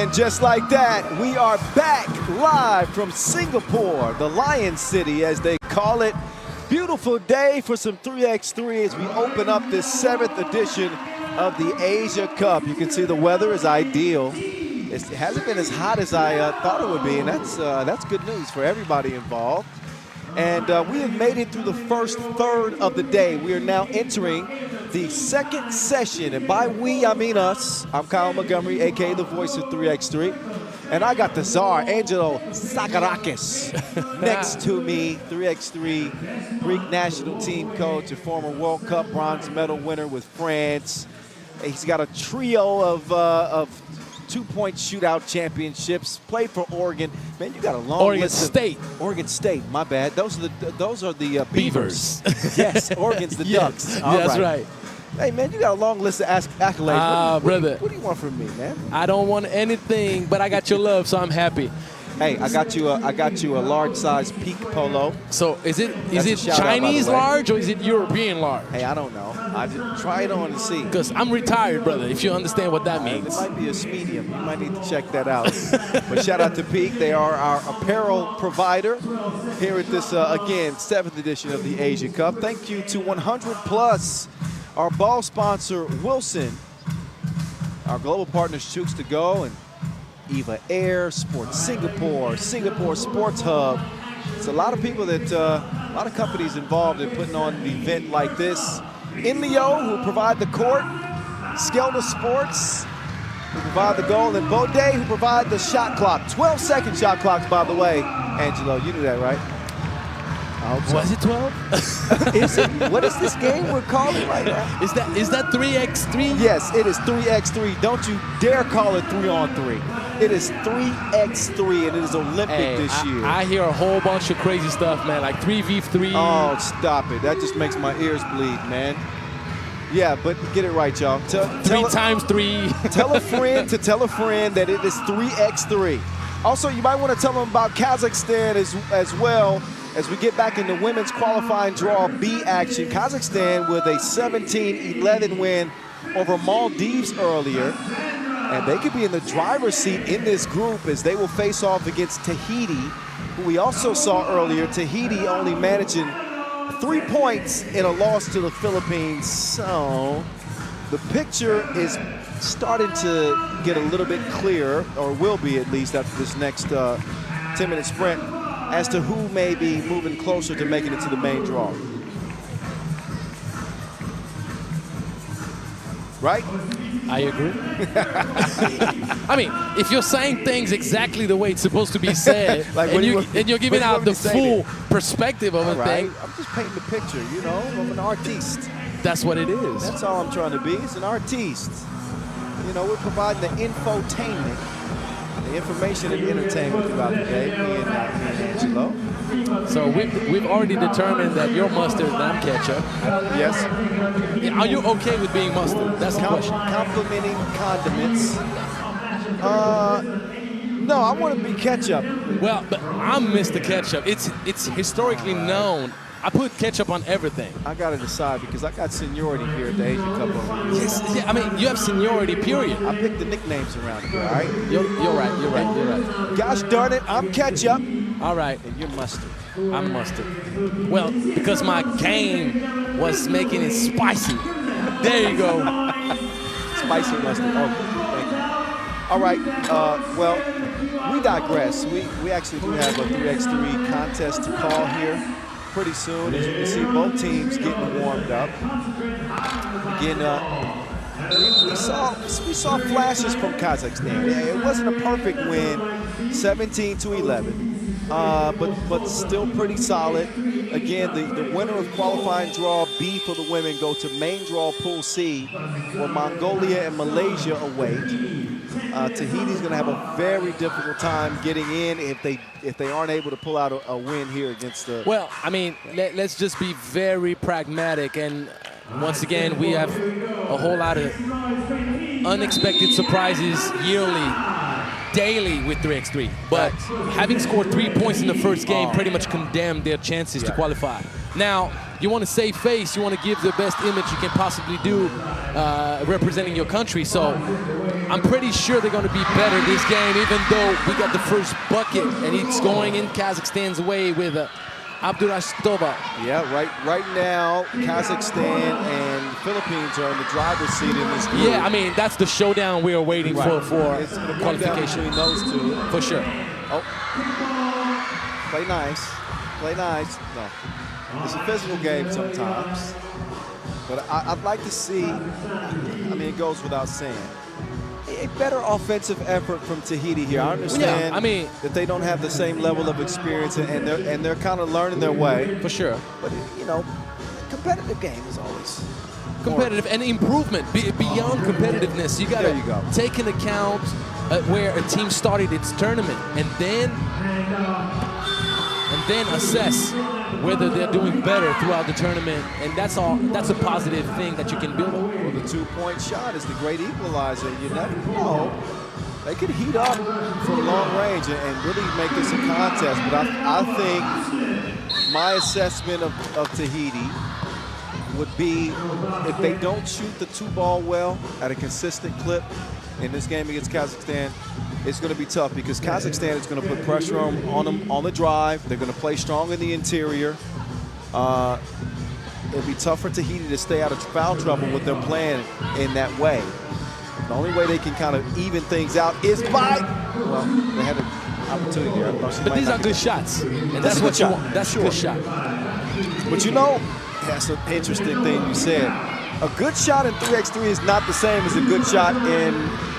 And just like that, we are back live from Singapore, the Lion City, as they call it. Beautiful day for some 3x3 as we open up this 7th edition of the Asia Cup. You can see the weather is ideal. It hasn't been as hot as I thought it would be, and that's good news for everybody involved. And we have made it through the first third of the day. We are now entering the second session, and by we, I mean us. I'm Kyle Montgomery, a.k.a. the voice of 3x3. And I got the czar, Angelo Sakarakis, next to me, 3x3 Greek national team coach, a former World Cup bronze medal winner with France. He's got a trio of two-point shootout championships, played for Oregon. Man, you got a long list. Oregon State, my bad. Those are the Beavers. Yes, Oregon's the Ducks. Yeah, that's right. Hey, man, you got a long list of accolades. Brother. What do you want from me, man? I don't want anything, but I got your love, so I'm happy. Hey, I got you a large size peak polo. So is it Chinese large or is it European large? Hey, I don't know. I just try it on and see. Because I'm retired, brother, if you understand what that means. It might be a medium. You might need to check that out. But shout out to Peak. They are our apparel provider here at this, again, 7th edition of the Asia Cup. Thank you to 100 Plus, our ball sponsor, Wilson, our global partners, Chooks to Go, and Eva Air, Sports Singapore, Singapore Sports Hub. It's a lot of people that, a lot of companies involved in putting on an event like this. Inleo, who provide the court, Skelter Sports, who provide the goal, and Bode, who provide the shot clock. 12-second shot clocks, by the way. Angelo, you knew that, right? I hope so. Was it 12? Is it? What is this game we're calling right now? Is that 3x3? Yes, it is 3x3. Don't you dare call it 3-on-3. It is 3x3, and it is Olympic this year. I hear a whole bunch of crazy stuff, man, like 3v3. Oh, stop it. That just makes my ears bleed, man. Yeah, but get it right, y'all. 3 times 3. Tell a friend to tell a friend that it is 3x3. Also, you might want to tell them about Kazakhstan as well as we get back into women's qualifying draw B action. Kazakhstan with a 17-11 win over Maldives earlier. And they could be in the driver's seat in this group as they will face off against Tahiti, who we also saw earlier. Tahiti only managing 3 points in a loss to the Philippines. So the picture is starting to get a little bit clearer, or will be at least after this next 10-minute sprint, as to who may be moving closer to making it to the main draw. Right? I agree. I mean, if you're saying things exactly the way it's supposed to be said, like and you're giving out the full perspective of a thing. I'm just painting the picture, you know, I'm an artiste. That's what it is. That's all I'm trying to be. It's an artiste. You know, we're providing the infotainment, the information and entertainment throughout the day, me and Angelo. So we've already determined that you're mustard and I'm ketchup. Yes. Are you okay with being mustard? That's the question. Complimenting condiments. No, I want to be ketchup. Well, but I'm Mr. Ketchup. It's historically known. I put ketchup on everything. I got to decide because I got seniority here at the Asia Cup over here. Yes, yeah, I mean, you have seniority, period. I picked the nicknames around here, all right? You're right. Gosh darn it, I'm ketchup. All right. And you're mustard. I'm mustard. Well, because my game was making it spicy. There you go. Spicy mustard. Oh, thank you. All right. Well, we digress. We actually do have a 3x3 contest to call here pretty soon. As you can see, both teams getting warmed up. Again, we saw flashes from Kazakhstan. It wasn't a perfect win, 17-11. But still pretty solid. Again, the winner of qualifying draw B for the women go to main draw Pool C, where Mongolia and Malaysia await. Tahiti's going to have a very difficult time getting in if they aren't able to pull out a win here against the. Well, I mean, let's just be very pragmatic, and once again, we have a whole lot of unexpected surprises yearly daily with 3x3, but having scored 3 points in the first game pretty much condemned their chances to qualify. Now, you want to save face, you want to give the best image you can possibly do representing your country, so I'm pretty sure they're going to be better this game, even though we got the first bucket, and it's going in Kazakhstan's way with Abdurashtova. Yeah, right now, Kazakhstan and Philippines are in the driver's seat in this group. Yeah, I mean, that's the showdown we are waiting for it's gonna come down qualification. between those two. For sure. Oh, play nice, play nice. No, it's a physical game sometimes, but I'd like to see, I mean, it goes without saying, a better offensive effort from Tahiti here. I understand that they don't have the same level of experience, and they're kind of learning their way. For sure. But, you know, competitive game is always competitive and improvement beyond competitiveness. You got to take into account where a team started its tournament, and then assess whether they're doing better throughout the tournament, and that's a positive thing that you can build on. Well, the two-point shot is the great equalizer. You never know. They could heat up from long range and really make this a contest, but I think my assessment of Tahiti would be if they don't shoot the two-ball well at a consistent clip in this game against Kazakhstan, it's going to be tough because Kazakhstan is going to put pressure on them on the drive. They're going to play strong in the interior. It'll be tough for Tahiti to stay out of foul trouble with their plan in that way. The only way they can kind of even things out is by, well, they had an opportunity there. But these are good shots, and that's what you want. That's a good shot. But you know, that's an interesting thing you said. A good shot in 3x3 is not the same as a good shot in,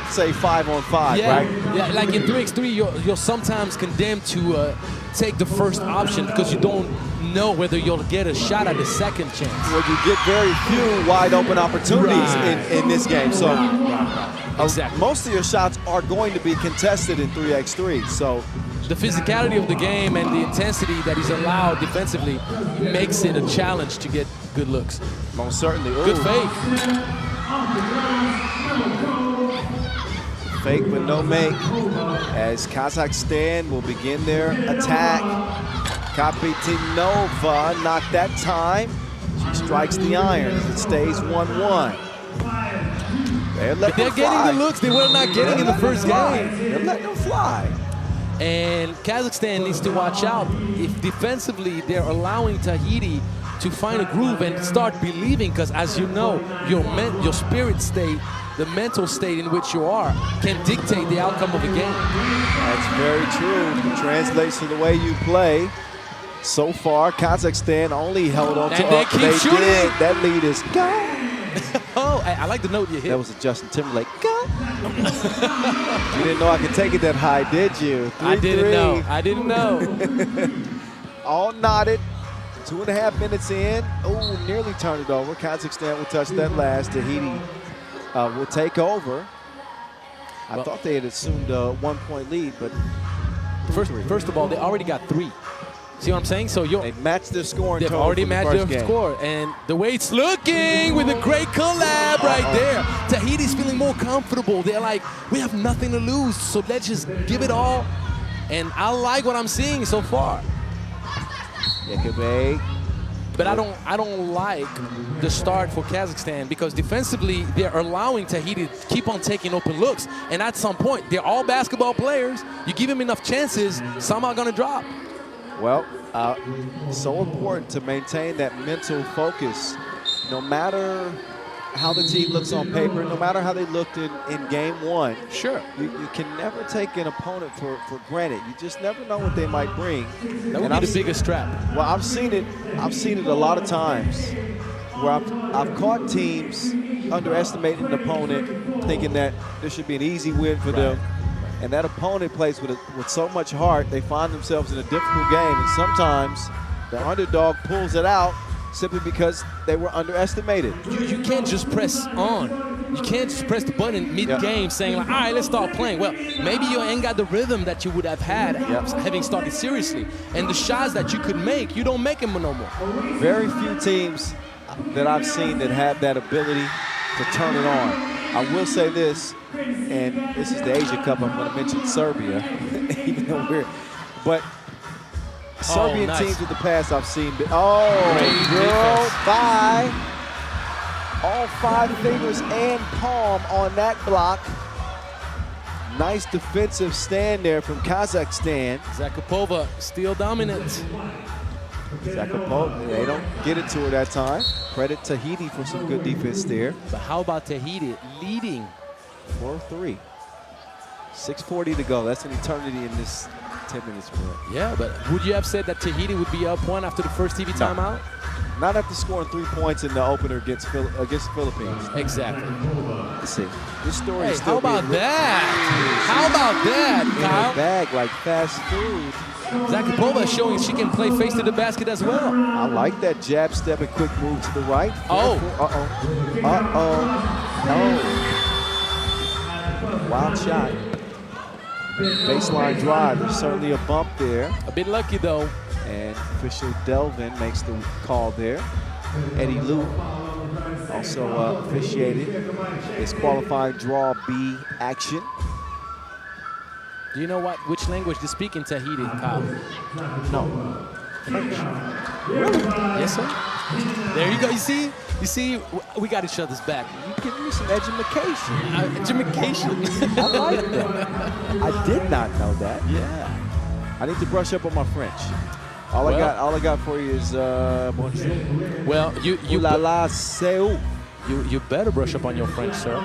say, 5-on-5, right? Yeah, like in 3x3, you're sometimes condemned to take the first option because you don't know whether you'll get a shot at the second chance. Well, you get very few wide open opportunities in this game. So exactly. Most of your shots are going to be contested in 3x3. So the physicality of the game and the intensity that is allowed defensively makes it a challenge to get good looks. Most certainly. Ooh. Good fake. Fake but no make as Kazakhstan will begin their attack. Kapitinova, not that time. She strikes the iron as it stays 1-1. But they're getting the looks they were not getting in the first game. They're letting them fly. And Kazakhstan needs to watch out if defensively they're allowing Tahiti to find a groove and start believing, because as you know, your spirit state, the mental state in which you are, can dictate the outcome of a game. That's very true. It translates to the way you play. So far, Kazakhstan only held on to they keep shooting. That lead is go. Oh, I like the note you hit. That was a Justin Timberlake. Go. You didn't know I could take it that high, did you? 3-3. I didn't know. I didn't know. All knotted. 2.5 minutes in. Oh, nearly turned it over. Kazakhstan will touch that last. Tahiti will take over. I thought they had assumed a 1-point lead, but first of all, they already got 3. See what I'm saying? So they matched their scoring total. They've already matched their score, and the way it's looking with a great collab right there. Tahiti's feeling more comfortable. They're like, we have nothing to lose, so let's just give it all. And I like what I'm seeing so far. But I don't like the start for Kazakhstan because defensively they're allowing Tahiti to keep on taking open looks, and at some point they're all basketball players. You give them enough chances, some are going to drop. Well, so important to maintain that mental focus, no matter how the team looks on paper, no matter how they looked in game 1. Sure. You can never take an opponent for granted. You just never know what they might bring. That would be the biggest trap. Well, I've seen it a lot of times where I've caught teams underestimating an opponent, thinking that this should be an easy win for them. And that opponent plays with so much heart, they find themselves in a difficult game. And sometimes the underdog pulls it out simply because they were underestimated. You can't just press on. You can't just press the button mid-game saying, like, all right, let's start playing. Well, maybe you ain't got the rhythm that you would have had having started seriously. And the shots that you could make, you don't make them no more. Very few teams that I've seen that have that ability to turn it on. I will say this, and this is the Asia Cup. I'm going to mention Serbia, even though but Serbian nice. teams in the past I've seen. Girl, by all 5 fingers and palm on that block. Nice defensive stand there from Kazakhstan. Zakopova still dominant. Zakopova, they don't get it to her that time. Credit Tahiti for some good defense there. But how about Tahiti leading? 4-3. 6:40 to go. That's an eternity in this 10 minutes. Yeah, but would you have said that Tahiti would be up 1 after the first TV timeout? Not after scoring 3 points in the opener against Philippines. Exactly. Let's see. This story is how still about that? How about that, Kyle? Bag like fast food. Zakopova is showing she can play face to the basket as well. I like that jab step and quick move to the right. Wild shot. Baseline drive. There's certainly a bump there. A bit lucky though. And official Delvin makes the call there. Eddie Liu also officiated his qualifying draw B action. Do you know which language they speak in Tahiti, Kyle? No. French. Really? Yes, sir. There you go. You see, we got each other's back. You give me some education. Education. I like that. I did not know that. Yeah. I need to brush up on my French. All I got for you is bonjour. Well, you la la, c'est où? You better brush up on your French, sir.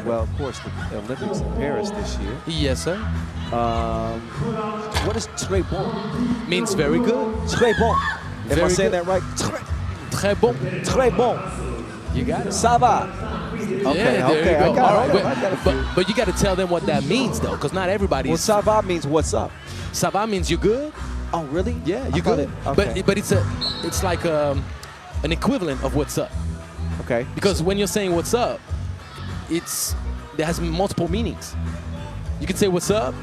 Well, of course, the Olympics in Paris this year. Yes, sir. What is très bon? Means very good. Très bon. Am I saying good. that right? Très bon. Très bon. You got it. Ça va. Okay, yeah, okay, I got it. But you got to tell them what that means, though, because not everybody. Well, ça va means what's up. Ça va means you're good. Oh, really? Yeah, you're good. Okay. But it's like an equivalent of what's up. Okay. Because when you're saying what's up, there has multiple meanings. You could say what's up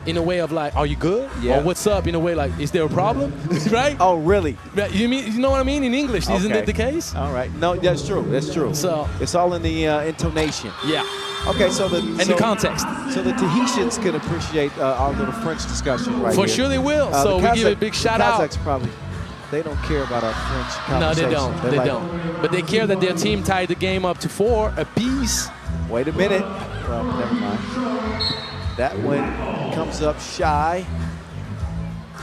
in a way of like, are you good? Yeah. Or what's up in a way like, is there a problem? Right? Oh, really? You know what I mean in English? Okay. Isn't that the case? All right. No, that's true. That's true. So it's all in the intonation. Yeah. Okay, so the context. So the Tahitians can appreciate our little French discussion right For here. sure they will. So we give a big shout out. Kazakhs probably, they don't care about our French conversation. No, they don't. They don't. But they care that their team tied the game up to 4 apiece. Wait a minute. Well, never mind. That one comes up shy.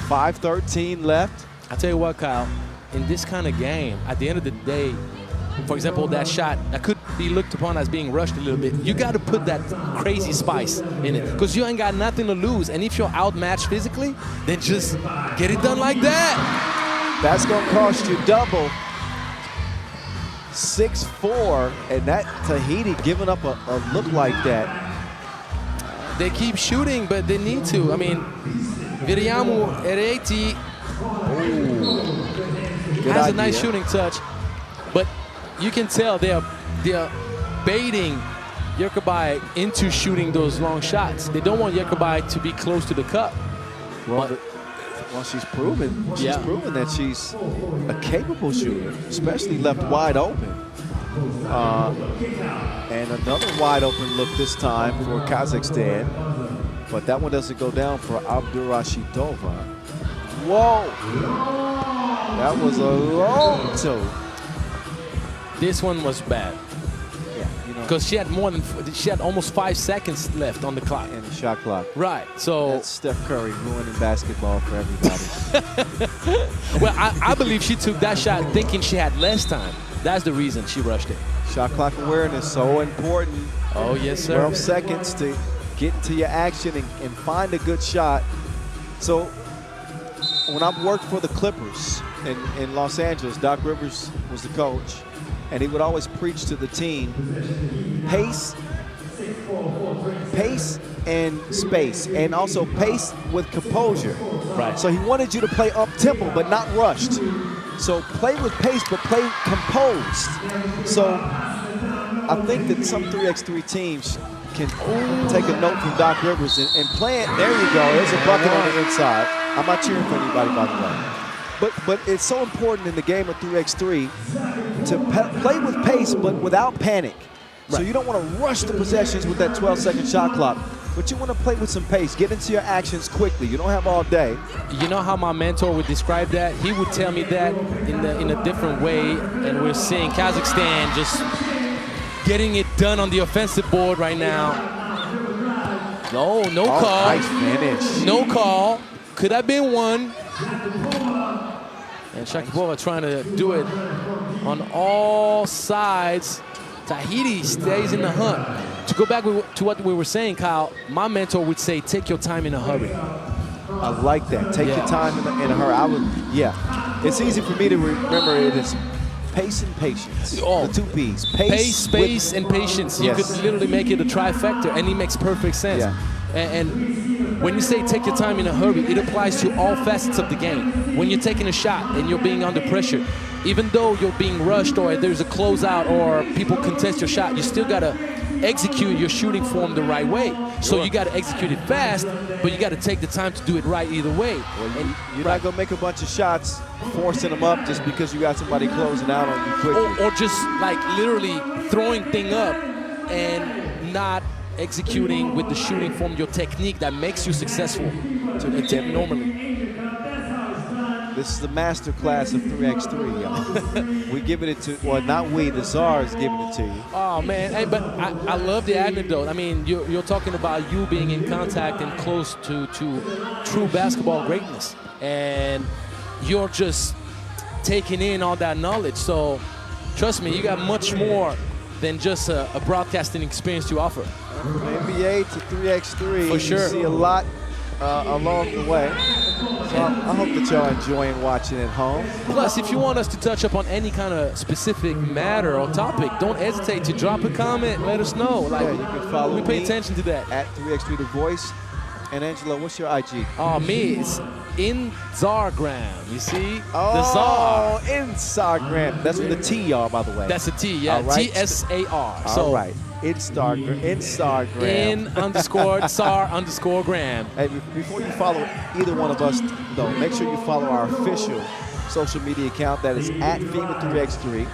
5:13 left. I tell you what, Kyle, in this kind of game, at the end of the day, for example, that shot that could be looked upon as being rushed a little bit. You got to put that crazy spice in it because you ain't got nothing to lose. And if you're outmatched physically, then just get it done like that. That's going to cost you double. 6-4, and that Tahiti giving up a look like that. They keep shooting, but they need to. I mean, Viriamu Ereti has a nice shooting touch, but you can tell they're baiting Yerkabai into shooting those long shots. They don't want Yerkabai to be close to the cup. Well, she's proven that she's a capable shooter, especially left wide open. And another wide open look this time for Kazakhstan, but that one doesn't go down for Abdurashidova. Whoa! That was a long toe. This one was bad. Yeah, because she had almost 5 seconds left on the clock. And the shot clock. Right. So that's Steph Curry ruining basketball for everybody. Well, I believe she took that shot thinking she had less time. That's the reason she rushed it. Shot clock awareness so important. Oh yes, sir. 12 seconds to get into your action and find a good shot. So when I worked for the Clippers in Los Angeles, Doc Rivers was the coach. And he would always preach to the team, pace and space, and also pace with composure. Right. So he wanted you to play up-tempo, but not rushed. So play with pace, but play composed. So I think that some 3x3 teams can take a note from Doc Rivers and play it. There you go. There's a bucket on the inside. I'm not cheering for anybody, by the way. But it's so important in the game of 3x3 to play with pace, but without panic. So Right. you don't want to rush the possessions with that 12-second shot clock, but you want to play with some pace, get into your actions quickly. You don't have all day. You know how my mentor would describe that? He would tell me that in a different way, and we're seeing Kazakhstan just getting it done on the offensive board right now. No call. Nice finish. No call. Could have been one. And Shakibova trying to do it on all sides. Tahiti stays in the hunt. To go back to what we were saying, Kyle, my mentor would say, take your time in a hurry. I like that. Take your time in a hurry. It's easy for me to remember it as pace and patience. Oh. The two P's. Pace, space, and patience. You could literally make it a trifecta, and it makes perfect sense. Yeah. And when you say take your time in a hurry, it applies to all facets of the game. When you're taking a shot and you're being under pressure, even though you're being rushed or there's a closeout or people contest your shot, you still got to execute your shooting form the right way. So you got to execute it fast, but you got to take the time to do it right either way. Well, you're not going to make a bunch of shots forcing them up just because you got somebody closing out on you quickly. Or just like literally throwing thing up and not executing with the shooting form, your technique that makes you successful to attempt normally. This is the master class of 3x3, y'all. We giving it to, well, not we, the czar is giving it to you. Oh, man, hey, but I love the anecdote. I mean, you're talking about you being in contact and close to true basketball greatness. And you're just taking in all that knowledge. So, trust me, you got much more than just a broadcasting experience to offer. From NBA to 3x3, For sure. you see a lot along the way. So I hope that y'all enjoying watching at home. Plus, if you want us to touch up on any kind of specific matter or topic, don't hesitate to drop a comment. Let us know. Like, Yeah, you can follow we pay me attention to that. At 3x3 The Voice. And Angela, what's your IG? Oh, me, it's in Zargram. You see? Oh, The Czar. Instagram. That's with the T, y'all, by the way. That's a T, yeah. All right. TSAR. All right. Instagram. Czar_gram. Hey, before you follow either one of us, though, make sure you follow our official social media account. That is at FIBA 3x3.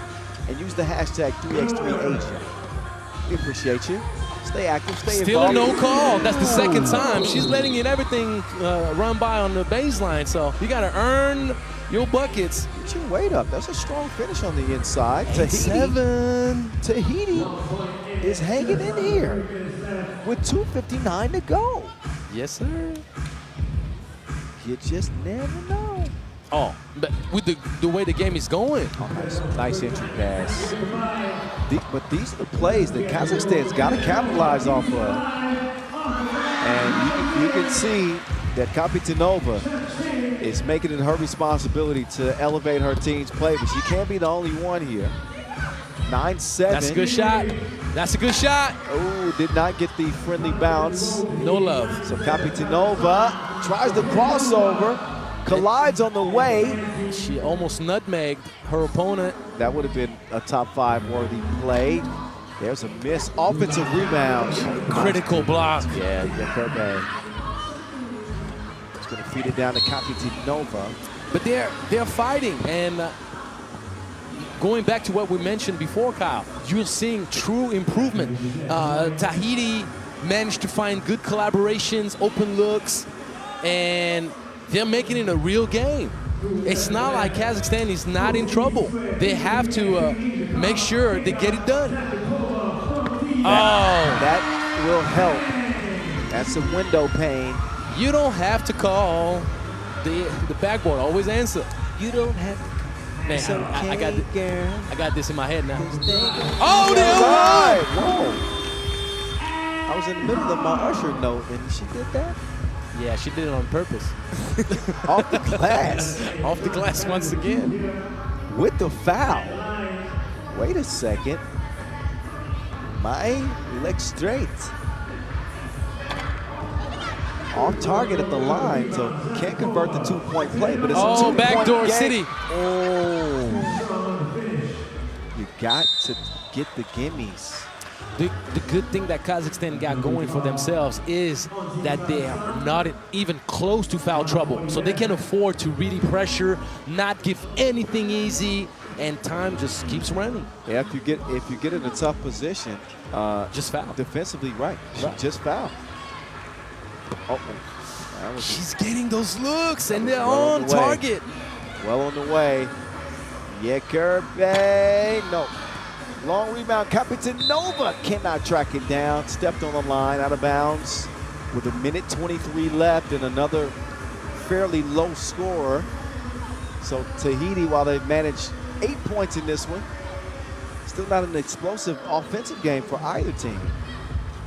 And use the hashtag 3x3Asia. We appreciate you. Stay active, stay Still a involved. no call. That's the second time. She's letting everything run by on the baseline. So you got to earn your buckets. Get your weight up. That's a strong finish on the inside. Tahiti is hanging in here with 2:59 to go. Yes, sir. You just never know. Oh, but with the way the game is going. Oh, nice entry pass. But these are the plays that Kazakhstan's got to capitalize off of. And you can see that Kapitanova is making it her responsibility to elevate her team's play, but she can't be the only one here. 9-7. That's a good shot. That's a good shot. Oh, did not get the friendly bounce. No love. So Kapitanova tries the crossover, collides on the way. She almost nutmegged her opponent. That would have been a top 5 worthy play. There's a miss. Offensive rebound. Critical block. Yeah, Kirby. It's going to feed it down to Kapitanova. But they're fighting, and going back to what we mentioned before, Kyle, you're seeing true improvement. Tahiti managed to find good collaborations, open looks, and they're making it a real game. It's not like Kazakhstan is not in trouble. They have to make sure they get it done. That will help. That's a window pane. You don't have to call the backboard. Always answer. You don't have to. Man, It's okay, I got this in my head now. Oh, the other right. one! Whoa. I was in the middle of my Usher note, and she did that. Yeah, she did it on purpose. Off the glass. Off the glass once again. With the foul. Wait a second. My leg straight. Off target at the line, so can't convert the 2-point play, but it's a 2-point backdoor game. city. Oh. You got to get the gimmies. The good thing that Kazakhstan got going for themselves is that they are not even close to foul trouble. So they can afford to really pressure, not give anything easy, and time just keeps running. Yeah, if you get in a tough position, Just foul. defensively, right? Just foul. She's getting those looks, and they're Well on on the way. target. Well on the way. Yeah, Kirby. No. Long rebound. Kapitanova cannot track it down. Stepped on the line, out of bounds with 1:23 left and another fairly low score. So Tahiti, while they've managed 8 points in this one, still not an explosive offensive game for either team.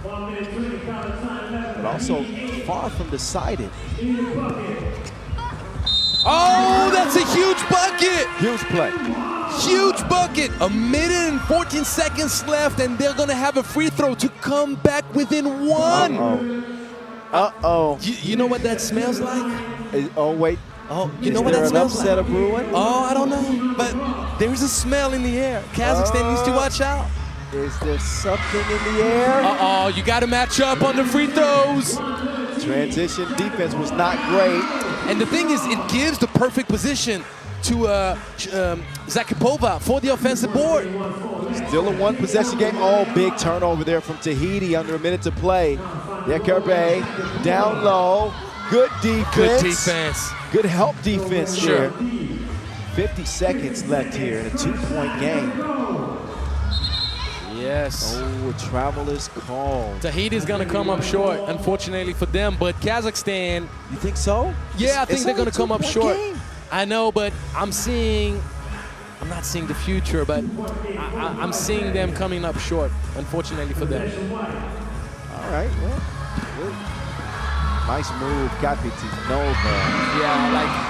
But also far from decided. Oh, that's a huge bucket. Huge play. Huge bucket. 1 minute and 14 seconds left, and they're going to have a free throw to come back within one. Uh-oh. You know what that smells like? Oh, wait. Oh, you know what that Is there an smells upset like? of brewing? Oh, I don't know, but there's a smell in the air. Kazakhstan needs to watch out. Is there something in the air? Uh-oh, you got to match up on the free throws. Transition defense was not great. And the thing is, it gives the perfect position to Zakipova for the offensive board. Still a one-possession game. Oh, big turnover there from Tahiti under a minute to play. Yeah, Kirby down low. Good defense. Good defense. Good help defense Sure. there. 50 seconds left here in a 2-point game. Yes. Oh, a travel is called. Tahiti's going to come up short, unfortunately for them, but Kazakhstan, You think so? yeah, I think they're going to come up short. Game. I know, but I'm not seeing the future, but I'm seeing them coming up short, unfortunately for them. All right, well, good. Nice move, Kapitanova. Yeah,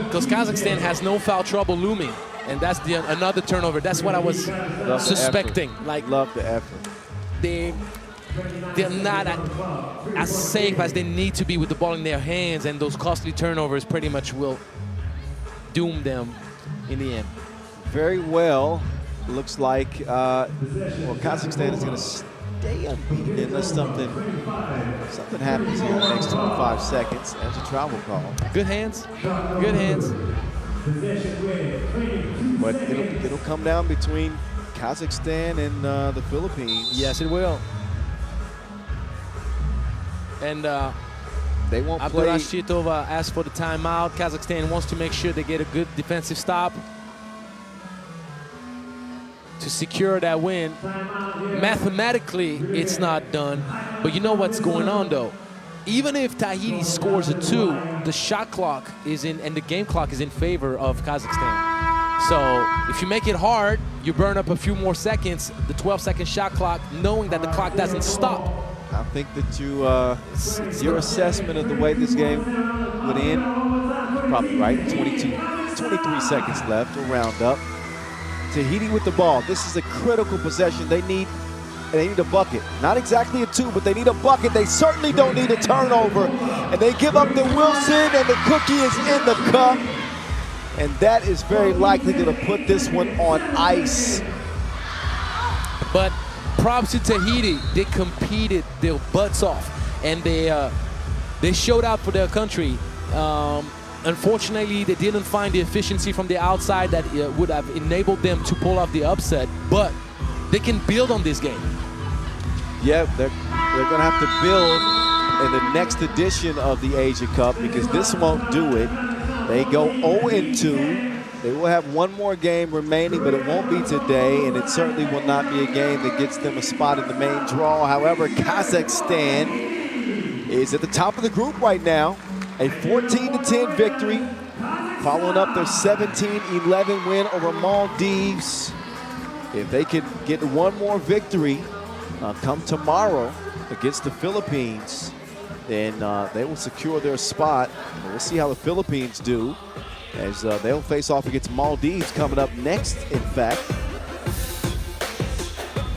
because Kazakhstan has no foul trouble looming, and that's another turnover. That's what I was suspecting. Love the effort. They're not as safe as they need to be with the ball in their hands, and those costly turnovers pretty much will doom them in the end. Very well. Looks like Kazakhstan is going to stay unbeaten unless something happens here in the next 25 seconds. There's a travel call. Good hands. Good hands. But it'll come down between Kazakhstan and the Philippines. Yes, it will. And They won't play. Abdurashitova asked for the timeout. Kazakhstan wants to make sure they get a good defensive stop to secure that win. Mathematically, it's not done. But you know what's going on, though? Even if Tahiti scores a 2, the shot clock is in, and the game clock is in favor of Kazakhstan. So if you make it hard, you burn up a few more seconds, the 12-second shot clock, knowing that the clock doesn't stop. I think that your assessment of the way this game would end, probably right. 23 seconds left. We'll round up. Tahiti with the ball. This is a critical possession. They need a bucket. Not exactly a 2, but they need a bucket. They certainly don't need a turnover. And they give up to Wilson, and the cookie is in the cup. And that is very likely going to put this one on ice. But props to Tahiti. They competed their butts off, and they showed out for their country. Unfortunately, they didn't find the efficiency from the outside that would have enabled them to pull off the upset, but they can build on this game. Yeah, they're going to have to build in the next edition of the Asia Cup because this won't do it. They go 0-2. They will have one more game remaining, but it won't be today, and it certainly will not be a game that gets them a spot in the main draw. However, Kazakhstan is at the top of the group right now. A 14-10 victory, following up their 17-11 win over Maldives. If they can get one more victory come tomorrow against the Philippines, then they will secure their spot. And we'll see how the Philippines do as they'll face off against Maldives coming up next, in fact.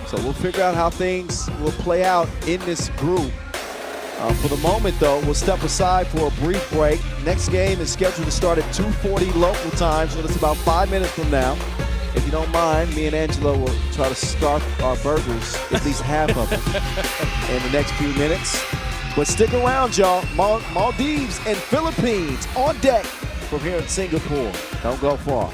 So we'll figure out how things will play out in this group. For the moment, though, we'll step aside for a brief break. Next game is scheduled to start at 2:40 local time, so that's about 5 minutes from now. If you don't mind, me and Angela will try to scarf our burgers, at least half of them, in the next few minutes. But stick around, y'all. Maldives and Philippines on deck from here in Singapore. Don't go far.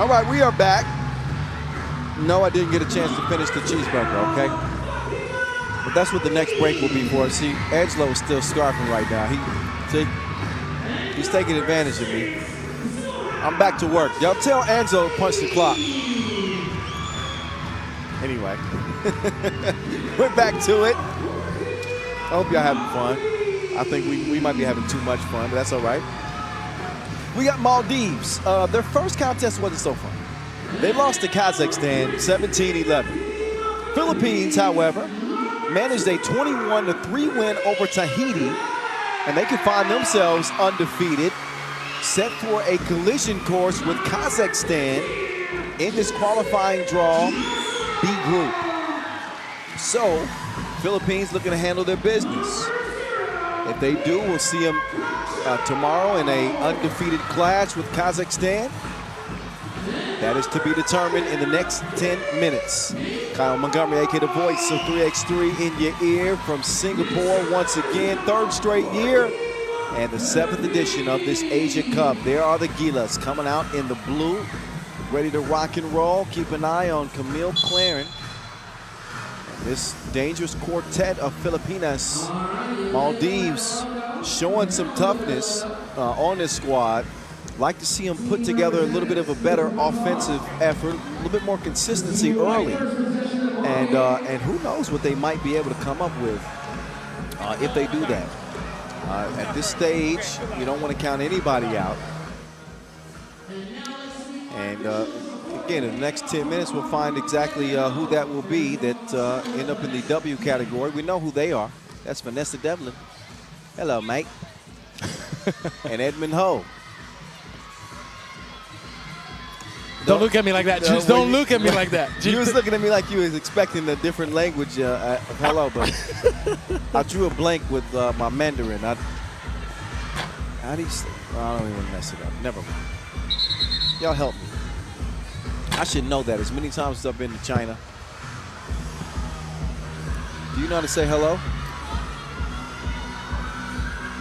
All right, we are back. No, I didn't get a chance to finish the cheeseburger, okay? But that's what the next break will be for us. See, Angelo is still scarfing right now. He's taking advantage of me. I'm back to work. Y'all tell Angelo to punch the clock. Anyway, we're back to it. I hope y'all having fun. I think we might be having too much fun, but that's all right. We got Maldives. Their first contest wasn't so fun. They lost to Kazakhstan 17-11. Philippines, however, managed a 21-3 win over Tahiti, and they can find themselves undefeated, set for a collision course with Kazakhstan in this qualifying draw B group. So, Philippines looking to handle their business. If they do, we'll see them tomorrow in a undefeated clash with Kazakhstan. That is to be determined in the next 10 minutes. Kyle Montgomery, aka The Voice of 3x3 in your ear from Singapore once again, third straight year, and the 7th edition of this Asia Cup. There are the Gilas coming out in the blue, ready to rock and roll. Keep an eye on Camille Claren. This dangerous quartet of Filipinas, Maldives, showing some toughness on this squad. Like to see them put together a little bit of a better offensive effort, a little bit more consistency early, and who knows what they might be able to come up with if they do that. At this stage, you don't want to count anybody out. And again, in the next 10 minutes, we'll find exactly who that will be that end up in the W category. We know who they are. That's Vanessa Devlin. Hello, mate. And Edmund Ho. Don't look at me like that. Just don't look at me like that. You was looking at me like you was expecting a different language of hello, but I drew a blank with my Mandarin. How do you say? I don't even mess it up. Never mind. Y'all help me. I should know that as many times as I've been to China. Do you know how to say hello?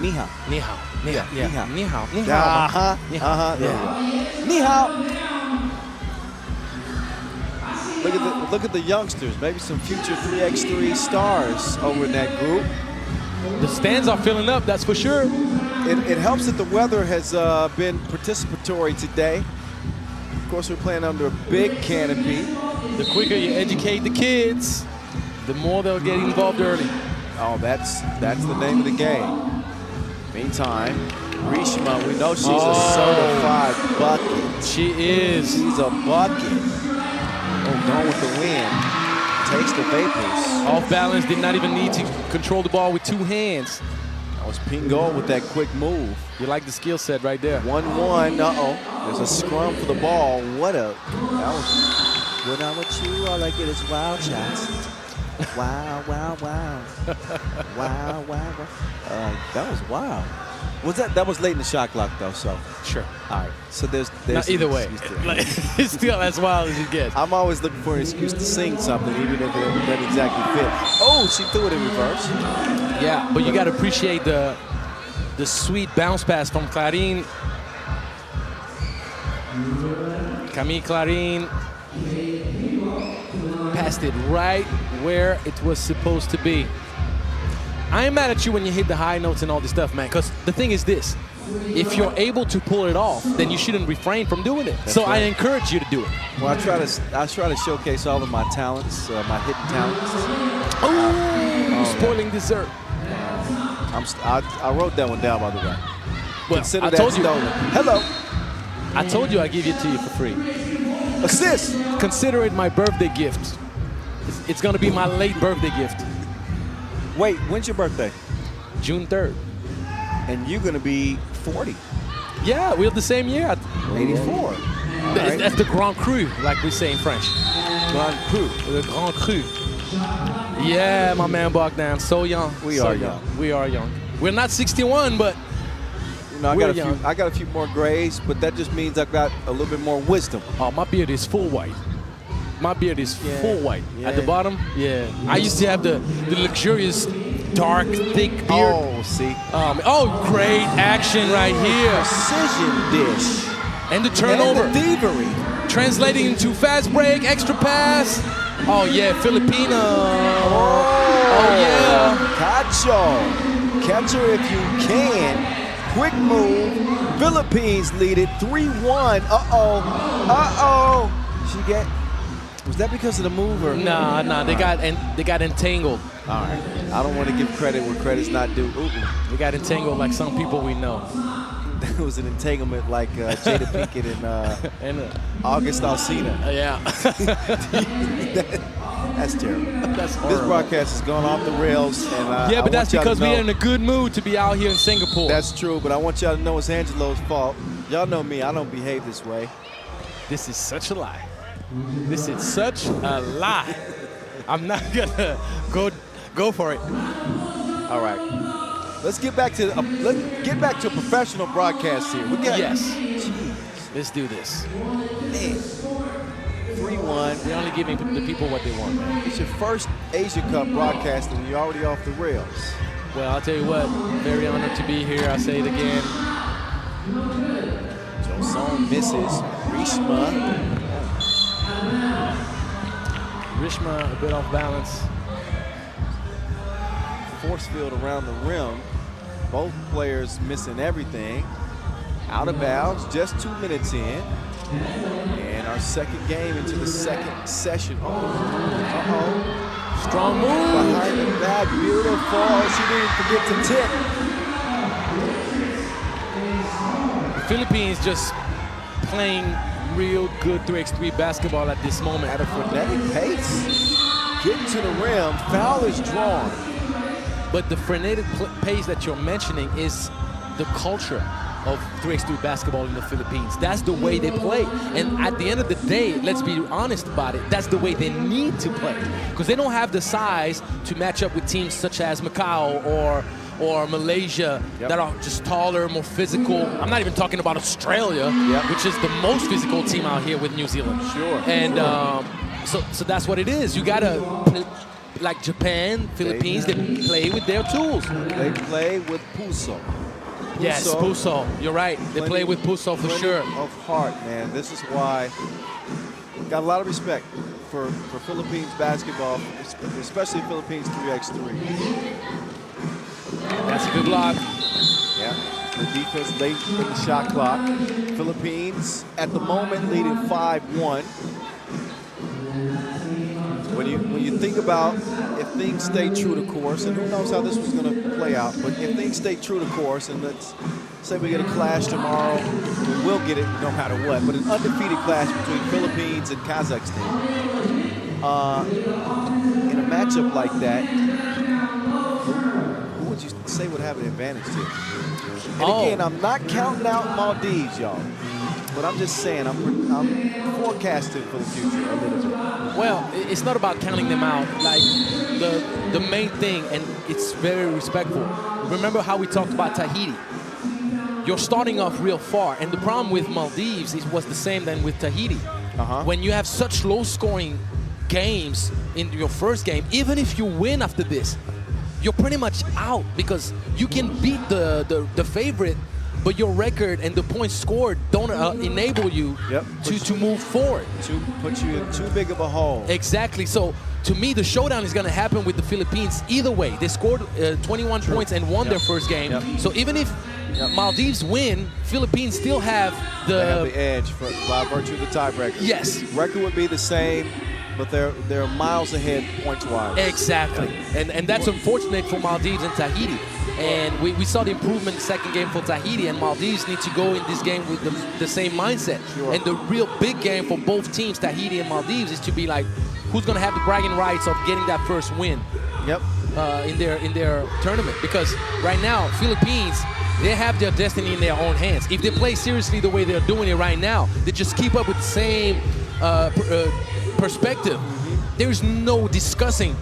Ni hao. Ni hao. Ni hao. Ni hao. Ni hao. Ni hao. Ni hao. Ni hao. Look at the youngsters. Maybe some future 3x3 stars over in that group. The stands are filling up, that's for sure. It helps that the weather has been participatory today. Of course, we're playing under a big canopy. The quicker you educate the kids, the more they'll get involved early. Oh, that's the name of the game. Meantime, Rishma, we know she's a certified bucket. She is. She's a bucket. Oh, going with the wind. Takes the vapors. Off balance, did not even need to control the ball with 2 hands. That was Pingo with that quick move. You like the skill set right there. 1-1, uh-oh. There's a scrum for the ball. That was, when I'm with you, all I get is wild shots. Wow, wow, wow. Wow, wow, wow. That was wild. That was late in the shot clock, though, so. Sure. All right, so there's now, either way, it's still as wild as it gets. I'm always looking for an excuse to sing something, even if it doesn't exactly fit. Oh, she threw it in reverse. Yeah, but you got to appreciate the sweet bounce pass from Clarín. Camille Clarín passed it right where it was supposed to be. I ain't mad at you when you hit the high notes and all this stuff, man, because the thing is this. If you're able to pull it off, then you shouldn't refrain from doing it. That's so right. I encourage you to do it. Well, I try to showcase all of my talents, my hidden talents. Oh, spoiling dessert. I wrote that one down, by the way. Well, Consider I that told you. stolen. Hello. I told you I'd give it to you for free. Assist. Consider it my birthday gift. It's going to be my late birthday gift. Wait, when's your birthday? June 3rd. And you're going to be 40. Yeah, we're the same year. 84. That's the Grand Cru, like we say in French. Grand Cru. The Grand Cru. Yeah, my man Bogdan, so young. We so are young. We are young. We're not 61, but I we're young. I got a few more grays, but that just means I've got a little bit more wisdom. Oh, my beard is full white. My beard is full white. Yeah. At the bottom, yeah. I used to have the luxurious, dark, thick beard. Oh, see. Great action right here. Precision dish. And the turnover. And the thievery. Translating into fast break, extra pass. Oh, yeah, Filipino. Oh yeah. Cacho. Catch her if you can. Quick move. Philippines lead it 3-1. Uh-oh. Was that because of the move or? No, they got entangled. All right. I don't want to give credit where credit's not due. They got entangled like some people we know. That was an entanglement like Jada Pinkett and August Alsina. Yeah. That's terrible. That's horrible. This broadcast has gone off the rails. And, yeah, but that's because we're in a good mood to be out here in Singapore. That's true, but I want y'all to know it's Angelo's fault. Y'all know me. I don't behave this way. This is such a lie. This is such a lie. I'm not gonna go for it. All right. Let's get back to a professional broadcast here. Yes. Let's do this. Man. 3-1. We're only giving the people what they want, man. It's your first Asia Cup broadcast and you're already off the rails. Well, I'll tell you what. Very honored to be here. I'll say it again. Joseon misses. Rishma a bit off balance. Force field around the rim. Both players missing everything. Out of bounds, just 2 minutes in. And our second game into the second session. Strong move. Behind the back, beautiful. She didn't forget to tip. The Philippines just playing real good 3x3 basketball at this moment. At a frenetic pace. Getting to the rim, foul is drawn. But the frenetic pace that you're mentioning is the culture. of 3x3 basketball in the Philippines. That's the way they play. And at the end of the day, let's be honest about it, that's the way they need to play. Because they don't have the size to match up with teams such as Macau or Malaysia that are just taller, more physical. I'm not even talking about Australia, which is the most physical team out here with New Zealand. Sure. And so that's what it is. You gotta, like Japan, Philippines, they play with their tools. They play with Puso. Yes, Puso. You're right. They play with Puso for sure. Of heart, man. This is why got a lot of respect for Philippines basketball, especially Philippines 3x3. That's a good block. Yeah, the defense late in the shot clock. Philippines at the moment leading 5-1. When you think about if things stay true to course, and who knows how this was going to play out, but if things stay true to course, and let's say we get a clash tomorrow, we will get it no matter what, but an undefeated clash between Philippines and Kazakhstan. In a matchup like that, who would you say would have an advantage here? And again, I'm not counting out Maldives, y'all. But I'm just saying, I'm forecasting for the future a little bit. Well, it's not about counting them out. Like, the main thing, and it's very respectful. Remember how we talked about Tahiti? You're starting off real far, and the problem with Maldives was the same than with Tahiti. When you have such low-scoring games in your first game, even if you win after this, you're pretty much out because you can beat the favorite, but your record and the points scored don't enable you to move forward. To put you in too big of a hole. Exactly. So to me, the showdown is going to happen with the Philippines either way. They scored 21 points and won their first game. So even if Maldives win, Philippines still have the edge by virtue of the tiebreaker. Yes. Record would be the same, but they're miles ahead points-wise. Exactly. And that's unfortunate for Maldives and Tahiti. And we saw the improvement in the second game for Tahiti, and Maldives need to go in this game with the same mindset. And the real big game for both teams, Tahiti and Maldives, is to be like, who's going to have the bragging rights of getting that first win in their tournament? Because right now, Philippines, they have their destiny in their own hands. If they play seriously the way they're doing it right now, they just keep up with the same perspective. There's no discussing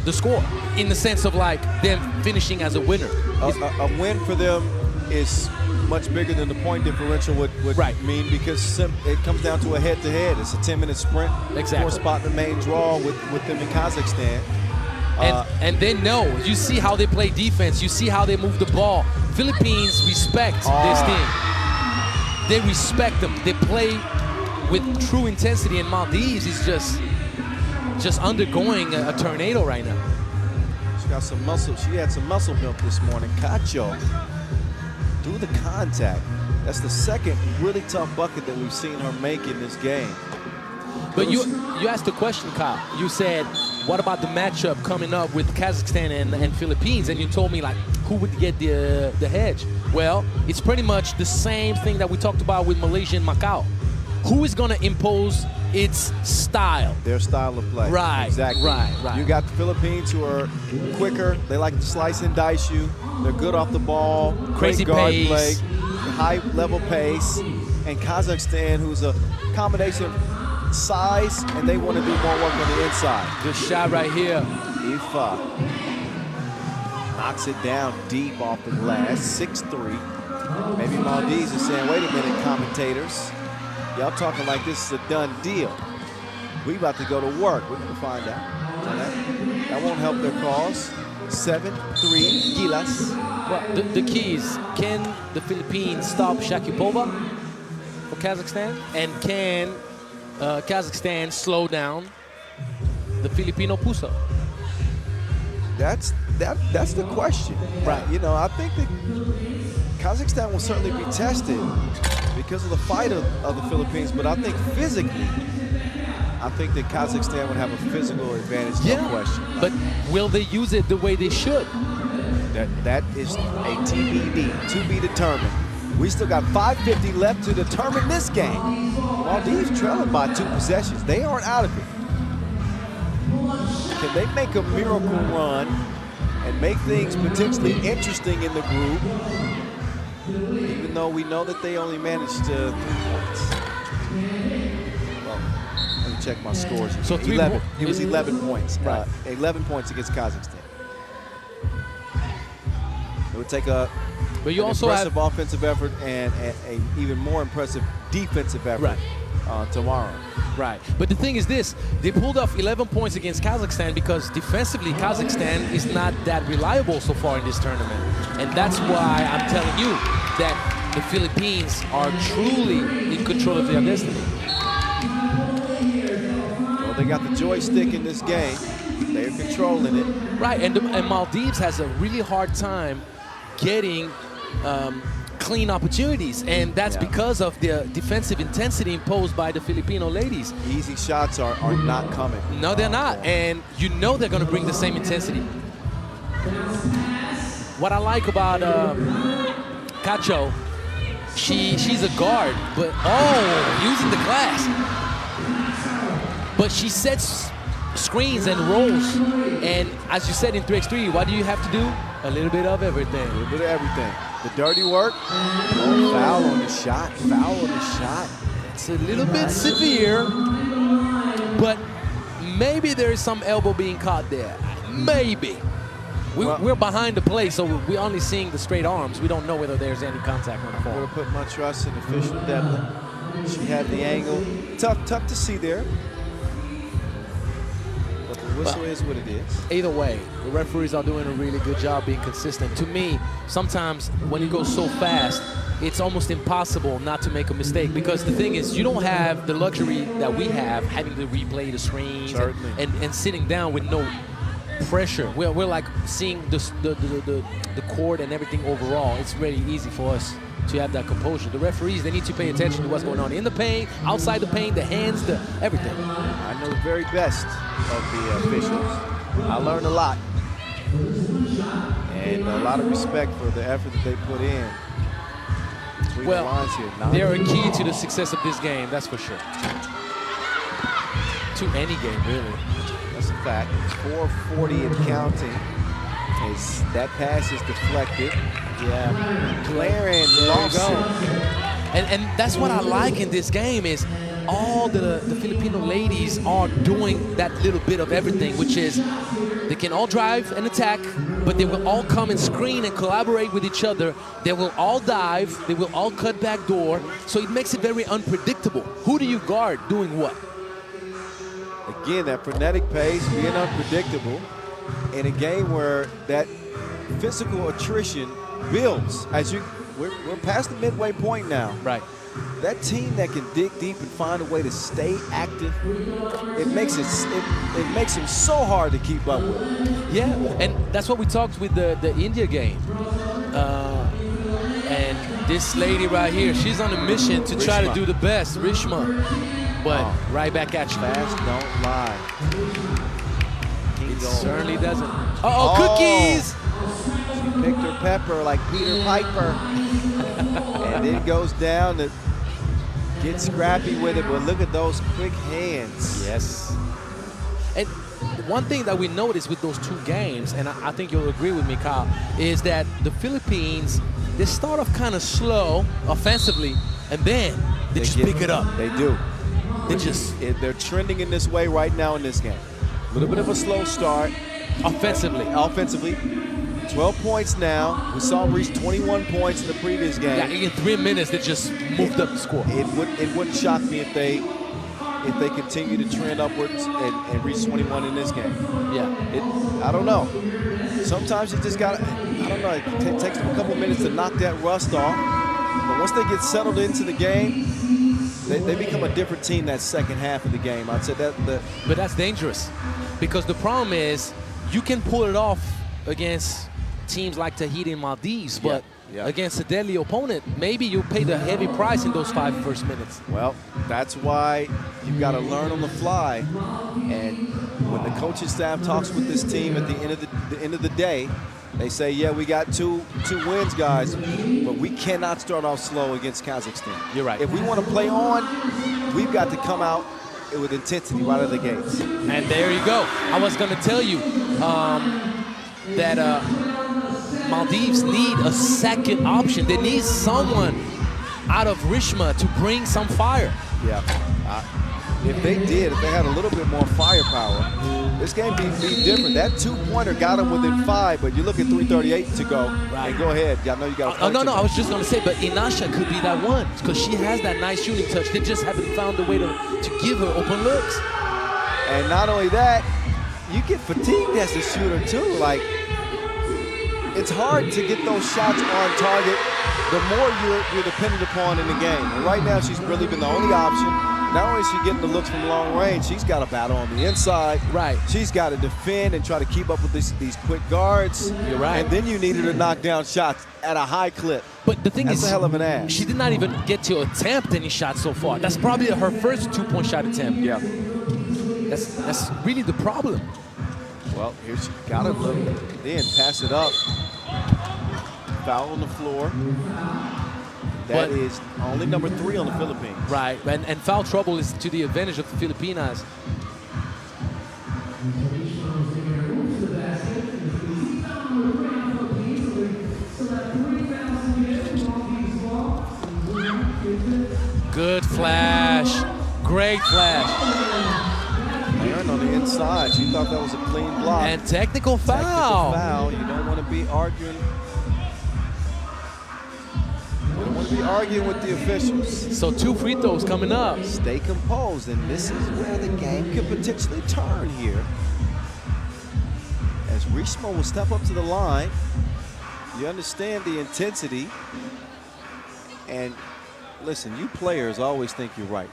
the score in the sense of like them finishing as a winner. A win for them is much bigger than the point differential would mean, because it comes down to a head-to-head. It's a 10-minute sprint for spot the main draw with them in Kazakhstan. And they know. You see how they play defense. You see how they move the ball. Philippines respect this team. They respect them. They play with true intensity, and Maldives is just undergoing a tornado right now. She got some muscle. She had some muscle built this morning. Cacho through the contact. That's the second really tough bucket that we've seen her make in this game. But you asked a question, Kyle. You said, what about the matchup coming up with Kazakhstan and Philippines? And you told me, like, who would get the hedge? Well, it's pretty much the same thing that we talked about with Malaysia and Macau. Who is going to impose its style? Their style of play. Right. Exactly. Right. You got the Philippines, who are quicker. They like to slice and dice you. They're good off the ball. Crazy guard pace. play, high level pace. And Kazakhstan, who's a combination of size, and they want to do more work on the inside. Good shot right here. Ifa knocks it down deep off the glass. 6-3. Maybe Maldives is saying, wait a minute, commentators. Y'all talking like this is a done deal. We about to go to work. We're going to find out. That won't help their cause. 7-3 Gilas. Well, the key is, can the Philippines stop Shakipova for Kazakhstan? And can Kazakhstan slow down the Filipino Puso? That's the question. Right. You know, I think that Kazakhstan will certainly be tested because of the fight of the Philippines, but I think physically, I think that Kazakhstan would have a physical advantage, no question. But will they use it the way they should? That is a TBD, to be determined. We still got 5:50 left to determine this game. Maldives trailing by 2 possessions. They aren't out of it. Can they make a miracle run and make things potentially interesting in the group? even though we know that they only managed 3 points. Well, let me check my scores. So 11. It was 11 points. Right. 11 points against Kazakhstan. It would take an impressive offensive effort and an even more impressive defensive effort tomorrow. Right. But the thing is this, they pulled off 11 points against Kazakhstan because defensively Kazakhstan is not that reliable so far in this tournament. And that's why I'm telling you that the Philippines are truly in control of their destiny. Well, they got the joystick in this game. They're controlling it. Right, and Maldives has a really hard time getting clean opportunities, and that's because of the defensive intensity imposed by the Filipino ladies. Easy shots are not coming. No, they're not, and you know they're going to bring the same intensity. What I like about Cacho, she's a guard, but using the glass. But she sets screens and rolls, and as you said in 3x3, what do you have to do? A little bit of everything. A little bit of everything. The dirty work. Foul on the shot. Foul on the shot. It's a little bit severe, but maybe there is some elbow being caught there. Maybe. We're behind the play, so we're only seeing the straight arms. We don't know whether there's any contact on the floor. I'm going to put my trust in official Devlin. She had the angle. Tough to see there. But the whistle is what it is. Either way, the referees are doing a really good job being consistent. To me, sometimes when it goes so fast, it's almost impossible not to make a mistake, because the thing is, you don't have the luxury that we have, having to replay the screens and sitting down with no pressure. We're like seeing the court and everything overall. It's really easy for us to have that composure. The referees, they need to pay attention to what's going on in the paint, outside the paint, the hands, everything. I know the very best of the officials. I learned a lot. And a lot of respect for the effort that they put in. Well, the lines here. They're a key to the success of this game, that's for sure. To any game, really. That's a fact. It's 4:40 and counting. As that pass is deflected. Yeah. Claren lost it. And that's what I like in this game is all the Filipino ladies are doing that little bit of everything, which is they can all drive and attack, but they will all come and screen and collaborate with each other. They will all dive. They will all cut back door. So it makes it very unpredictable. Who do you guard doing what? Again, that frenetic pace, being unpredictable, in a game where that physical attrition builds. We're past the midway point now. Right. That team that can dig deep and find a way to stay active, it makes them so hard to keep up with. Yeah, and that's what we talked with the India game. And this lady right here, she's on a mission to try to do the best, Rishma. But right back at you. Fast don't lie. It certainly doesn't. Cookies! She picked her pepper like Peter Piper. And it goes down to get scrappy with it, but look at those quick hands. Yes. And one thing that we noticed with those two games, and I think you'll agree with me, Kyle, is that the Philippines, they start off kind of slow offensively, and then they just pick it up. They do. They're trending in this way right now in this game. A little bit of a slow start. Offensively. 12 points now. We saw them reach 21 points in the previous game. Yeah, in 3 minutes, they just moved up the score. It wouldn't shock me if they continue to trend upwards and reach 21 in this game. Yeah. I don't know. Sometimes you just got to, I don't know, it takes them a couple minutes to knock that rust off. But once they get settled into the game, they become a different team that second half of the game. I'd say that. But that's dangerous, because the problem is you can pull it off against teams like Tahiti and Maldives, but against a deadly opponent, maybe you'll pay the heavy price in those 5 first minutes. Well, that's why you've got to learn on the fly. And when the coaching staff talks with this team at the end of the day, they say, yeah, we got two wins, guys, but we cannot start off slow against Kazakhstan. You're right. If we want to play on, we've got to come out with intensity right out of the gates. And there you go. I was going to tell you that Maldives need a second option. They need someone out of Rishma to bring some fire. Yeah. If they had a little bit more firepower, this game be different. That two-pointer got them within 5, but you look at 3:38 to go. Right. And go ahead. I know you got. Oh, no, I was just gonna say, but Inasha could be that one because she has that nice shooting touch. They just haven't found a way to give her open looks. And not only that, you get fatigued as a shooter too. Like, it's hard to get those shots on target the more you're dependent upon in the game. And right now, she's really been the only option. Not only is she getting the looks from long range, she's got to battle on the inside. Right. She's got to defend and try to keep up with these quick guards. You're right. And then you need her to knock down shots at a high clip. But the thing That's is, a hell of an ass. she did not even get to attempt any shots so far. That's probably her first two-point shot attempt. Yeah. That's really the problem. Well, here she got it. Look, then pass it up. Foul on the floor. That is only number 3 on the Philippines. Right, and foul trouble is to the advantage of the Filipinas. Good flash, great flash. Aaron on the inside, she thought that was a clean block. And technical foul. Technical foul, you don't want to be arguing. You don't want to be arguing with the officials. So 2 free throws coming up. Stay composed, and this is where the game could potentially turn here. As Rishma will step up to the line, you understand the intensity. And listen, you players always think you're right.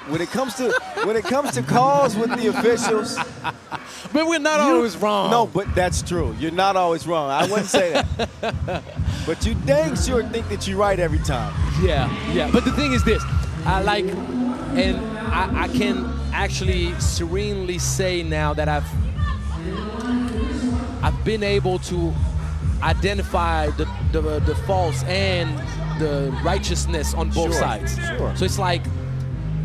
When it comes to calls with the officials, but we're not always wrong. No, but that's true. You're not always wrong. I wouldn't say that. But you dang sure think that you're right every time. Yeah. But the thing is this, I can actually serenely say now that I've been able to identify the faults and the righteousness on both sides. Sure. So it's like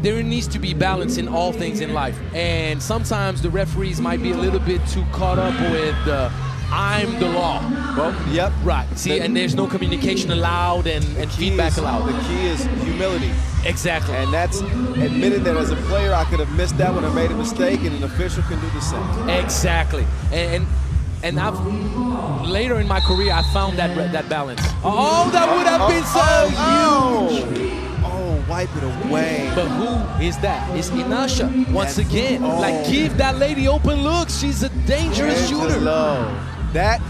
there needs to be balance in all things in life. And sometimes the referees might be a little bit too caught up with I'm the law. Well, yep. Right. See, and there's no communication allowed and feedback allowed. The key is humility. Exactly. And that's admitting that as a player, I could have missed that one or made a mistake, and an official can do the same. Exactly. And I've later in my career I found that balance. Oh, that would have been so huge. Oh, wipe it away. But who is that? It's Inasha. Once again, like give that lady open looks. She's a dangerous shooter. That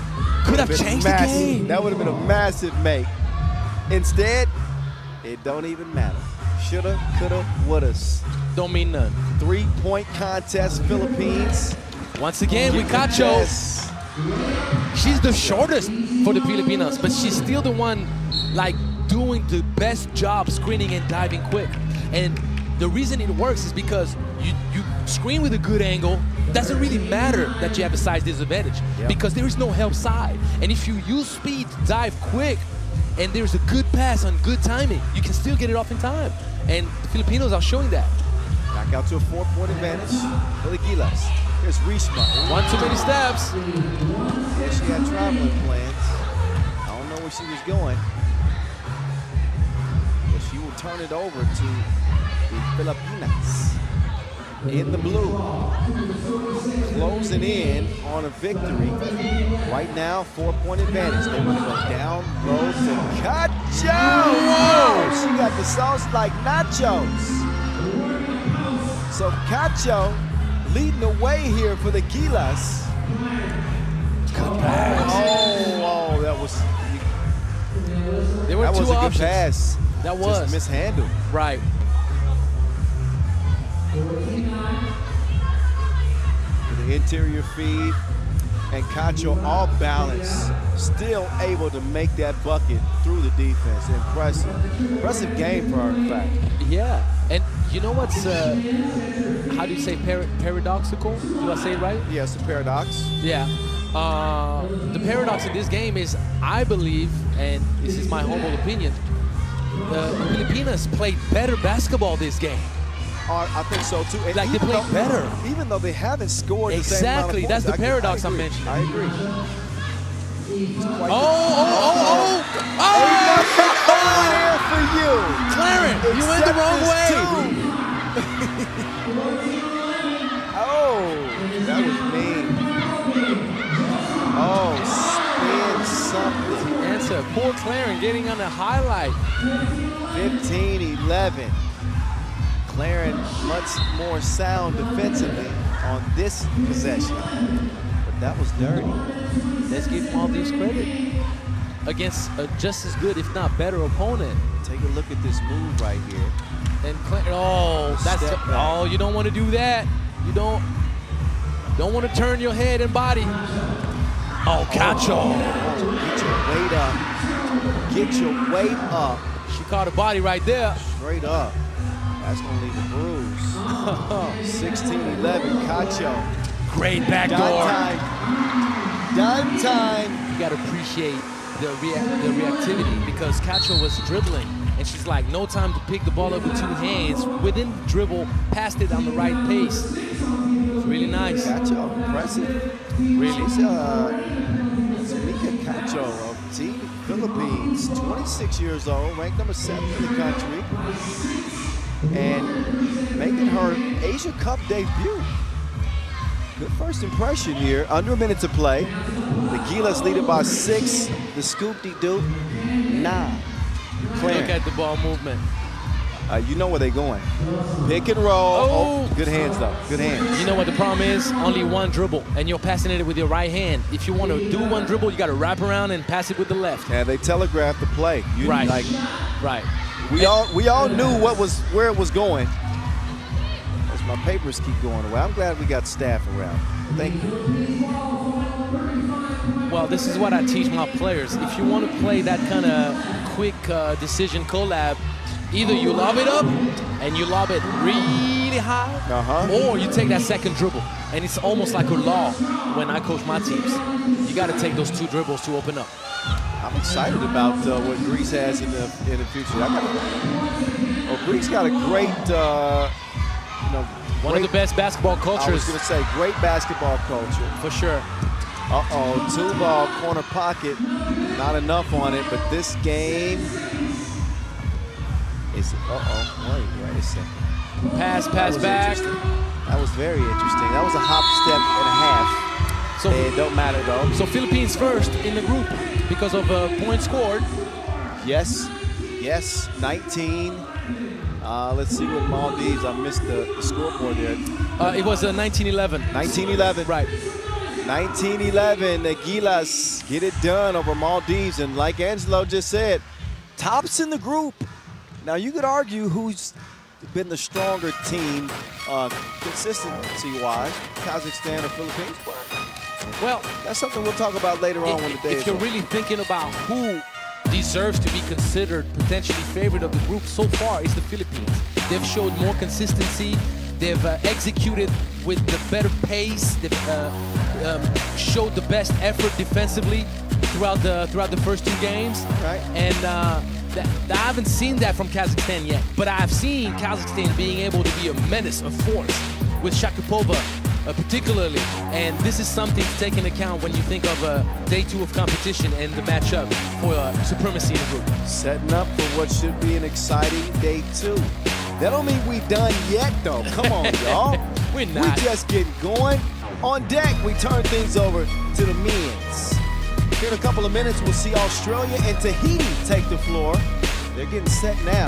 could have changed the game. That would have been a massive make. Instead, it don't even matter. Shoulda, coulda, wouldas. Don't mean none. 3-point contest, Philippines. Once again, with Cacho. She's the shortest for the Filipinas, but she's still the one like doing the best job screening and diving quick. And the reason it works is because you screen with a good angle. Doesn't really matter that you have a size disadvantage because there is no help side. And if you use speed to dive quick and there's a good pass on good timing, you can still get it off in time. And the Filipinos are showing that. Back out to a 4-point advantage for the Gilas. Here's Rishma. One too many steps. Yeah, she had traveling plans. I don't know where she was going. But she will turn it over to the Filipinas in the blue. Closing in on a victory. Right now, 4-point advantage. They want to go down low to Cacho. Whoa! She got the sauce like nachos. So Cacho leading the way here for the Gilas. Good pass. Oh, that was. There were that two was a options. good pass. That was. Just mishandled. Right. The interior feed and Cacho all balanced, still able to make that bucket through the defense. Impressive game for her, in fact. Yeah, and you know what's, how do you say paradoxical? Do I say it right? Yeah, it's a paradox. Yeah. The paradox in this game is, I believe, and this is my humble opinion, the Filipinas played better basketball this game. I think so too. And like they played better. Even though they haven't scored the same amount of points. Exactly, that's the paradox I'm mentioning. I agree. There for you. Clarence, you went the wrong way. Oh, that was mean. Oh, spin something. Answer. Poor Clarence getting on a highlight. 15-11. Clarence much more sound defensively on this possession. But that was dirty. Let's give Maldives credit against a just as good, if not better, opponent. Take a look at this move right here. And you don't want to do that. You don't want to turn your head and body. Oh, Cacho. Get your weight up. She caught a body right there. Straight up. That's going to leave a bruise. 16-11, Cacho. Great backdoor. Done time. You got to appreciate the reactivity because Cacho was dribbling. And she's like, no time to pick the ball up with two hands. Within the dribble, passed it on the right pace. It's really nice. Cacho, impressive. Really? She's Tamika Cacho of Team Philippines, 26 years old, ranked number 7 in the country, and making her Asia Cup debut. Good first impression here. Under a minute to play. The Gilas lead it by 6. The Scoop-de-Doop, 9. Clarence. Look at the ball movement. You know where they're going. Pick and roll. Oh, good hands, though. Good hands. You know what the problem is? Only one dribble, and you're passing it with your right hand. If you want to do one dribble, you got to wrap around and pass it with the left. Yeah, they telegraphed the play. Right. We all knew where it was going. As my papers keep going away. I'm glad we got staff around. Thank you. Well, this is what I teach my players. If you want to play that kind of quick decision collab, either you lob it up and you lob it really high, or you take that second dribble. And it's almost like a law when I coach my teams. You got to take those 2 dribbles to open up. I'm excited about what Greece has in the future. Greece got a great, one of the best basketball cultures. I was going to say, great basketball culture. For sure. 2-ball corner pocket, not enough on it, but this game is, wait a second. Pass back. That was very interesting. That was a hop, step, and a half. So it don't matter though. So Philippines first in the group because of points scored. Yes, 19. Let's see what Maldives, I missed the scoreboard there. It was 19-11. 19-11. Right. 19-11, the Gilas get it done over Maldives. And like Angelo just said, tops in the group. Now you could argue who's been the stronger team consistency-wise, Kazakhstan or Philippines. Well, that's something we'll talk about later on when the day is If you're really thinking about who deserves to be considered potentially favorite of the group so far, is the Philippines. They've showed more consistency. They've executed with the better pace. They've showed the best effort defensively throughout the first 2 games. Right. And I haven't seen that from Kazakhstan yet, but I've seen Kazakhstan being able to be a menace, a force, with Shakipova particularly. And this is something to take into account when you think of day 2 of competition and the matchup for supremacy in the group. Setting up for what should be an exciting day 2. That don't mean we done yet, though. Come on, y'all. We're not. We just getting going. On deck, we turn things over to the men's. Here in a couple of minutes, we'll see Australia and Tahiti take the floor. They're getting set now.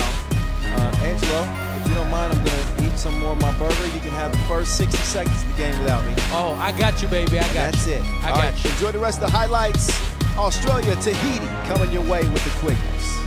Angelo, if you don't mind, I'm going to eat some more of my burger. You can have the first 60 seconds of the game without me. Oh, I got you, baby. I got That's you. it. I got you. Enjoy the rest of the highlights. Australia, Tahiti coming your way with the quickness.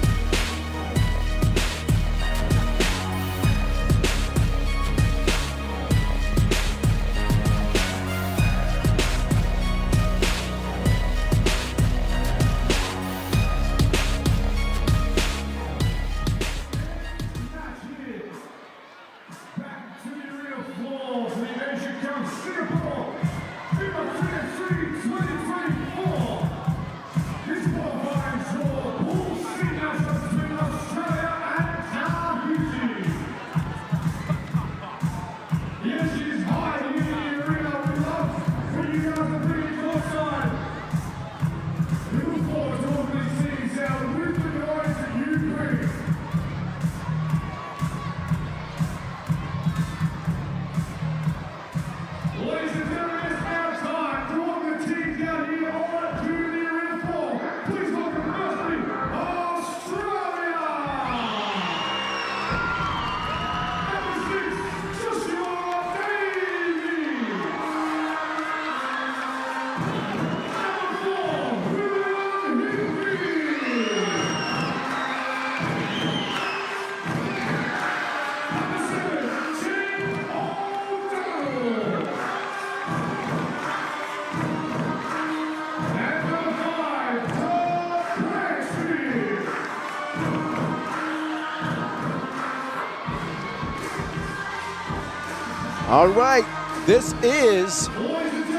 All right, this is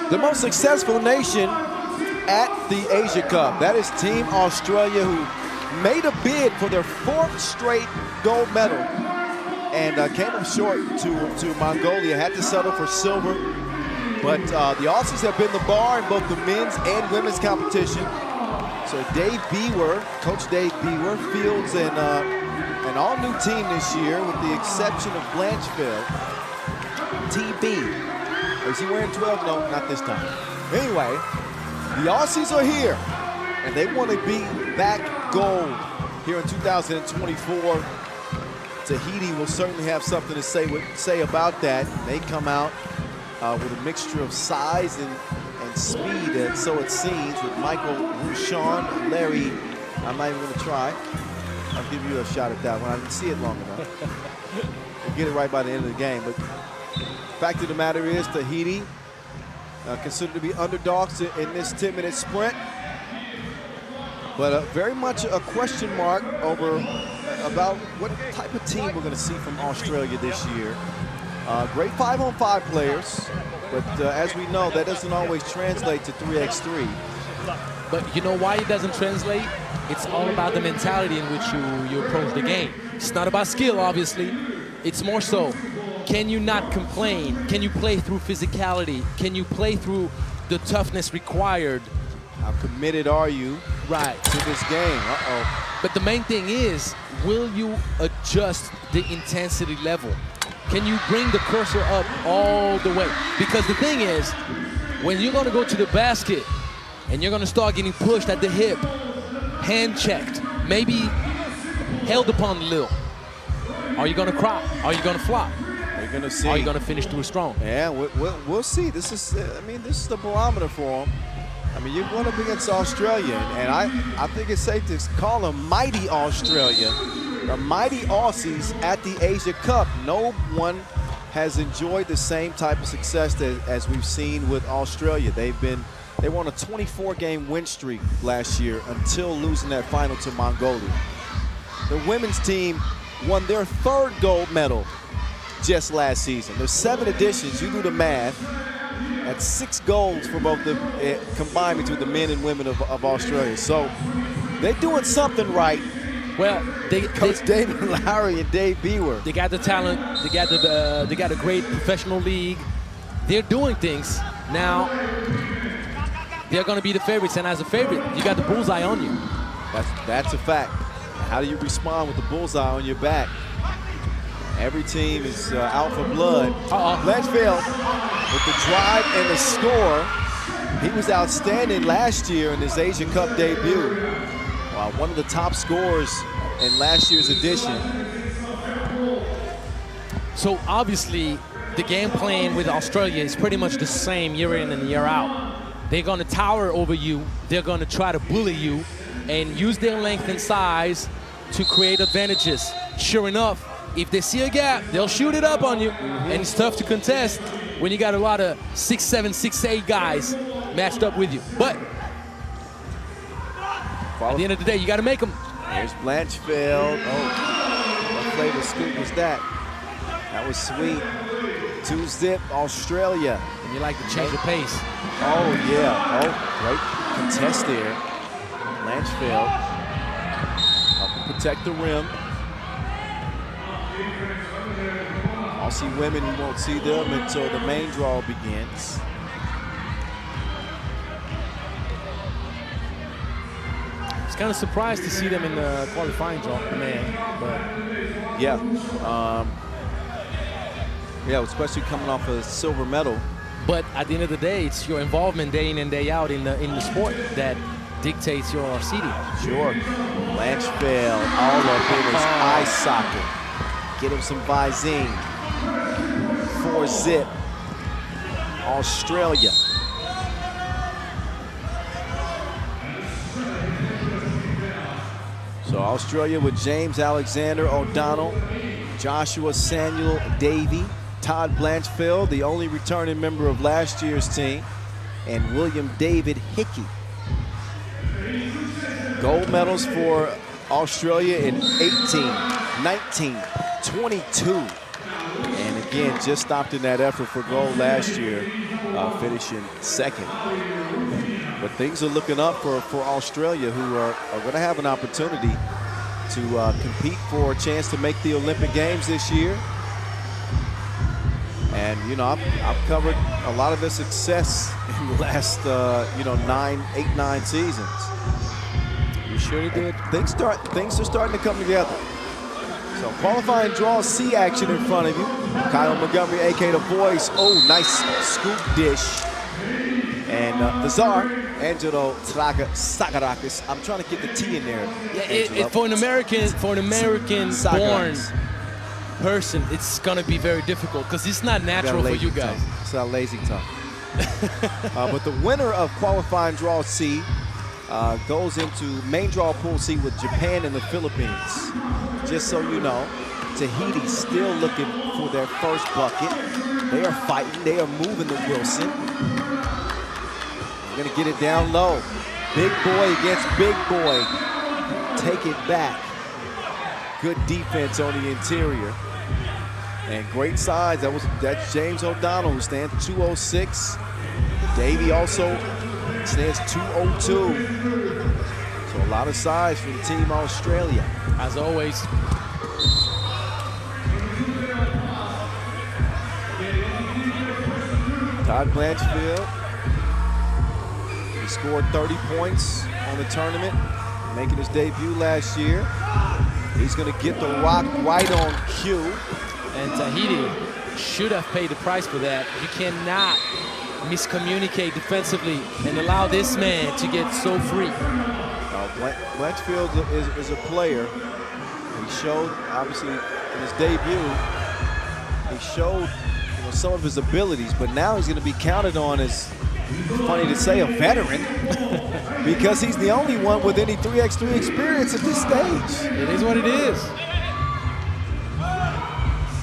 the most successful nation at the Asia Cup. That is Team Australia, who made a bid for their 4th straight gold medal and came up short to Mongolia, had to settle for silver. But the Aussies have been the bar in both the men's and women's competition. So Dave Bewer, Coach Dave Bewer, fields an all-new team this year with the exception of Blanchfield. TB. Is he wearing 12? No, not this time. Anyway, the Aussies are here, and they want to be back gold here in 2024. Tahiti will certainly have something to say about that. They come out with a mixture of size and speed, so it seems, with Michael Rouchon, Larry. I'm not even going to try. I'll give you a shot at that one. I didn't see it long enough. We'll get it right by the end of the game. But fact of the matter is, Tahiti considered to be underdogs in this 10-minute sprint. But very much a question mark about what type of team we're going to see from Australia this year. Great 5-on-5 players, but as we know, that doesn't always translate to 3x3. But you know why it doesn't translate? It's all about the mentality in which you approach the game. It's not about skill, obviously. It's more so, can you not complain? Can you play through physicality? Can you play through the toughness required? How committed are you to this game? But the main thing is, will you adjust the intensity level? Can you bring the cursor up all the way? Because the thing is, when you're going to go to the basket and you're going to start getting pushed at the hip, hand checked, maybe held upon a little, are you going to cry? Are you going to flop? We're going to see. Are you going to finish through strong? Yeah, we'll see. This is the barometer for them. I mean, you're going up against Australia, and I think it's safe to call them mighty Australia, the mighty Aussies at the Asia Cup. No one has enjoyed the same type of success as we've seen with Australia. They were on a 24-game win streak last year until losing that final to Mongolia. The women's team won their 3rd gold medal just last season. There's 7 editions. You do the math. That's 6 golds for both combined between the men and women of Australia. So they're doing something right. Well, Coach David Lowry and Dave Bewer. They got the talent. They got a great professional league. They're doing things. Now, they're going to be the favorites. And as a favorite, you got the bullseye on you. That's a fact. How do you respond with the bullseye on your back? Every team is out for blood. Blanchfield with the drive and the score. He was outstanding last year in his Asia Cup debut. One of the top scorers in last year's edition. So obviously, the game plan with Australia is pretty much the same year in and year out. They're going to tower over you. They're going to try to bully you and use their length and size to create advantages. Sure enough, if they see a gap, they'll shoot it up on you. And it's tough to contest when you got a lot of 6'7", 6'8" guys matched up with you. But at the end of the day, you got to make them. Here's Blanchfield. What flavor scoop was that? That was sweet. 2-zip, Australia. And you like to change the pace. Oh, yeah. Great contest there. Blanchfield helping protect the rim. Aussie women, you won't see them until the main draw begins. I was kind of surprised to see them in the qualifying draw, but yeah, especially coming off a silver medal. But at the end of the day, it's your involvement day in and day out in the sport that dictates your seeding. Sure. Blanchfield all up in his eye socket. Get him some Visine. 4-zip. Australia. So Australia with James Alexander O'Donnell, Joshua Samuel Davey, Todd Blanchfield, the only returning member of last year's team, and William David Hickey. Gold medals for Australia in 18, 19, 22. And again, just stopped in that effort for gold last year, finishing second. But things are looking up for Australia, who are going to have an opportunity to compete for a chance to make the Olympic Games this year. And, you know, I've covered a lot of their success in the last, you know, 9 seasons. You sure did. Things are starting to come together. So qualifying draw C action in front of you. Kyle Montgomery, a.k.a. The Voice. Oh, nice scoop dish. And the Czar, Angelo Sagarakis. I'm trying to get the T in there. Yeah, for an American-born person, it's gonna be very difficult because it's not natural for you guys. Tongue. It's not lazy tongue. But the winner of qualifying draw C goes into main draw pool C with Japan and the Philippines. Just so you know, Tahiti still looking for their first bucket. They are fighting. They are moving to Wilson. They're gonna get it down low. Big boy against big boy. Take it back. Good defense on the interior. And great size. That's James O'Donnell, who stands 206. Davey also stands 202. So a lot of size from Team Australia. As always. Todd Blanchfield. He scored 30 points on the tournament, making his debut last year. He's going to get the rock right on cue. And Tahiti should have paid the price for that. You cannot miscommunicate defensively and allow this man to get so free. Blanchfield is a player. He showed, obviously, in his debut, he showed some of his abilities, but now he's going to be counted on as, funny to say, a veteran because he's the only one with any 3x3 experience at this stage. It is what it is.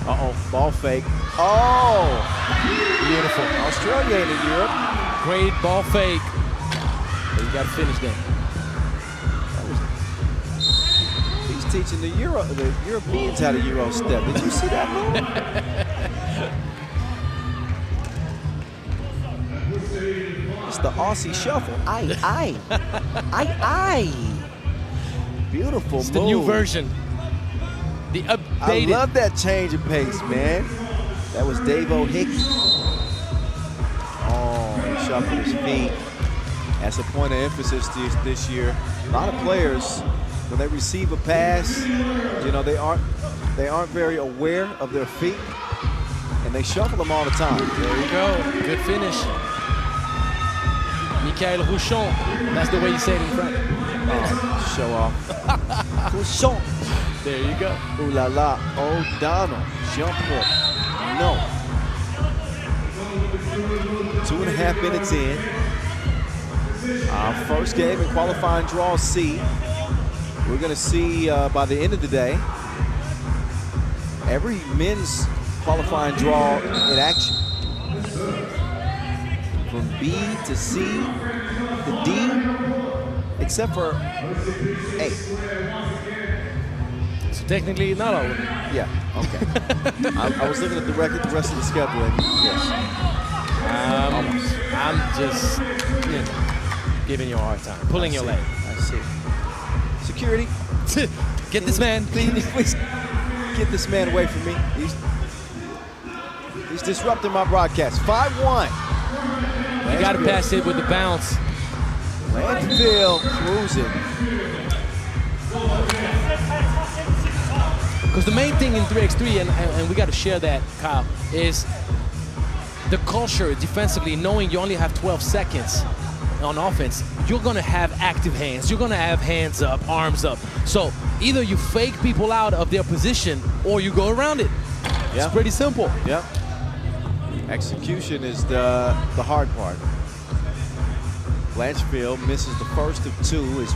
Uh-oh, ball fake. Oh! Beautiful. Australia ain't in Europe. Great ball fake. But you got to finish that. He's teaching the Europeans how to Euro step. Did you see that move? It's the Aussie shuffle. Aye. Beautiful it's move. The new version. The updated. I love that change of pace, man. That was Dave O'Hickey. Oh, he shuffled his feet. That's a point of emphasis this year. A lot of players, when they receive a pass, you know, they aren't very aware of their feet, and they shuffle them all the time. There you go. Good finish. Michael Rouchon. That's the way you say it in French. Oh, show off. Rouchon. There you go. Ooh la la. O'Donnell. Jump hook. No. 2.5 minutes in. Our first game in qualifying draw C. We're going to see by the end of the day every men's qualifying draw in action. From B to C to D, except for A. So technically, not all of them. Yeah, okay. I was looking at the rest of the schedule. And yes. I'm just giving you a hard time, pulling your leg. I see. Security. Get this man. Please get this man away from me. He's disrupting my broadcast. 5-1. You got to pass it with the bounce. Landfield cruising. Because the main thing in 3x3, and we got to share that, Kyle, is the culture defensively, knowing you only have 12 seconds on offense. You're going to have active hands. You're going to have hands up, arms up. So either you fake people out of their position or you go around it. Yeah. It's pretty simple. Yeah. Execution is the hard part. Blanchfield misses the first of two as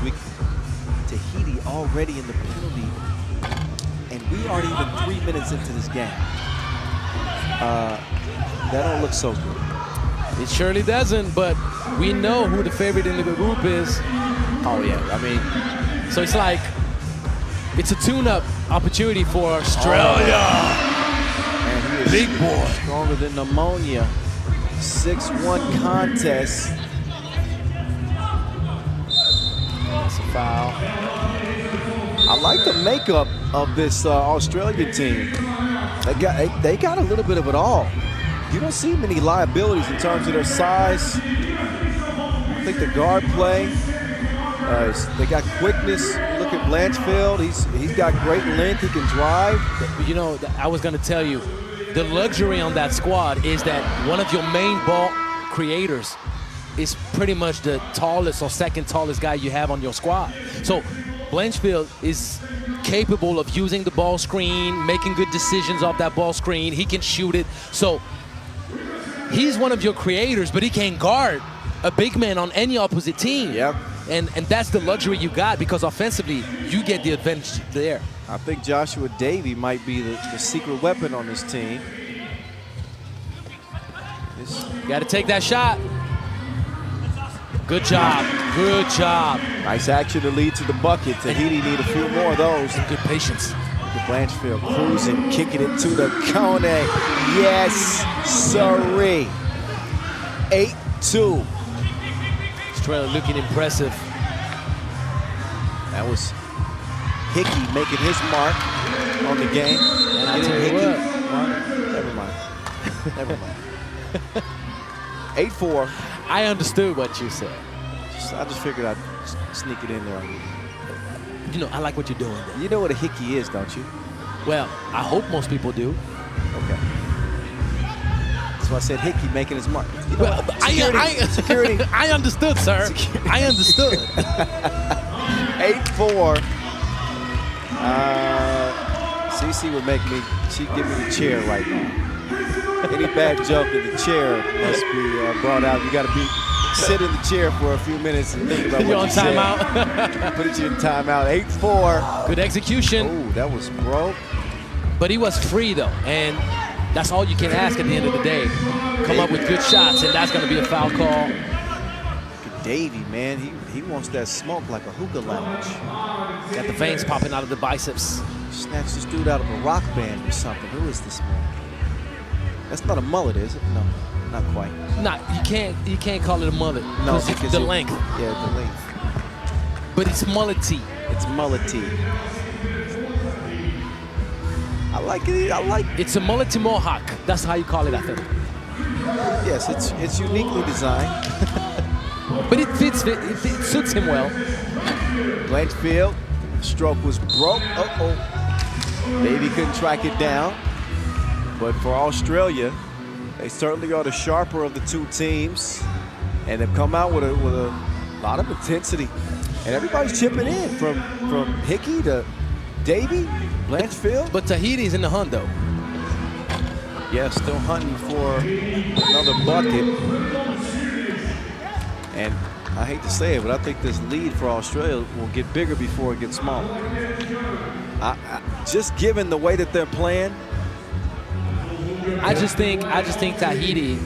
Tahiti already in the penalty, and we aren't even 3 minutes into this game. That don't look so good. It surely doesn't, but we know who the favorite in the group is. Oh yeah, I mean, so it's like, it's a tune-up opportunity for Australia. And he big boy. Stronger than pneumonia. 6-1 contest. That's a foul. I like the makeup of this Australian team. They got a little bit of it all. You don't see many liabilities in terms of their size. I think the guard play. They got quickness. Look at Blanchfield. He's got great length. He can drive. You know, I was going to tell you, the luxury on that squad is that one of your main ball creators is pretty much the tallest or second tallest guy you have on your squad. So Blanchfield is capable of using the ball screen, making good decisions off that ball screen. He can shoot it. So he's one of your creators, but he can guard a big man on any opposite team. Yep. And that's the luxury you got, because offensively, you get the advantage there. I think Joshua Davey might be the secret weapon on this team. You got to take that shot. Good job. Good job. Nice action to lead to the bucket. Tahiti need a few more of those. Good patience. Look at Blanchfield cruising, kicking it to the cone. Yes, sirree. 8-2. Australia looking impressive. That was Hickey making his mark on the game. And I'll tell you what. Never mind. Never mind. 8-4. I understood what you said. I just figured I'd sneak it in there. You know, I like what you're doing there. You know what a Hickey is, don't you? Well, I hope most people do. Okay. That's why I said Hickey making his mark. You know Well, security. I understood, sir. Security. I understood. 8-4. Cece would make me, she'd give me the chair right now. Any bad joke in the chair must be brought out. You got to sit in the chair for a few minutes and think about You're what on you said. timeout. Put you in timeout. 8-4. Good execution. Oh, that was broke. But he was free, though. And that's all you can ask at the end of the day. Come up with good shots, and that's going to be a foul call. Look at Davey, man. He wants that smoke like a hookah lounge. Got the veins popping out of the biceps. Snatched this dude out of a rock band or something. Who is this man? That's not a mullet, is it? No, not quite. Nah, you can't call it a mullet. No, because the length. Yeah, the length. But it's mullety. It's mullety. I like it. I like it. It's a mullety mohawk. That's how you call it, I think. Yes, it's uniquely designed. But it suits him well. Blanchfield, stroke was broke. Uh-oh. Davey couldn't track it down. But for Australia, they certainly are the sharper of the two teams. And they've come out with a lot of intensity. And everybody's chipping in from Hickey to Davey, Blanchfield. But Tahiti's in the hunt, though. Yeah, still hunting for another bucket. And I hate to say it, but I think this lead for Australia will get bigger before it gets smaller. Just given the way that they're playing, I just think Tahiti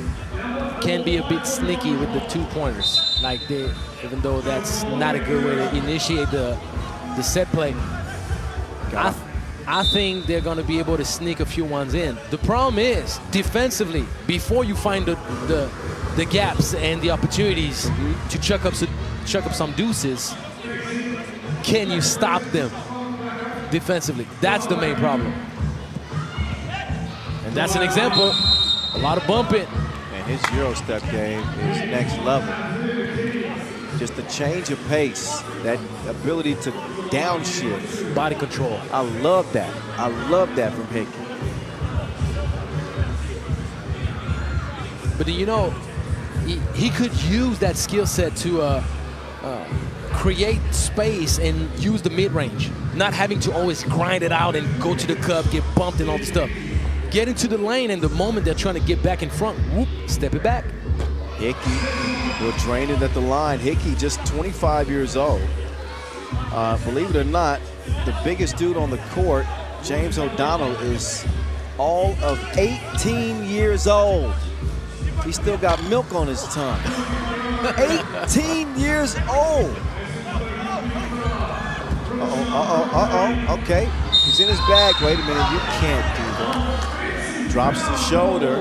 can be a bit sneaky with the 2-pointers. Like even though that's not a good way to initiate the set play. I think they're going to be able to sneak a few ones in. The problem is, defensively, before you find the gaps and the opportunities to chuck up some deuces, can you stop them defensively? That's the main problem. And that's an example. A lot of bumping. And his Euro step game is next level. Just a change of pace, that ability to downshift. Body control. I love that. I love that from Hickey. But you know, he could use that skill set to create space and use the mid-range. Not having to always grind it out and go to the cup, get bumped and all the stuff. Get into the lane, and the moment they're trying to get back in front, whoop, step it back. Hickey will drain it at the line. Hickey, just 25 years old. Believe it or not, the biggest dude on the court, James O'Donnell, is all of 18 years old. He's still got milk on his tongue. 18 years old. Uh-oh, okay. He's in his bag. Wait a minute, you can't do that. drops the shoulder,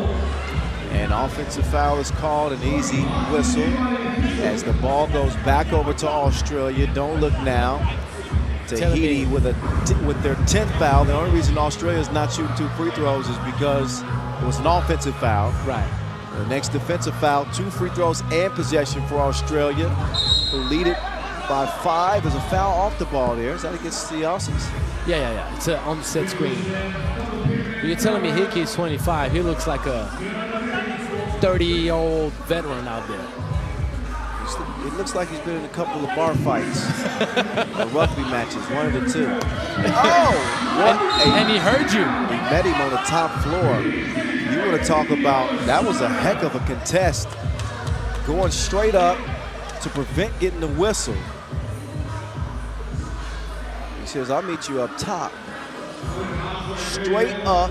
and offensive foul is called, an easy whistle as the ball goes back over to Australia. Don't look now. Tahiti with their 10th foul. The only reason Australia is not shooting 2 free throws is because it was an offensive foul. Right. The next defensive foul, 2 free throws and possession for Australia, who lead it by 5. There's a foul off the ball there. Is that against the Aussies? Yeah. It's an on-set screen. You're telling me Hickey is 25. He looks like a 30-year-old veteran out there. It looks like he's been in a couple of bar fights or rugby matches, one of the two. Oh! And he heard you. He met him on the top floor. You want to talk about, that was a heck of a contest. Going straight up to prevent getting the whistle. He says, I'll meet you up top. Straight up.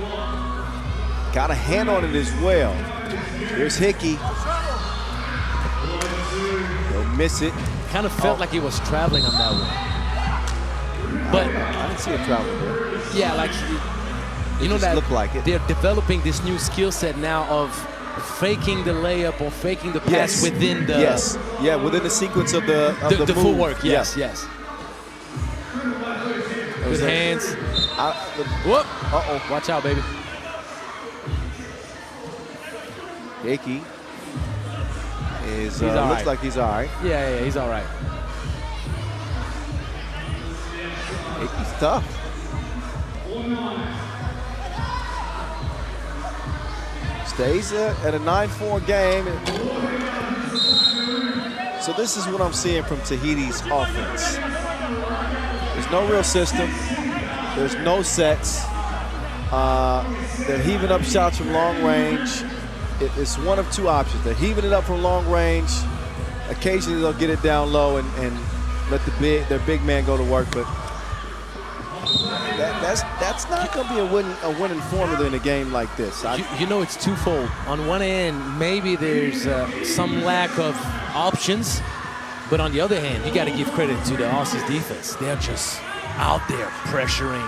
Got a hand on it as well. Here's Hickey. He'll miss it. Kind of felt like he was traveling on that one. But I didn't see it traveling there. Yeah, like, you know, that looked like it. They're developing this new skill set now of faking the layup or faking the pass within the within the sequence of the move. footwork. Yes. Good hands. Whoop! Watch out, baby. Hickey is looks right. Like he's all right. Yeah, he's all right. Hickey's tough. Stays at a 9-4 game. So this is what I'm seeing from Tahiti's offense. There's no real system. There's no sets. They're heaving up shots from long range. It's one of 2 options. They're heaving it up from long range. Occasionally they'll get it down low and let their big man go to work, but that's not going to be a winning formula in a game like this. You know, it's twofold. On one end, maybe there's some lack of options, but on the other hand, you got to give credit to the Aussies defense. They're just out there pressuring,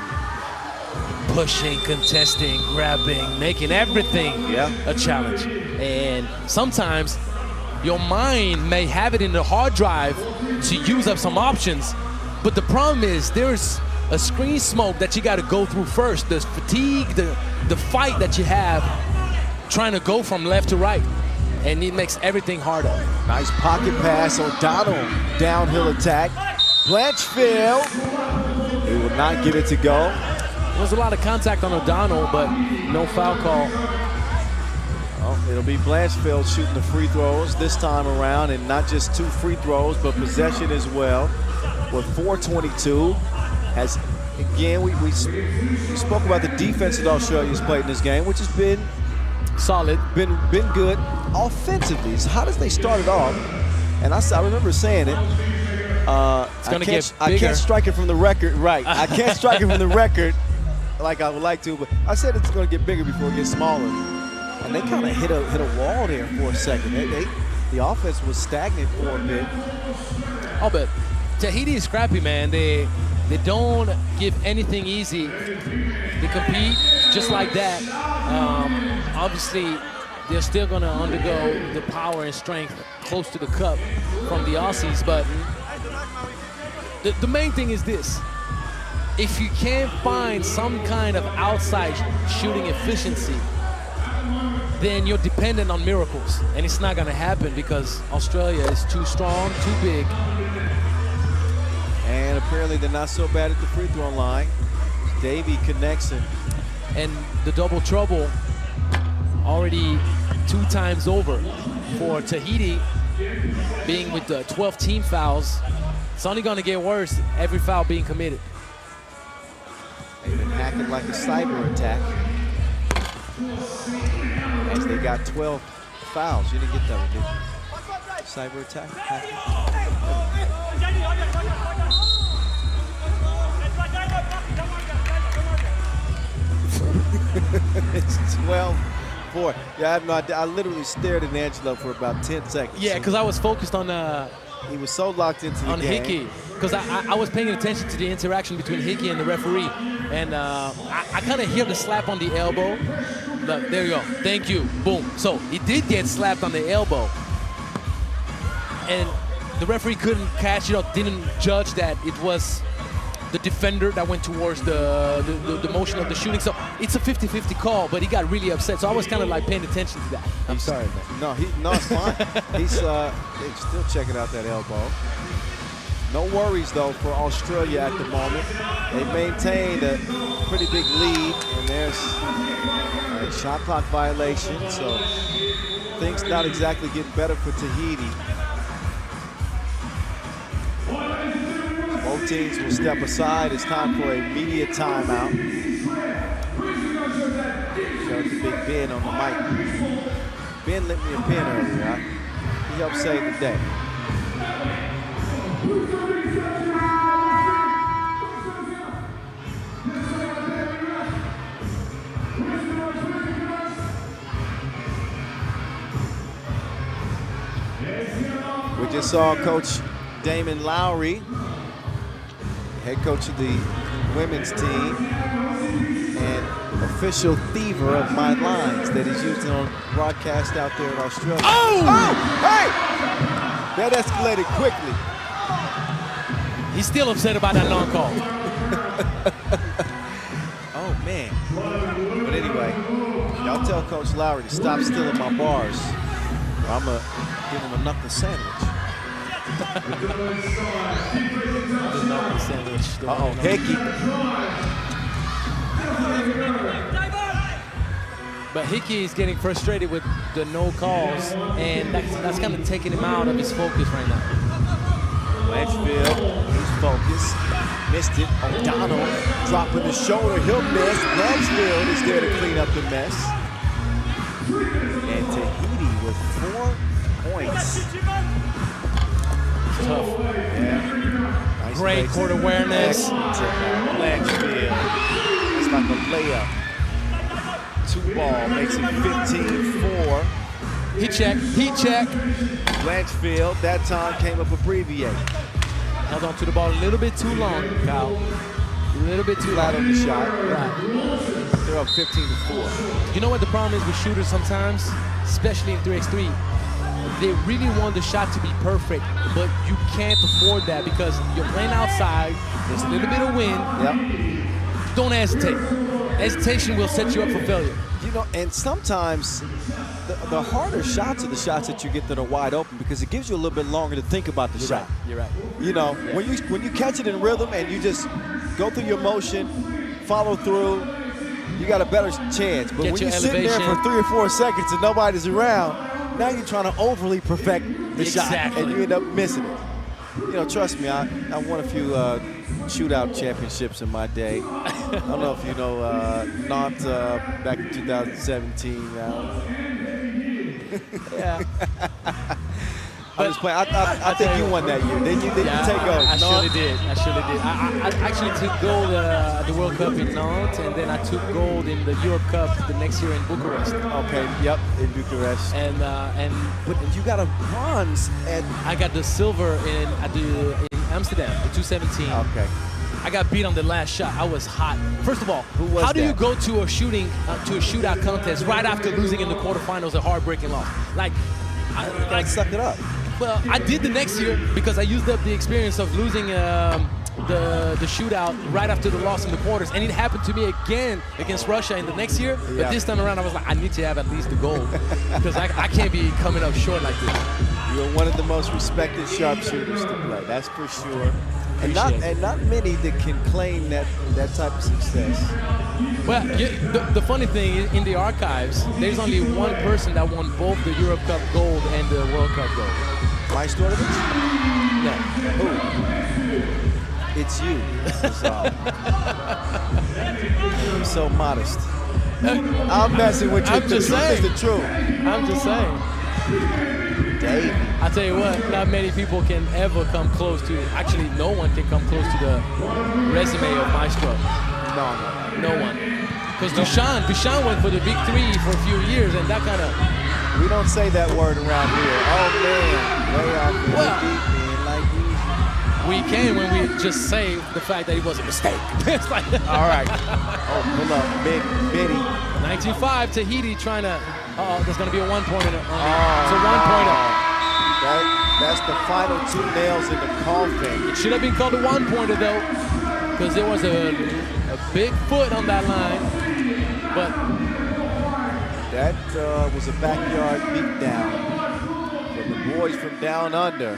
pushing, contesting, grabbing, making everything a challenge. And sometimes your mind may have it in the hard drive to use up some options, but the problem is there's a screen smoke that you got to go through first. There's fatigue, the fight that you have trying to go from left to right, and it makes everything harder. Nice pocket pass. O'Donnell, downhill attack. Blanchfield, he will not get it to go. There was a lot of contact on O'Donnell, but no foul call. Well, it'll be Blanchfield shooting the free throws this time around, and not just 2 free throws, but possession as well. With 4:22, as again we spoke about the defense that Australia's played in this game, which has been solid, been good offensively. So how does they start it off? And I remember saying it. It's gonna get bigger. I can't strike it from the record, right? I can't strike it from the record like I would like to, but I said it's going to get bigger before it gets smaller. And they kind of hit a wall there for a second. The offense was stagnant for a bit. I'll bet. Tahiti is scrappy, man. They don't give anything easy. They compete just like that. Obviously, they're still going to undergo the power and strength close to the cup from the Aussies, but the main thing is this. If you can't find some kind of outside shooting efficiency, then you're dependent on miracles. And it's not going to happen because Australia is too strong, too big. And apparently they're not so bad at the free throw line. Davey connects him. And the double trouble already 2 times over for Tahiti, being with the 12 team fouls. It's only going to get worse, every foul being committed. They've been hacking like a cyber attack. As they got 12 fouls. You didn't get that one, did you? Cyber attack? Hacking? It's 12-4. Yeah, I have no idea. I literally stared at Angelo for about 10 seconds. Yeah, because I was focused on he was so locked into the game. Hickey, because I was paying attention to the interaction between Hickey and the referee, and I kind of hear the slap on the elbow, Look, there you go. Thank you. Boom. So he did get slapped on the elbow. And the referee couldn't catch it or didn't judge that it was the defender that went towards the motion of the shooting. So it's a 50-50 call, but he got really upset. So I was kind of like paying attention to that. I'm sorry, man. No, it's fine. He's still checking out that elbow. No worries, though, for Australia at the moment. They maintained a pretty big lead, and there's a shot clock violation, so things not exactly getting better for Tahiti. Both teams will step aside. It's time for a media timeout. Shout out to Big Ben on the mic. Ben lent me a pen earlier. He helped save the day. We just saw Coach Damon Lowry, head coach of the women's team, and official thiever of my lines that he's using on broadcast out there in Australia. Oh! Hey! That escalated quickly. He's still upset about that long call. Oh, man. But anyway, y'all tell Coach Lowry to stop stealing my bars, or I'm going to give him a knuckle sandwich. Uh-oh, Hickey. But Hickey is getting frustrated with the no calls, and that's kind of taking him out of his focus right now. Blanchfield, he's focused. Missed it. O'Donnell dropping the shoulder. He'll miss. Blanchfield is there to clean up the mess. And Tahiti with 4 points. Tough. Yeah. Nice Great court awareness. Blanchfield. It's like a layup. 2-ball makes it 15-4. Heat check. Blanchfield, that time came up abbreviated. Held on to the ball a little bit too long, Kyle. A little bit too Flat long. on the shot. Right. They're up 15-4. You know what the problem is with shooters sometimes, especially in 3x3? They really want the shot to be perfect, but you can't afford that because you're playing outside, there's a little bit of wind. Yep. Don't hesitate. Hesitation will set you up for failure. You know, and sometimes the harder shots are the shots that you get that are wide open because it gives you a little bit longer to think about the shot. Right. You're right. You know, when you catch it in rhythm and you just go through your motion, follow through, you got a better chance. But Get when your you're sitting there for 3 or 4 seconds and nobody's around, now you're trying to overly perfect the shot and you end up missing it. You know, trust me, I won a few shootout championships in my day. I don't know if you know Nantes back in 2017. Yeah. I was playing. I think you won that year. Didn't you take gold? I surely did. I actually took gold at the World Cup in Nantes, and then I took gold in the Europe Cup the next year in Bucharest. Okay. Yep. In Bucharest. But you got a bronze at. I got the silver in Amsterdam, the 217. Okay. I got beat on the last shot. I was hot. First of all, how do that? you go to a shootout contest right after losing in the quarterfinals, a heartbreaking loss? Like Suck it up. Well, I did the next year because I used up the experience of losing the shootout right after the loss in the quarters, and it happened to me again against Russia in the next year. But this time around, I was like, I need to have at least the gold because I can't be coming up short like this. You're one of the most respected sharpshooters to play. That's for sure. And not many that can claim that type of success. Well, the funny thing is, in the archives, there's only one person that won both the Europe Cup gold and the World Cup gold. Maestrovich? No. Who? It's you. You're so modest. I'm messing with you. I'm just saying. The truth. I'm just saying. Dave. I tell you what, not many people can ever come close to. Actually, no one can come close to the resume of Maestro. No one. Because Duchan went for the big three for a few years, and that kind of. We don't say that word around here. Oh man, way off the deep, man, like We can when we just say the fact that it was a mistake. It's like all right. Oh, pull up, Benny. 19-5, Tahiti trying to. There's going to be a one-pointer. It's a one-pointer. That's the final 2 nails in the coffin. It should have been called a one-pointer though, because there was a big foot on that line. But that was a backyard beatdown for the boys from down under.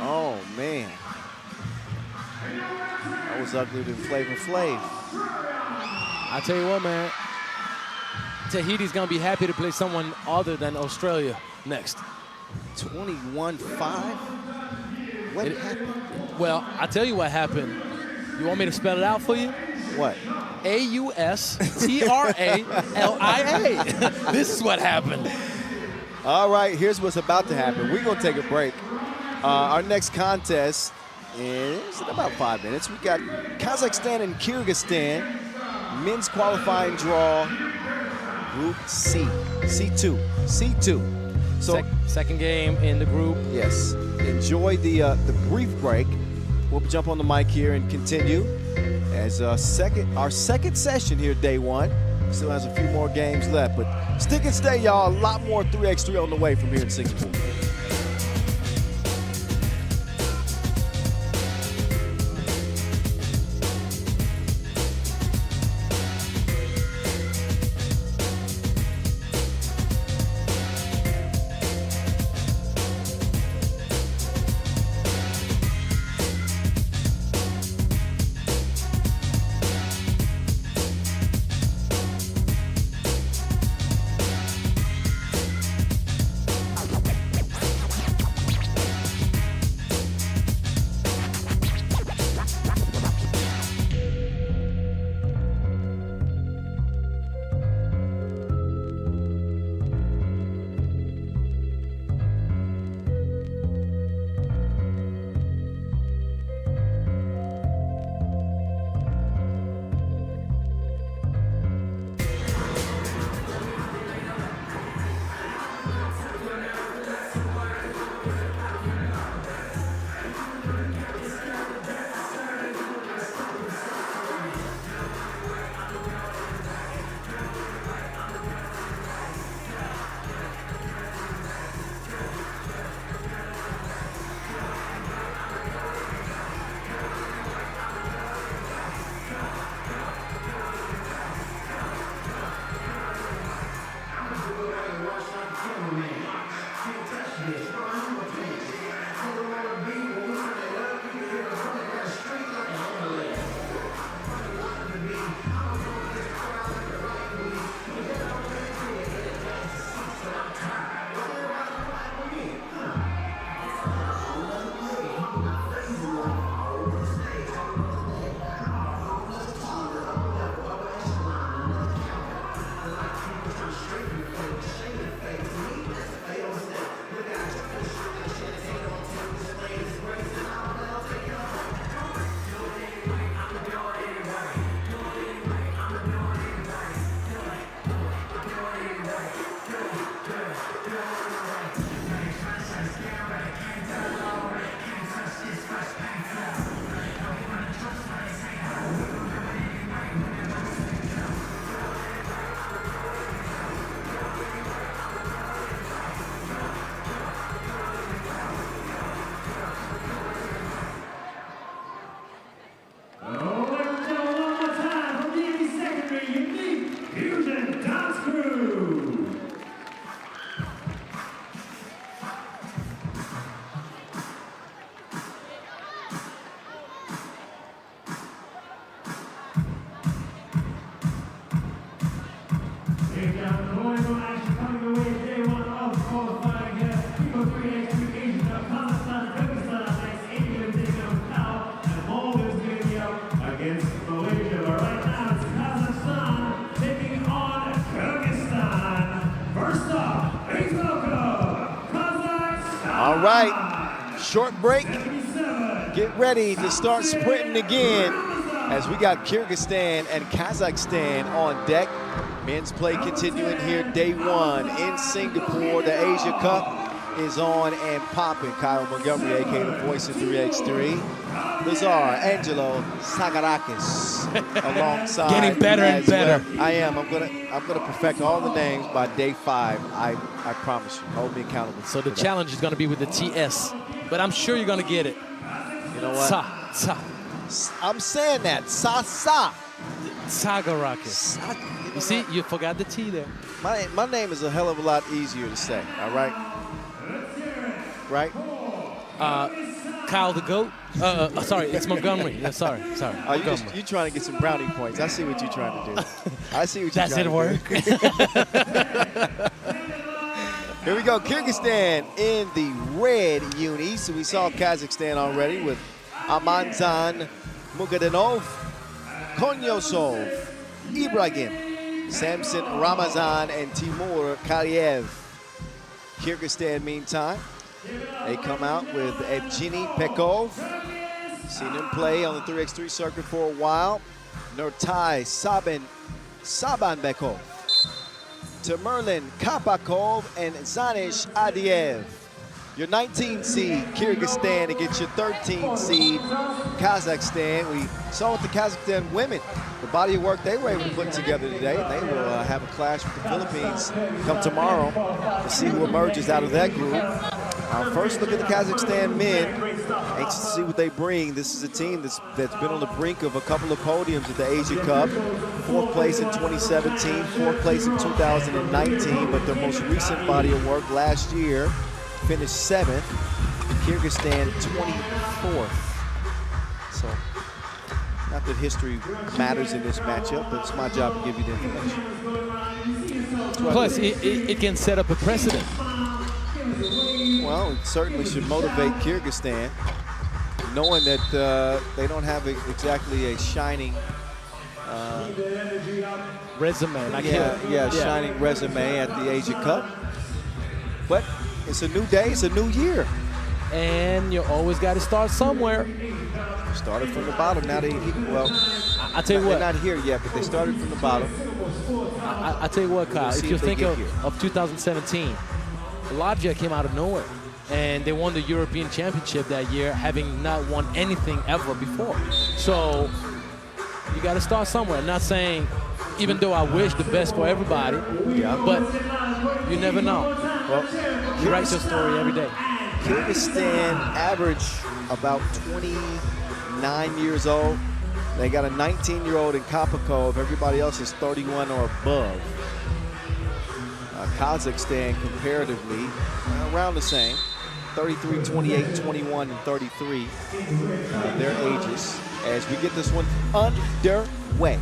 Oh man, that was uglier than Flavor Flav. I tell you what, man, Tahiti's gonna be happy to play someone other than Australia next. 21-5. What happened? Well, I tell you what happened. You want me to spell it out for you? What? A-U-S-T-R-A-L-I-A. This is what happened. All right, here's what's about to happen. We're gonna take a break. Our next contest is in about 5 minutes. We got Kazakhstan and Kyrgyzstan, men's qualifying draw, Group C, C2. So second game in the group. yes, enjoy the brief break. We'll jump on the mic here and continue as our second session here, day one. Still has a few more games left, but stick and stay, y'all. A lot more 3x3 on the way from here in Singapore. Against Malaysia, but right now it's Kazakhstan taking on Kyrgyzstan. First up, please welcome Kazakhstan. All right, short break. Get ready to start sprinting again as we got Kyrgyzstan and Kazakhstan on deck. Men's play continuing here day one in Singapore, the Asia Cup. is on and popping. Kyle Montgomery, aka the voice of 3x3. Lazar Angelo Sagarakis alongside. Getting better and better. Well. I am. I'm gonna perfect all the names by day 5. I promise you. Hold me accountable. So the challenge is gonna be with the TS, but I'm sure you're gonna get it. You know what? Sa. I'm saying that. Sa. Sagarakis. You see, you forgot the T there. My name is a hell of a lot easier to say. All right. Right. Kyle the GOAT. Sorry, it's Montgomery. Yeah, sorry. Oh, you trying to get some brownie points. I see what you're trying to do. I see what you're Does trying it to work? do. Here we go. Kyrgyzstan in the red uni. So we saw Kazakhstan already with Amanzan Mugadanov, Konyosov, Ibrahim, Samson Ramazan, and Timur Kaliev. Kyrgyzstan, meantime, they come out with Evgeny Pekov. Seen him play on the 3x3 circuit for a while. Nurtai Sabanbekov, Tamerlan Kapakov, and Zanish Adiev. Your 19 seed Kyrgyzstan against your 13 seed Kazakhstan. We saw with the Kazakhstan women, the body of work they were able to put together today. They will have a clash with the Philippines come tomorrow to see who emerges out of that group. First look at the Kazakhstan men. Anxious to see what they bring. This is a team that's been on the brink of a couple of podiums at the Asia Cup. 4th place in 2017, 4th place in 2019, but their most recent body of work last year finished 7th. Kyrgyzstan 24th. So, not that history matters in this matchup, but it's my job to give you the information. Plus, it can set up a precedent. Well, it certainly should motivate Kyrgyzstan, knowing that they don't have exactly a shining resume. Shining resume at the Asia Cup. But it's a new day, it's a new year. And you always got to start somewhere. Started from the bottom. Now I tell you what. They're not here yet, but they started from the bottom. I tell you what, Kyle. If you think of 2017, Latvia came out of nowhere, and they won the European Championship that year, having not won anything ever before. So you got to start somewhere. I'm not saying, even though I wish the best for everybody, but you never know. Well, you write your story every day. Kyrgyzstan average about 29 years old. They got a 19-year-old in Kapakov. Everybody else is 31 or above. Kazakhstan comparatively around the same. 33, 28, 21, and 33, their ages, as we get this one underway.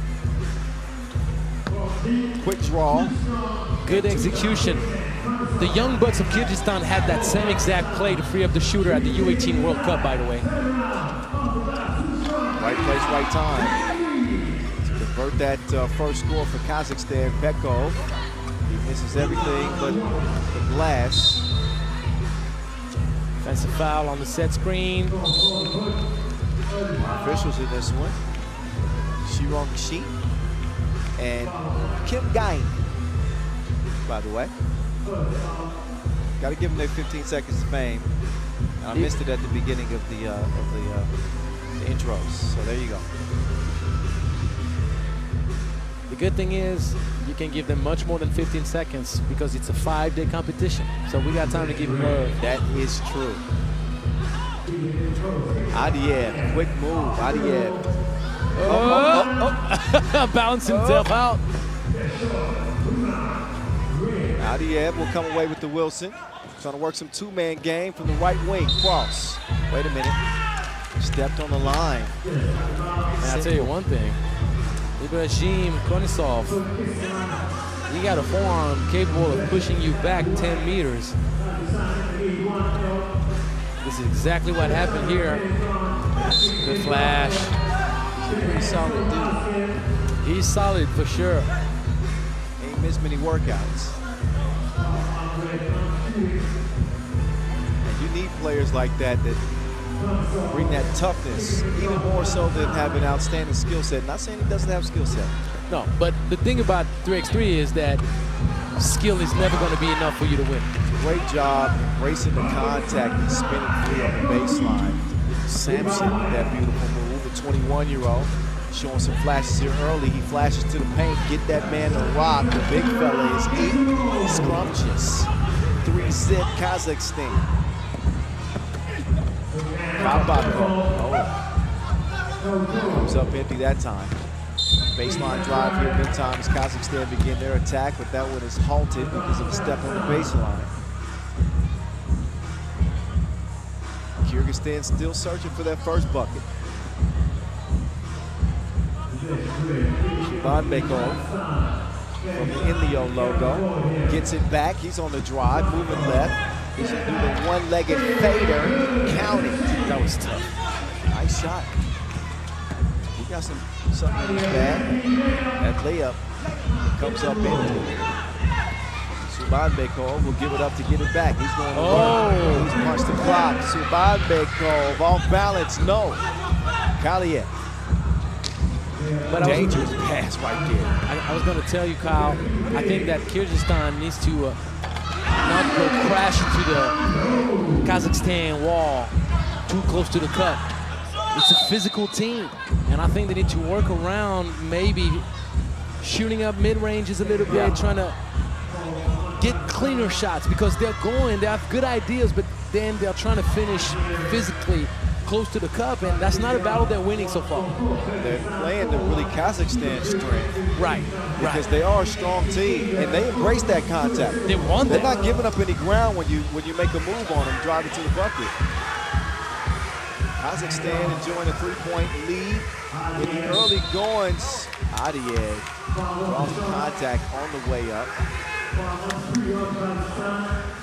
Quick draw. Good execution. The young bucks of Kyrgyzstan had that same exact play to free up the shooter at the U18 World Cup, by the way. Right place, right time. To convert that first score for Kazakhstan, Pekov. He misses everything but the glass. Offensive foul on the set screen. Officials in this one. Shirong Shi and Kim Gain, by the way. Got to give them their 15 seconds of fame. I missed it at the beginning of the intros, so there you go. The good thing is you can give them much more than 15 seconds because it's a 5-day competition. So we got time to give them more. That is true. Adiev, quick move, Adiev. Bounce himself out. Adiev will come away with the Wilson. Trying to work some two-man game from the right wing. Cross. Wait a minute. Stepped on the line. And I'll tell you one thing. Ibrahim Konisov, he got a forearm capable of pushing you back 10 meters. This is exactly what happened here. Good flash. He's a pretty solid dude. He's solid for sure. Ain't missed many workouts. And you need players like that bring that toughness, even more so than have an outstanding skill set. Not saying he doesn't have skill set. No, but the thing about 3x3 is that skill is never going to be enough for you to win. great job embracing the contact and spinning free on the baseline. Sampson with that beautiful move, the 21-year-old, showing some flashes here early. He flashes to the paint, get that man to rock. The big fella is scrumptious. 3-zip Kazakhstan. Kabako. Comes up empty that time. Baseline drive here mid-time as Kazakhstan begin their attack, but that one is halted because of a step on the baseline. Kyrgyzstan still searching for that first bucket. Shubhanbekov from the Indio logo gets it back. He's on the drive, moving left. He should do the one-legged fader, counting. That was tough. Nice shot. He got something in his bag. That layup comes up empty. Shubhanbekov will give it up to get it back. He's going to work. He's punched the clock. Shubhanbekov off balance. No. Kaliev. But dangerous pass right there. I was going to tell you, Kyle, I think that Kyrgyzstan needs to not go crash into the Kazakhstan wall too close to the cup. It's a physical team, and I think they need to work around maybe shooting up mid-ranges a little bit, trying to get cleaner shots because they have good ideas, but then they're trying to finish physically close to the cup, and that's not a battle they're winning so far. They're playing the really Kazakhstan strength. Right. Because they are a strong team, and they embrace that contact. They want that. They're not giving up any ground when you make a move on them, drive it to the bucket. Kazakhstan enjoying a 3-point lead. In the early goings, Adiev draws the contact on the way up.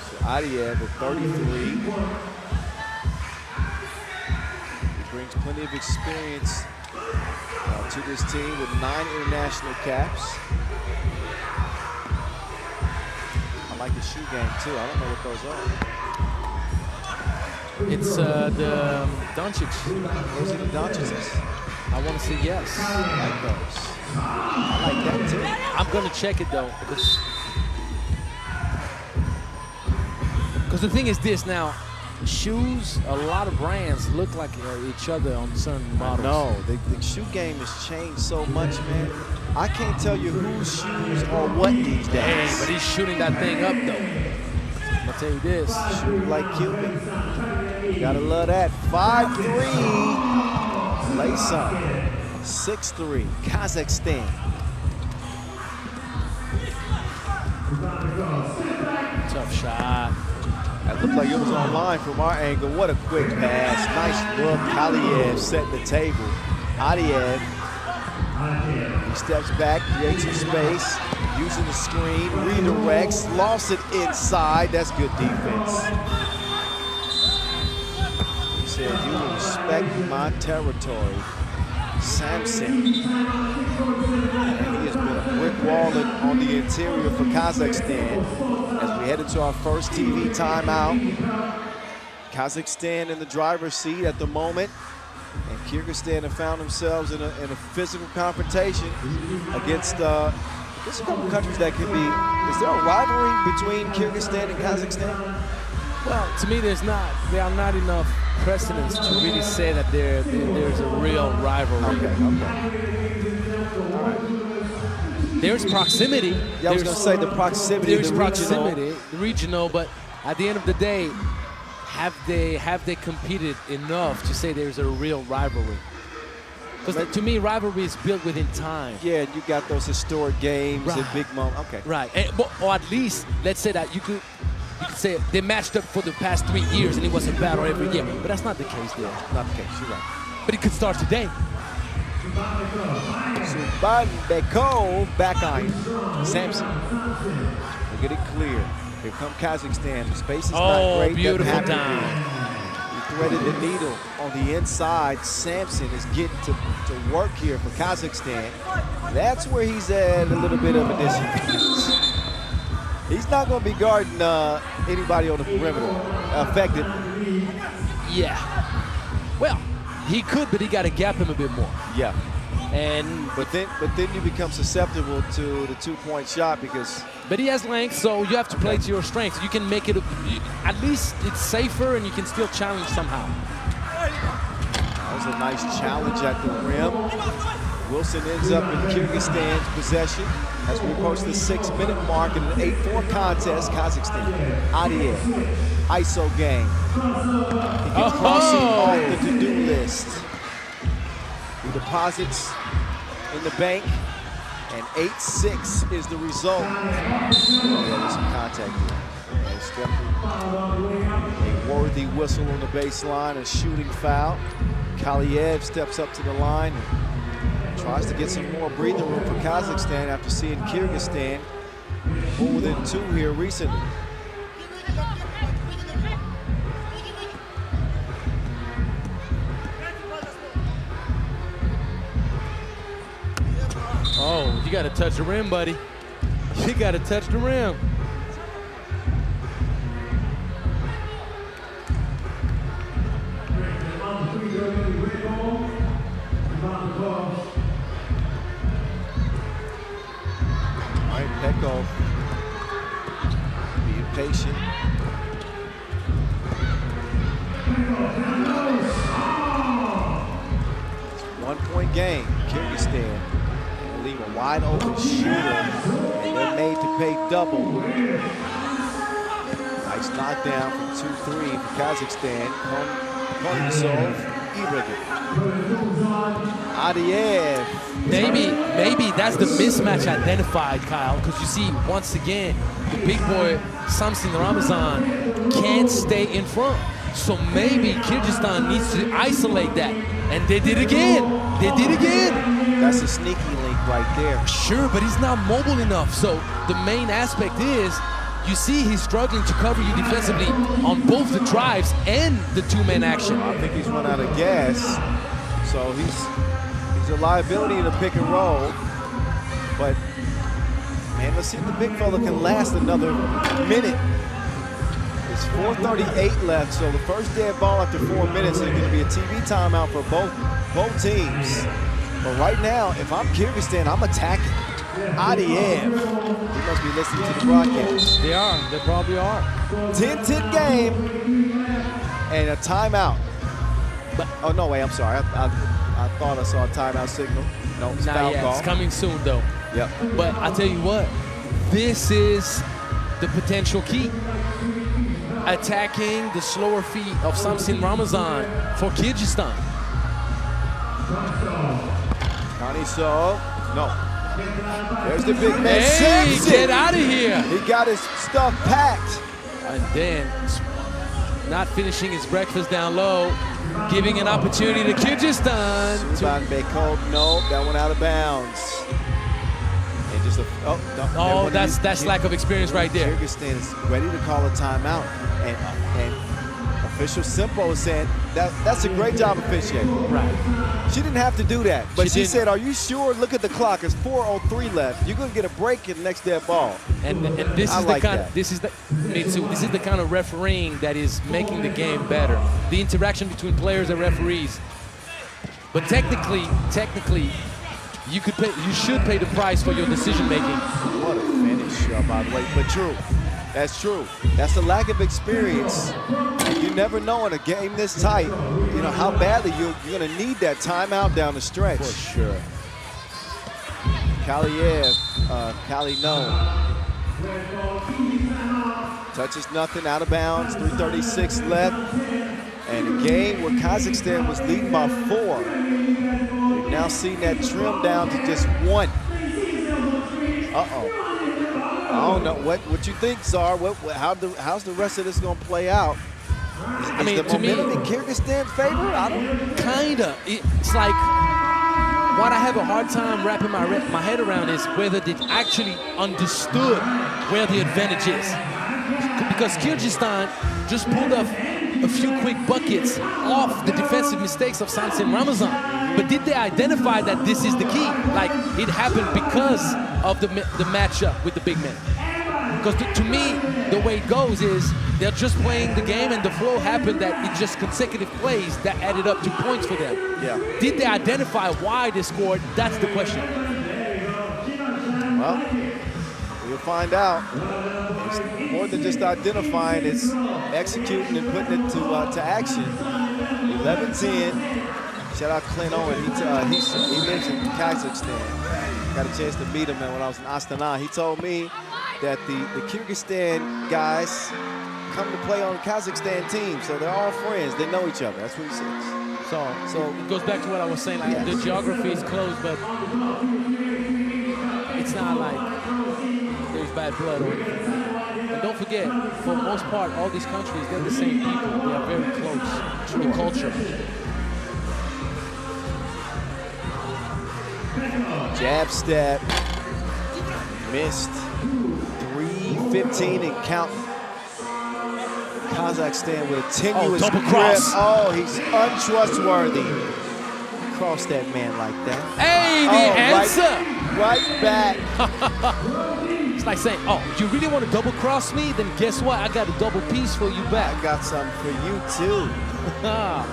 So Adiev with 33. Brings plenty of experience to this team with 9 international caps. I like the shoe game too. I don't know what those are. It's the Doncic. Those are the Doncic's. I want to say yes. I like those. I like that too. I'm going to check it though, because the thing is this now. Shoes, a lot of brands look like each other on certain models. No, the shoe game has changed so much, man. I can't tell you whose shoes are what these days. Hey, but he's shooting that thing up, though. I'll tell you this. Shooting like Cupid. You gotta love that. 5-3. Lace up. 6-3. Kazakhstan. Tough shot. That looked like it was online from our angle. What a quick pass. Nice look. Kaliev setting the table. Adiev. He steps back, creates some space, using the screen, redirects, lost it inside. That's good defense. He said, you will respect my territory. Sampson. And he has been a brick wall on the interior for Kazakhstan. As we head into our first TV timeout, Kazakhstan in the driver's seat at the moment, and Kyrgyzstan have found themselves in a physical confrontation against a couple countries that could be. Is there a rivalry between Kyrgyzstan and Kazakhstan? Well, to me, there are not enough precedents to really say that there's a real rivalry. Okay. All right. There's proximity. Yeah, I was going to say the proximity. There's proximity, the regional, but at the end of the day, have they competed enough to say there's a real rivalry? Because to me, rivalry is built within time. Yeah, you got those historic games and big moments. Okay. Right, or at least let's say that you could say they matched up for the past 3 years and it was a battle every year, but that's not the case there. Not the case. You're right. But it could start today. Shubhanbekov back iron. Sampson. We'll get it clear. Here come Kazakhstan. The space is not great. Beautiful down. He threaded the needle on the inside. Sampson is getting to work here for Kazakhstan. That's where he's at a little bit of a disadvantage. He's not going to be guarding anybody on the perimeter affected. Yeah. Well, he could, but he got to gap him a bit more. Yeah. And but then you become susceptible to the 2-point shot because. But he has length, so you have to play to your strengths. You can make it, at least it's safer and you can still challenge somehow. That was a nice challenge at the rim. Wilson ends up in Kyrgyzstan's possession as we approach the 6-minute mark in an 8-4 contest. Kazakhstan, Adiev, ISO game. He gets crossing off the to-do list. He deposits in the bank, and 8-6 is the result. Yeah, there's some contact here. A worthy whistle on the baseline, a shooting foul. Kaliev steps up to the line and tries to get some more breathing room for Kazakhstan after seeing Kyrgyzstan pull within 2 here recently. Oh, you got to touch the rim, buddy. You got to touch the rim. All right, Peko being patient. It's a 1-point game. Kyrgyzstan leave a wide open shooter, and they're made to pay double. Nice knockdown from 2-3 for Kazakhstan. Kontsov, Adiev. Maybe that's the mismatch identified, Kyle, because you see, once again, the big boy, Samson Ramazan, can't stay in front. So maybe Kyrgyzstan needs to isolate that. And they did again. They did again. That's a sneaky link right there. Sure, but he's not mobile enough. So the main aspect is, you see he's struggling to cover you defensively on both the drives and the 2-man action. I think he's run out of gas. So he's a liability in the pick and roll. But, man, let's see if the big fella can last another minute. It's 4:38 left, so the first dead ball after 4 minutes is going to be a TV timeout for both teams. But right now, if I'm Kyrgyzstan, I'm attacking. Adiev, he must be listening to the broadcast. They are, they probably are. 10-10 game, and a timeout. But, oh, no, wait, I'm sorry. I thought I saw a timeout signal. No, it's foul call. It's coming soon, though. Yep. But I tell you what, this is the potential key. Attacking the slower feet of Samson Ramazan for Kyrgyzstan. Kontsov, no. There's the big man. Hey, Samson. get out of here. He got his stuff packed. And then, not finishing his breakfast down low, giving an opportunity to Kyrgyzstan. Suban Bekov, no, that one out of bounds. And just that's lack of experience right there. Kyrgyzstan is ready to call a timeout. And official Simpo is saying that's a great job officiating. Right. She didn't have to do that, but she didn't. said, "Are you sure? Look at the clock. It's 4:03 left. You're going to get a break in the next dead ball." And this I is like the kind. that. This is the kind of refereeing that is making the game better. The interaction between players and referees. But technically, you should pay the price for your decision making. What a finish, by the way. But true. That's true. That's a lack of experience. You never know in a game this tight, you know, how badly you're going to need that timeout down the stretch. For sure. Kaliev, Kalino. Touches nothing, out of bounds, 3:36 left. And a game where Kazakhstan was leading by 4. We've now seen that trim down to just 1. Uh-oh. I don't know what you think, Czar. How's the rest of this going to play out? Is the momentum in Kyrgyzstan favor? I don't. Kinda. It's like what I have a hard time wrapping my head around is whether they actually understood where the advantage is. Because Kyrgyzstan just pulled off a few quick buckets off the defensive mistakes of Samson Ramazan. But did they identify that this is the key? Like, it happened because of the matchup with the big men. Because to me, the way it goes is they're just playing the game and the flow happened that it's just consecutive plays that added up to points for them. Yeah. Did they identify why they scored? That's the question. Well, we'll find out. It's more than just identifying, it's executing and putting it to action. 11-10. Shout out Clint Owen. He lives in Kazakhstan. Got a chance to meet him, man, when I was in Astana. He told me that the Kyrgyzstan guys come to play on the Kazakhstan team, so they're all friends. They know each other. That's what he says. So it goes back to what I was saying. Like, yes. The geography is close, but it's not like there's bad blood or anything. And don't forget, for the most part, all these countries, they're the same people. They are very close to the culture. Jab step. Missed. 3:15 and counting. Kazakhstan with a tenuous double grip. cross. Oh, he's untrustworthy. Cross that man like that. Hey, the answer! Right back. It's like saying, oh, you really want to double cross me? Then guess what? I got a double piece for you back. I got something for you too.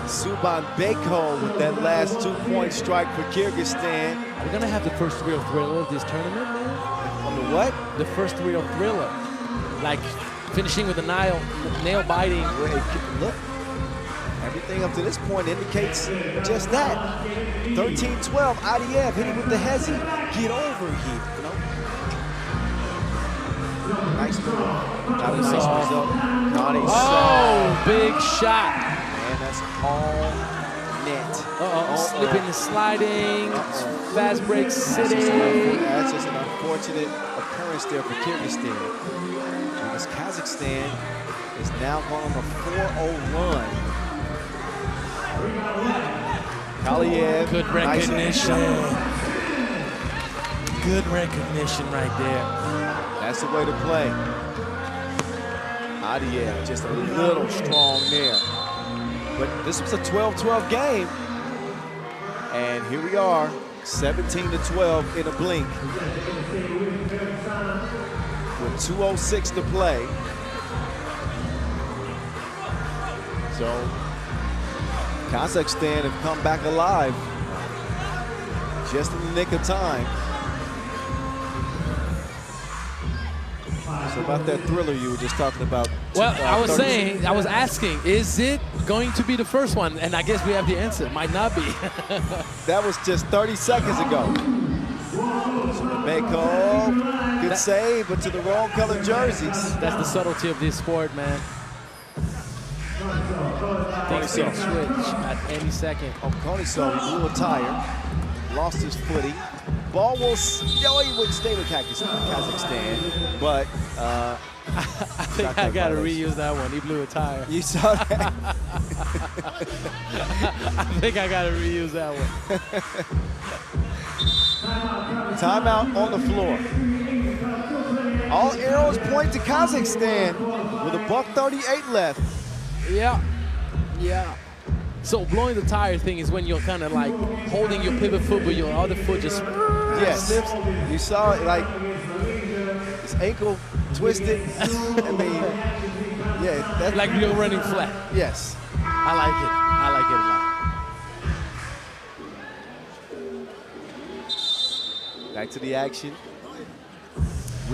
Suban Beko with that last 2-point strike for Kyrgyzstan. We're gonna have the first real thriller of this tournament, man. On the what? The first real thriller. Like finishing with a nail biting. Look, everything up to this point indicates just that. 13-12, IDF hit him with the hezzy. Get over here, you know? Nice move. Not a nice result. Not a big shot. And that's all net. Slipping and sliding. Fast break sitting. That's just an unfortunate occurrence there for Kyrgyzstan. Because Kazakhstan is now going on a 4-0 run. Kaliev. Good recognition. Good recognition right there. That's the way to play. Adiev just a little strong there. But this was a 12-12 game. And here we are, 17-12 in a blink. With 2:06 to play. So Kazakhstan have come back alive just in the nick of time. So about that thriller you were just talking about. Well, I was asking, is it going to be the first one? And I guess we have the answer. Might not be. That was just 30 seconds ago. Beko, good save, but to the wrong color jerseys. That's the subtlety of this sport, man. Things can switch at any second. Konisov, he blew a tire, lost his footing. Ball will, he wouldn't stay with Kazakhstan, but I think I gotta reuse that one. He blew a tire. You saw that? I think I gotta reuse that one. Timeout on the floor. All arrows point to Kazakhstan with a $1:38 left. Yeah. So blowing the tire thing is when you're kind of like holding your pivot foot, but your other foot just slips. You saw it, like his ankle twisted. I mean, yeah, that's like you're running flat. Yes, I like it. I like it a lot. Back to the action.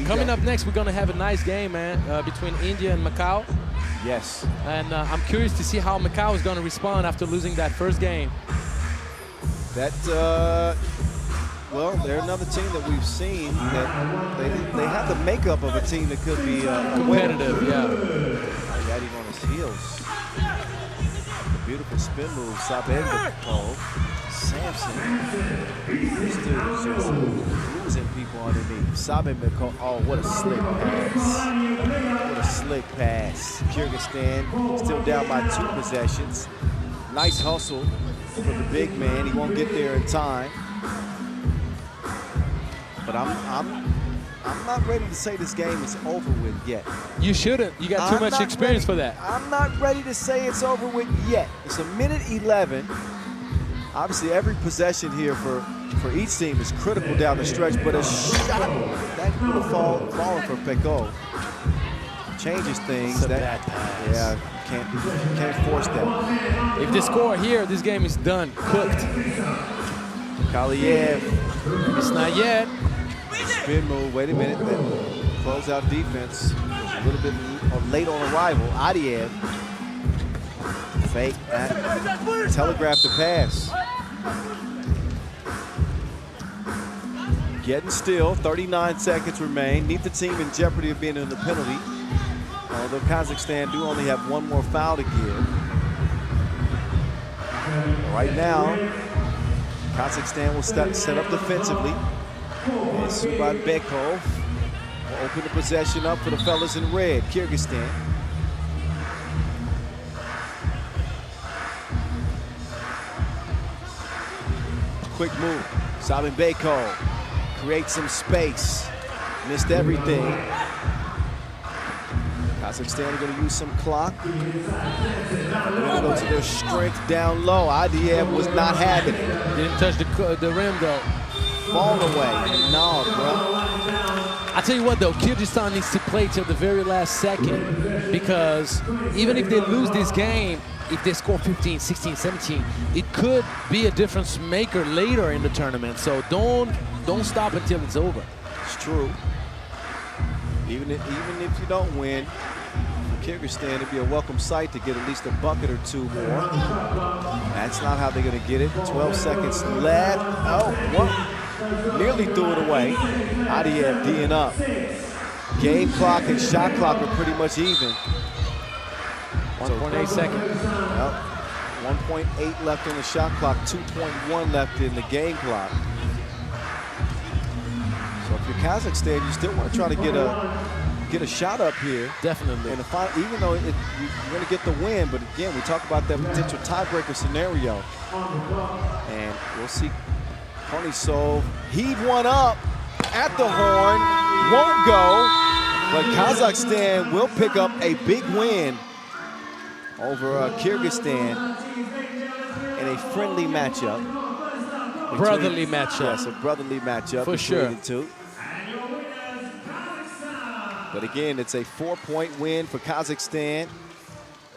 Coming up next, we're gonna have a nice game, man, between India and Macau. Yes. And I'm curious to see how Macau is gonna respond after losing that first game. That, well, they're another team that we've seen that they have the makeup of a team that could be competitive. Yeah. Got him on his heels. Beautiful spin move, Sabendo. Samson. Just losing people underneath. Sabendo. Oh, what a slick pass. What a slick pass. Kyrgyzstan still down by 2 possessions. Nice hustle for the big man. He won't get there in time. But I'm not ready to say this game is over with yet. You shouldn't. You got too much experience for that. I'm not ready to say it's over with yet. It's a minute 11. Obviously, every possession here for each team is critical down the stretch, but a shot that would have fallen for Beko. changes things. It's a that, bad pass. Yeah, can't force that. If they score here, this game is done, cooked. Kaliev, It's not yet. spin move. Wait a minute. That closeout defense was a little bit late on arrival. Adiev, fake, telegraphed the pass. Getting still, 39 seconds remain. Neither team in jeopardy of being in the penalty. Although Kazakhstan do only have one more foul to give. Right now, Kazakhstan will set up defensively. And Suban Bekov will open the possession up for the fellas in red, Kyrgyzstan. Quick move, Sabin Bekov creates some space. Missed everything. Kazakhstan are going to use some clock. They're going to go to their strength down low. Adiev was not having it. Didn't touch the rim though. Ball away. No, bro. I tell you what though, Kyrgyzstan needs to play till the very last second, because even if they lose this game, if they score 15, 16, 17, it could be a difference maker later in the tournament. So don't stop until it's over. It's true. Even if you don't win, for Kyrgyzstan, it'd be a welcome sight to get at least a bucket or two more. That's not how they're going to get it. 12 seconds left. Oh, what? Nearly threw it away. Adiev D'ing up. Game clock and shot clock are pretty much even. 1.8 seconds. Well, 1.8 left on the shot clock, 2.1 left in the game clock. So if you're Kazakhstan, you still want to try to get a shot up here. Definitely. And even though you're going to get the win, but again, we talk about that potential tiebreaker scenario. And we'll see Konisov heave one up at the horn, won't go, but Kazakhstan will pick up a big win over Kyrgyzstan in a friendly matchup. Brotherly matchup. Yes, a brotherly matchup. For sure. The two. But again, it's a 4-point win for Kazakhstan.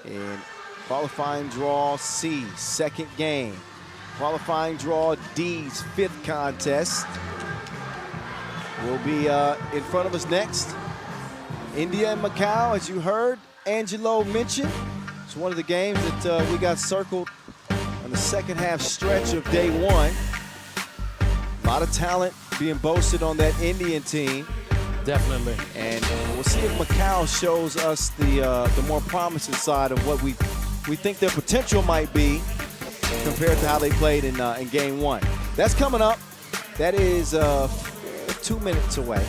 And qualifying draw C, second game. Qualifying draw D's fifth contest will be in front of us next. India and Macau, as you heard Angelo mention. It's one of the games that we got circled on the second half stretch of day one. A lot of talent being boasted on that Indian team. Definitely. And we'll see if Macau shows us the more promising side of what we think their potential might be compared to how they played in game one. That's coming up. That is 2 minutes away.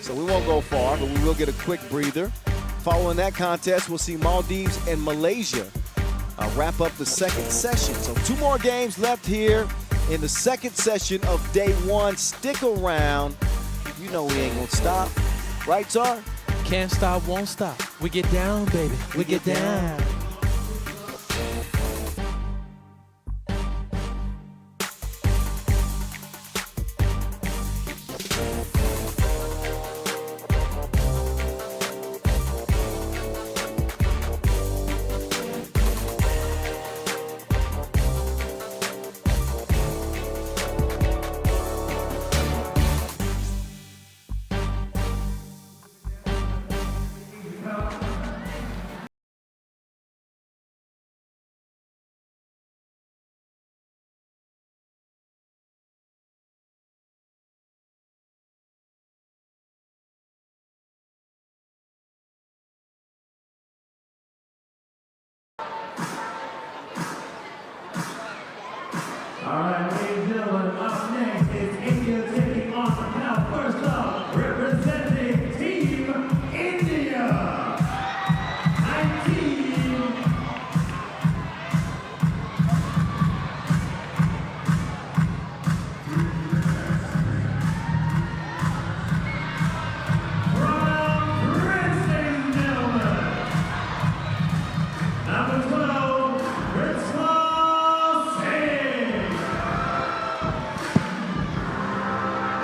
So we won't go far, but we will get a quick breather. Following that contest, we'll see Maldives and Malaysia wrap up the second session. So 2 more games left here in the second session of day one. Stick around. You know we ain't gonna stop. Right, Tar? Can't stop, won't stop. We get down, baby. We get down. All right, ladies and gentlemen, up next is India taking on Macau. First up, representing Team India, 19. From Princeton, gentlemen, number 12,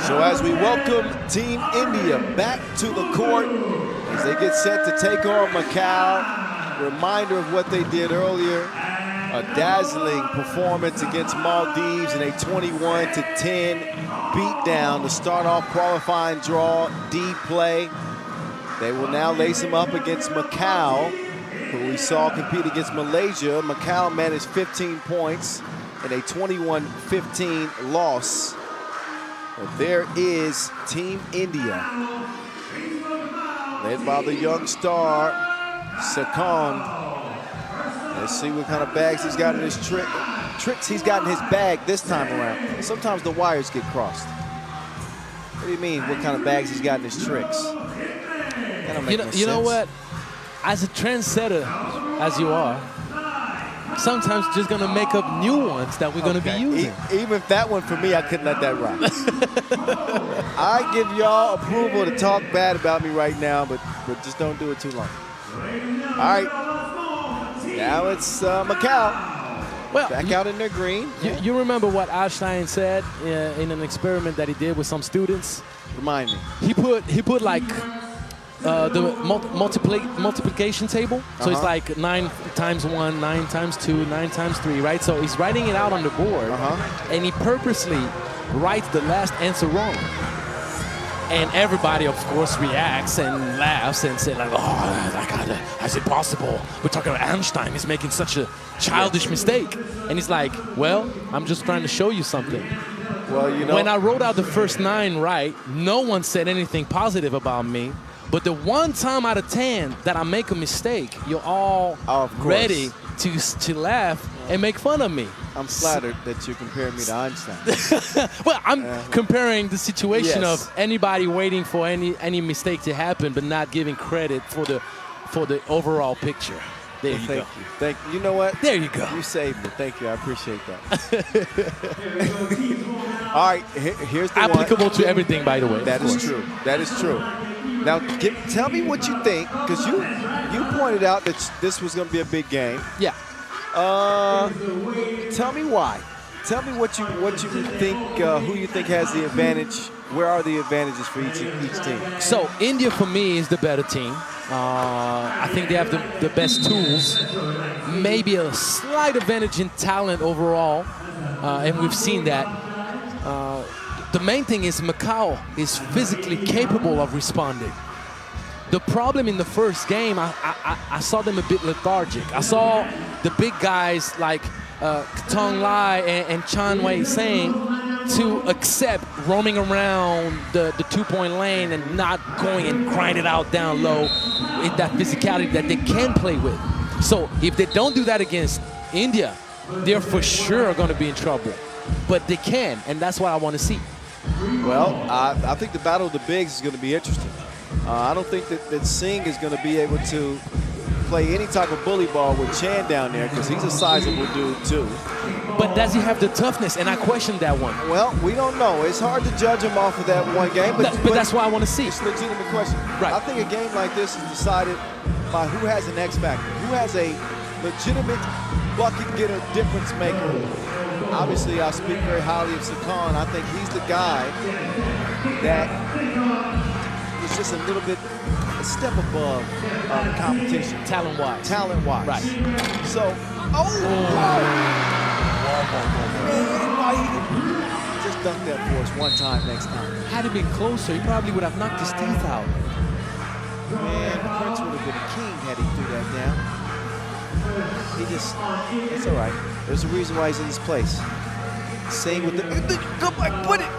So as we welcome Team India back to the court, as they get set to take on Macau. Reminder of what they did earlier. A dazzling performance against Maldives in a 21-10 beatdown to start off qualifying draw D play. They will now lace them up against Macau, who we saw compete against Malaysia. Macau managed 15 points in a 21-15 loss. But there is Team India, led by the young star, Sakon. Let's see what kind of bags he's got in his tricks he's got in his bag this time around. Sometimes the wires get crossed. What do you mean, what kind of bags he's got in his tricks? That don't make no sense. You know what? As a trendsetter, as you are, sometimes just gonna make up new ones that we're gonna be using. Even if that one for me, I couldn't let that ride. I give y'all approval to talk bad about me right now, but just don't do it too long. All right, now it's Macau. Well, back out in their green. You remember what Einstein said in an experiment that he did with some students? Remind me. He put like the multiplication table. So it's like 9 times 1, 9 times 2, 9 times 3, right? So he's writing it out on the board, and he purposely writes the last answer wrong. And everybody, of course, reacts and laughs and says, like, oh, how's it possible? We're talking about Einstein. He's making such a childish mistake. And he's like, well, I'm just trying to show you something. Well, you know, when I wrote out the first 9 right, no one said anything positive about me. But the one time out of 10 that I make a mistake, you're all ready to laugh and make fun of me. I'm flattered that you're comparing me to Einstein. Well, I'm comparing the situation of anybody waiting for any mistake to happen, but not giving credit for the overall picture. There you go. Thank you. You know what? There you go. You saved me. Thank you. I appreciate that. All right, here's the applicable one. to everything, by the way. That is true. That is true. Now, tell me what you think, because you pointed out that this was going to be a big game. Yeah. Tell me why. Tell me what you think. Who you think has the advantage? Where are the advantages for each team? So India, for me, is the better team. I think they have the best tools. Maybe a slight advantage in talent overall, and we've seen that. The main thing is Macau is physically capable of responding. The problem in the first game, I saw them a bit lethargic. I saw the big guys like Tong Lai and Chan Wei saying to accept roaming around the two-point lane and not going and grind it out down low in that physicality that they can play with. So if they don't do that against India, they're for sure going to be in trouble. But they can, and that's what I want to see. Well, I think the battle of the bigs is going to be interesting. I don't think that Singh is going to be able to play any type of bully ball with Chan down there, because he's a sizable dude too. But does he have the toughness? And I question that one. Well, we don't know. It's hard to judge him off of that one game. But that's why I want to see. It's a legitimate question. Right. I think a game like this is decided by who has an X factor, who has a legitimate bucket getter, difference maker. Obviously, I speak very highly of Sakon. I think he's the guy that is just a little bit, a step above the competition. Talent-wise. Talent-wise. Right. So, just dunk that for us one time next time. Had he been closer, he probably would have knocked his teeth out. Man, Prince would have been a king had he threw that down. It's all right. There's a reason why he's in this place. Sing with the, come on, put it.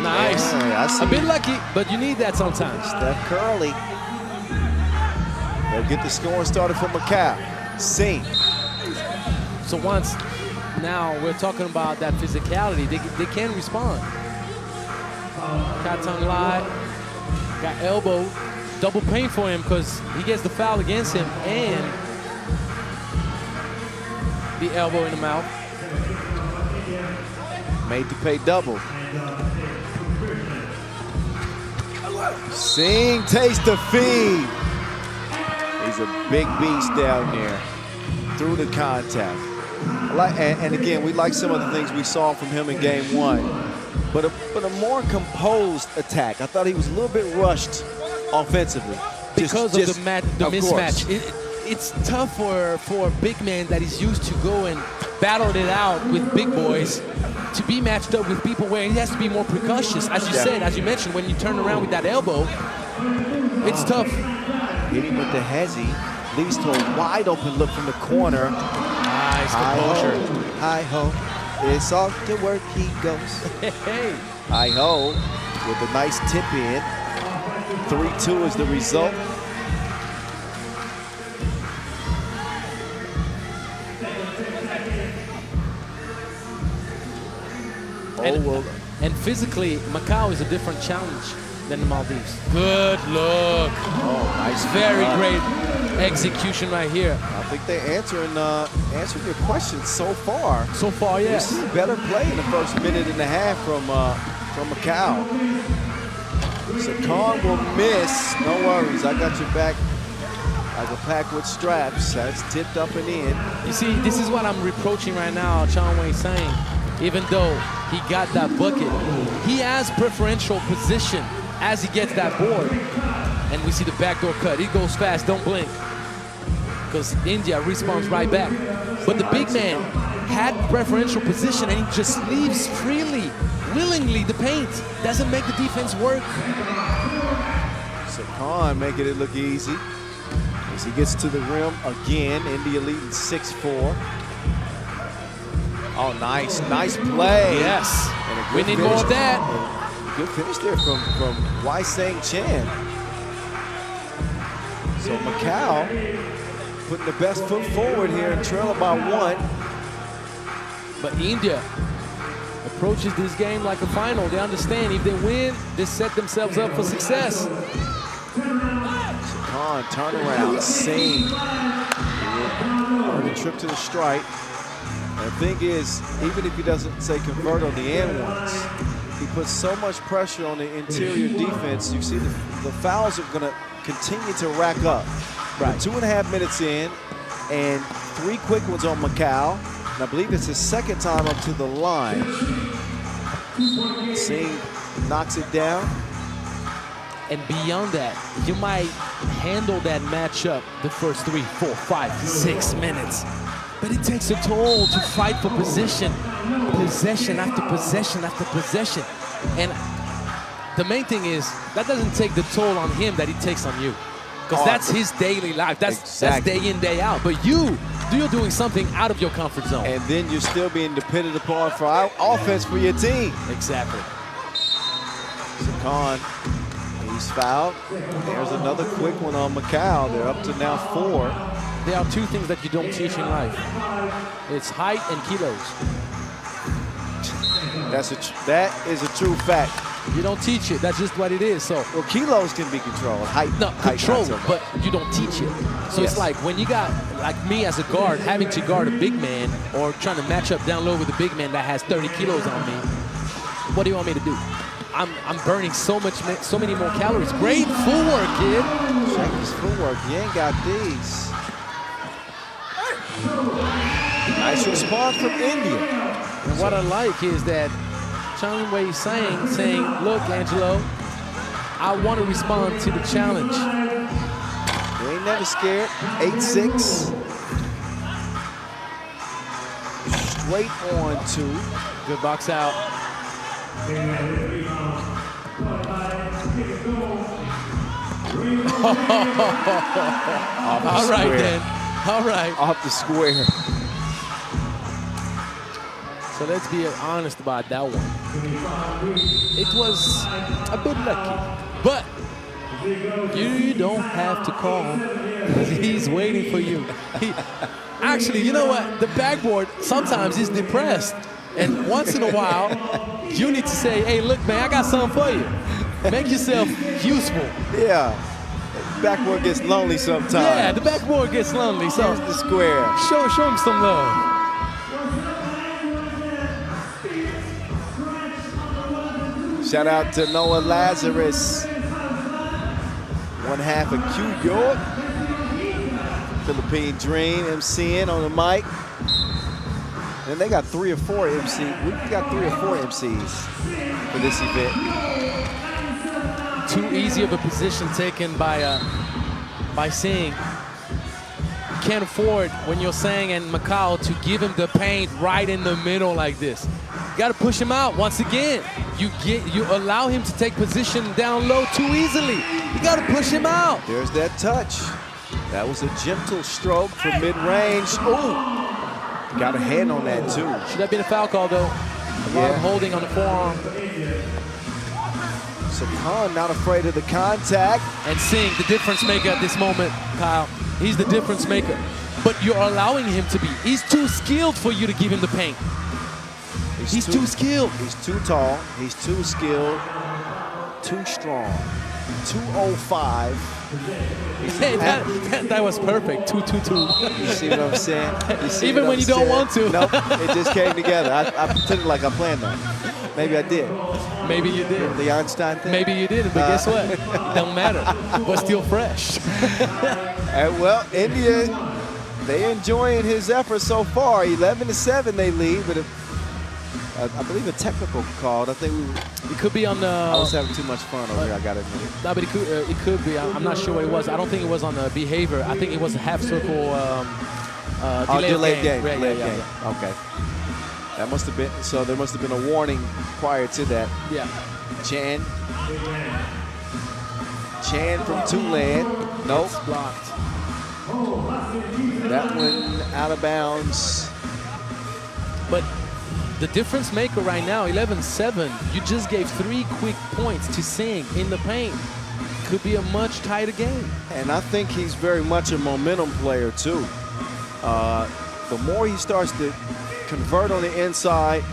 Nice. Yeah, a bit lucky, but you need that sometimes. Steph Curley. They'll get the scoring started for Macau. Sing. So now we're talking about that physicality, they can respond. Katong Lai got elbowed. Double pain for him because he gets the foul against him and the elbow in the mouth. Made to pay double. Singh takes the feed. He's a big beast down there through the contact. And again, we like some of the things we saw from him in game one. but a more composed attack. I thought he was a little bit rushed offensively. Because of the mismatch. Course. It's tough for a big man that is used to go and battle it out with big boys to be matched up with people where he has to be more precautious. As you said, as you mentioned, when you turn around with that elbow, it's tough. Hitting with the hezzy leads to a wide open look from the corner. Nice composure. Hi-ho, it's off to work he goes. Hey. Hi-ho with a nice tip in. 3-2 is the result. And physically, Macau is a different challenge than the Maldives. Good look. Oh, nice. Very great execution right here. I think they're answering your questions so far. So far, yes. We've seen better play in the first minute and a half from Macau. So Khan will miss. No worries, I got your back like a pack with straps. That's tipped up and in. You see, this is what I'm reproaching right now, Chang Wei saying. Even though he got that bucket, he has preferential position as he gets that board. And we see the backdoor cut. He goes fast, don't blink. Because India responds right back. But the big man had preferential position and he just leaves freely, willingly the paint. Doesn't make the defense work. So Khan making it look easy. As he gets to the rim again, India leading 6-4. Oh, nice play. Yes, And a we good need more of finish. that. Good finish there from Wai Sang Chen. So Macau putting the best foot forward here and trailing by 1. But India approaches this game like a final. They understand if they win, they set themselves up for success. So Khan, turnaround, Singh. On the trip to the stripe. And the thing is, even if he doesn't say convert on the and ones, he puts so much pressure on the interior defense. You see the fouls are going to continue to rack up. Right. 2.5 minutes in, and 3 quick ones on Macau. And I believe it's his second time up to the line. Singh knocks it down. And beyond that, you might handle that matchup the first 3, 4, 5, 6 minutes. But it takes a toll to fight for position, possession after possession after possession. And the main thing is, that doesn't take the toll on him that it takes on you. Because that's his daily life. That's day in, day out. But you're doing something out of your comfort zone. And then you're still being depended upon for offense for your team. Exactly. So Khan, he's fouled. There's another quick one on Macau. They're up to now 4. There are 2 things that you don't teach in life. It's height and kilos. That is a true fact. You don't teach it. That's just what it is. So, well, kilos can be controlled. Height, control, so but you don't teach it. So it's like when you got, like me as a guard, having to guard a big man or trying to match up down low with a big man that has 30 kilos on me. What do you want me to do? I'm burning so many more calories. Great footwork, kid. Check his footwork. You ain't got these. Nice response from India. And what I like is that Chang Wei saying, look, Angelo, I want to respond to the challenge. You ain't never scared. 8-6. Straight on 2. Good box out. All right, then. All right. Off the square. So let's be honest about that one. It was a bit lucky, but you don't have to call. He's waiting for you. Actually, you know what? The backboard sometimes is depressed. And once in a while, you need to say, hey, look, man, I got something for you. Make yourself useful. Yeah. The backboard gets lonely sometimes. Yeah, the backboard gets lonely. So here's the square. Show him some love. Shout out to Noah Lazarus. 1/2 of Q York. Philippine Dream, MCN on the mic. And they got 3 or 4 MCs. We've got 3 or 4 MCs for this event. Too easy of a position taken by Singh. You can't afford, when you're Sang and Macau, to give him the paint right in the middle like this. You got to push him out once again. You allow him to take position down low too easily. You got to push him out. There's that touch. That was a gentle stroke from mid-range. Ooh, got a hand on that too. Should have been a foul call though. A lot of holding on the forearm. So Khan not afraid of the contact. And Singh, the difference maker at this moment, Kyle. He's the difference maker. But you're allowing him to be. He's too skilled for you to give him the paint. He's too skilled. He's too tall. He's too skilled. Too strong. 205. Hey, that was perfect. 2-2-2. You see what I'm saying? Even when you don't want to. Nope, it just came together. I pretended like I planned that. Maybe I did. Maybe you did. The Einstein thing? Maybe you did, but guess what? It don't matter. But still fresh. Well, India, they enjoying his efforts so far. 11-7 they lead, but I believe a technical called. I think it could be on the. I was having too much fun over here. I got to admit. No, but it could be. I'm not sure what it was. I don't think it was on the behavior. I think it was a half circle delayed game. Yeah. Okay. That must have been. So there must have been a warning prior to that. Yeah. Chan from Tulane. Nope. Blocked. That one out of bounds. But the difference maker right now, 11-7, you just gave 3 quick points to Singh in the paint. Could be a much tighter game. And I think he's very much a momentum player too. The more he starts to convert on the inside,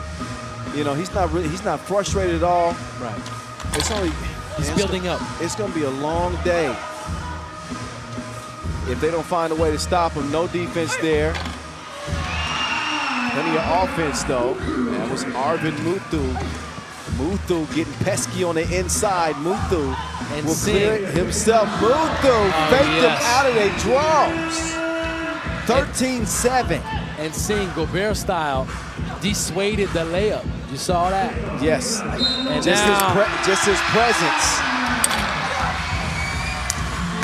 you know, he's not frustrated at all. Right. He's building up. It's going to be a long day if they don't find a way to stop him. No defense there. Plenty of offense, though. That was Arvind Muthu. Muthu getting pesky on the inside. Muthu and will clear it himself. Muthu faked him out of their draws. 13-7. And Singh, Gobert style, dissuaded the layup. You saw that? Yes. And just his presence.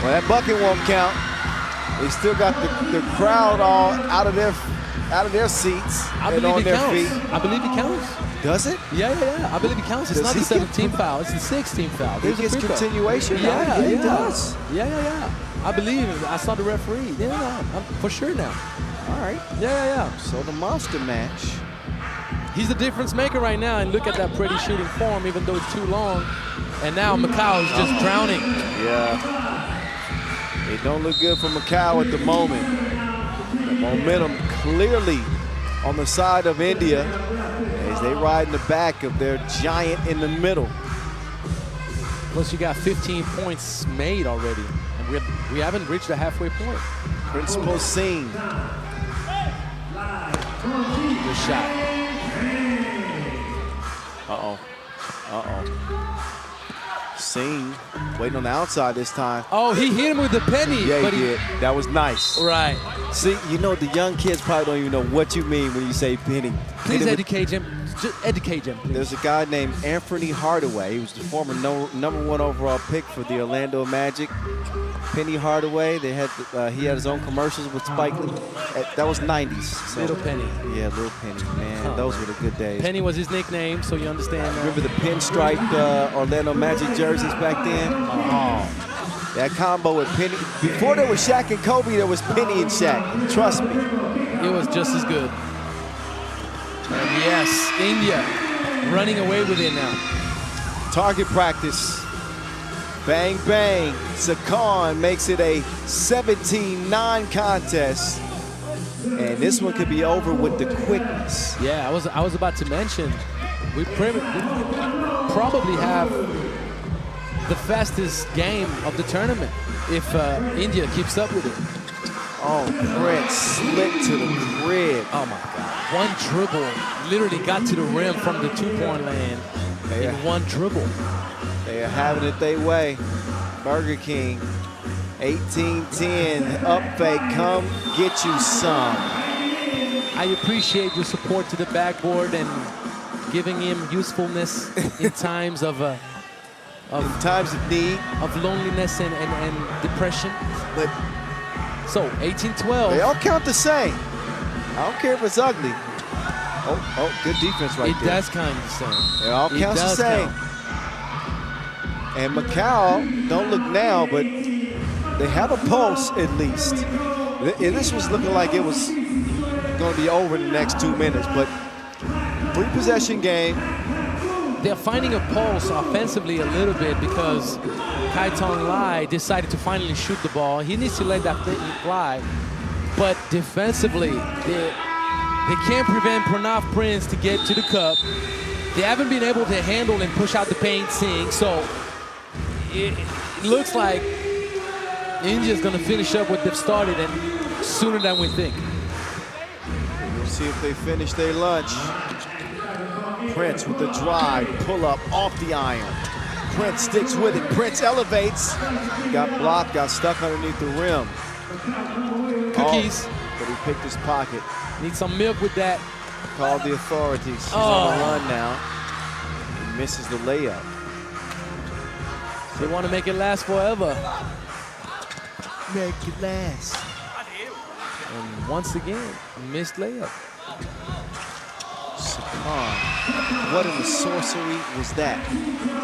Well, that bucket won't count. They still got the crowd all out of their seats and on their feet. I believe it counts. Does it? Yeah. I believe it counts. It's not the 17th foul. It's the 16th foul. He gets continuation. Yeah, he does. Yeah. I believe it. I saw the referee. Yeah, I'm for sure now. All right. Yeah. So the monster match. He's the difference maker right now, and look at that pretty shooting form, even though it's too long. And now Macau is just drowning. Yeah. It don't look good for Macau at the moment. The momentum clearly on the side of India as they ride in the back of their giant in the middle. Plus you got 15 points made already, and we haven't reached the halfway point. Principal Singh. Good shot. Singh waiting on the outside this time. Oh, he hit him with the penny. Yeah, he did. That was nice. Right. See, you know, the young kids probably don't even know what you mean when you say penny. Please educate him. Just educate him, please. There's a guy named Anthony Hardaway. He was the former #1 overall pick for the Orlando Magic. Penny Hardaway. He had his own commercials with Spike Lee. That was 90s. So, Little Penny. Yeah, Little Penny. Man, those were the good days. Penny was his nickname, so you understand. Remember the pinstriped Orlando Magic jerseys back then? Oh. That combo with Penny. Before there was Shaq and Kobe, there was Penny and Shaq. Trust me. It was just as good. And yes, India running away with it now. Target practice. Bang, bang. Sakan makes it a 17-9 contest. And this one could be over with the quickness. Yeah, I was about to mention, we probably have the fastest game of the tournament if India keeps up with it. Oh, Brent slipped to the grid. Oh my God. One dribble, literally got to the rim from the 2-point land in one dribble. They are having it their way. Burger King, 18-10, up fake, come get you some. I appreciate your support to the backboard and giving him usefulness in times of times of need. of loneliness and depression. But So 18-12. they all count the same. I don't care if it's ugly. Oh, good defense right It there. does kind of the same. It all It counts the does same. count. And Macau, don't look now, but they have a pulse at least. And this was looking like it was going to be over in the next 2 minutes, but 3-possession game. They're finding a pulse offensively a little bit because Kai Tong Lai decided to finally shoot the ball. He needs to let that thing fly. But defensively, they can't prevent Pranav Prince to get to the cup. They haven't been able to handle and push out the paint Singh. So it looks like India's going to finish up what they've started and sooner than we think. We'll see if they finish their lunch. Prince with the drive, pull up off the iron. Prince sticks with it. Prince elevates. Got blocked, got stuck underneath the rim. Cookies. Oh, but he picked his pocket. Need some milk with that. Called the authorities. He's on the run now. He misses the layup. They want to make it last forever. Make it last. And once again, missed layup. Sakan. What in the sorcery was that?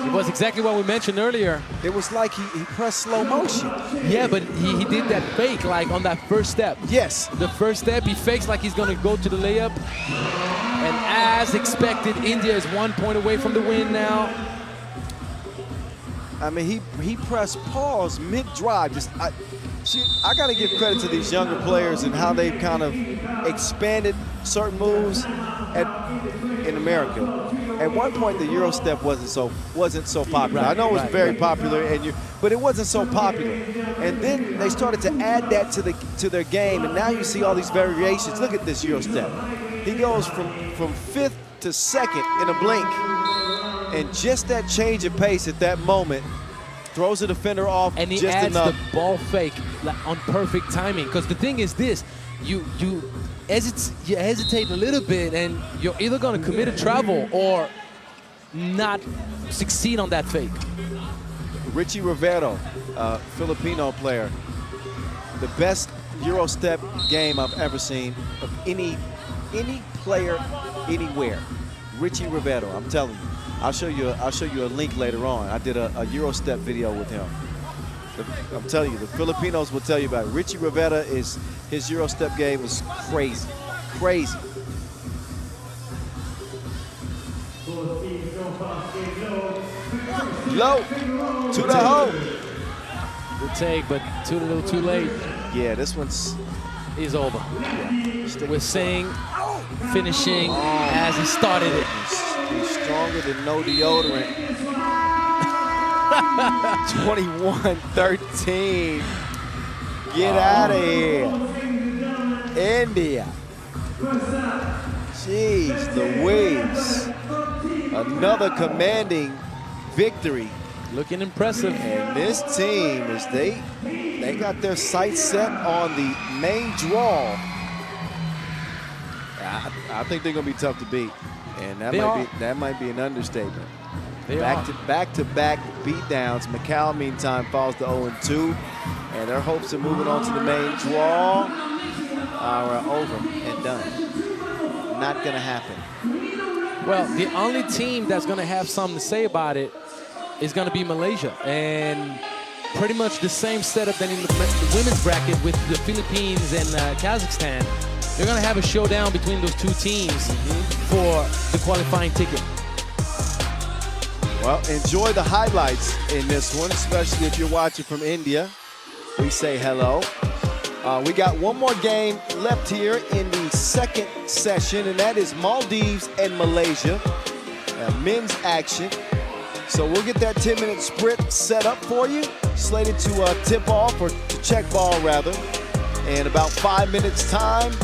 It was exactly what we mentioned earlier. It was like he pressed slow motion. Yeah, but he did that fake like on that first step. Yes. The first step, he fakes like he's going to go to the layup. And as expected, India is 1 point away from the win now. I mean, he pressed pause mid-drive. I got to give credit to these younger players and how they've kind of expanded certain moves in America. At one point, the Euro step wasn't so popular. Right, I know it was very right. popular, but it wasn't so popular. And then they started to add that to their game, and now you see all these variations. Look at this Euro step. He goes from fifth to second in a blink. And just that change of pace at that moment throws the defender off And he just adds enough. the ball fake on perfect timing. Because the thing is this, you hesitate a little bit and you're either going to commit a travel or not succeed on that fake. Richie Rivero, Filipino player, the best Euro step game I've ever seen of any player anywhere. Richie Rivero, I'm telling you. I'll show you a link later on. I did a Euro step video with him. I'm telling you, the Filipinos will tell you about it. Richie Rivera his Euro step game is crazy, crazy. Low to the hole. Good take, but a little too late. Yeah, this one's Is over. We're saying finishing as he started it. He's stronger than no deodorant. 21-13. Get out of here. India. Jeez Louise. Another commanding victory. Looking impressive. And this team, they got their sights set on the main draw. I think they're going to be tough to beat. And that might be an understatement. Back-to-back beatdowns. Macau, meantime, falls to 0-2. And their hopes of moving on to the main draw are over and done. Not going to happen. Well, the only team that's going to have something to say about it is going to be Malaysia. And pretty much the same setup than in the women's bracket with the Philippines and Kazakhstan. They're going to have a showdown between those two teams for the qualifying ticket. Well, enjoy the highlights in this one, especially if you're watching from India. We say hello. We got one more game left here in the second session, and that is Maldives and Malaysia. Men's action. So we'll get that 10-minute sprint set up for you, slated to tip off, or to check ball rather. In about 5 minutes time,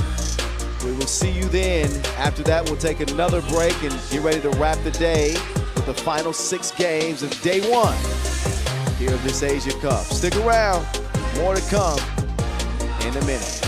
we will see you then. After that, we'll take another break and get ready to wrap the day with the final 6 games of day 1 here of this Asia Cup. Stick around, more to come in a minute.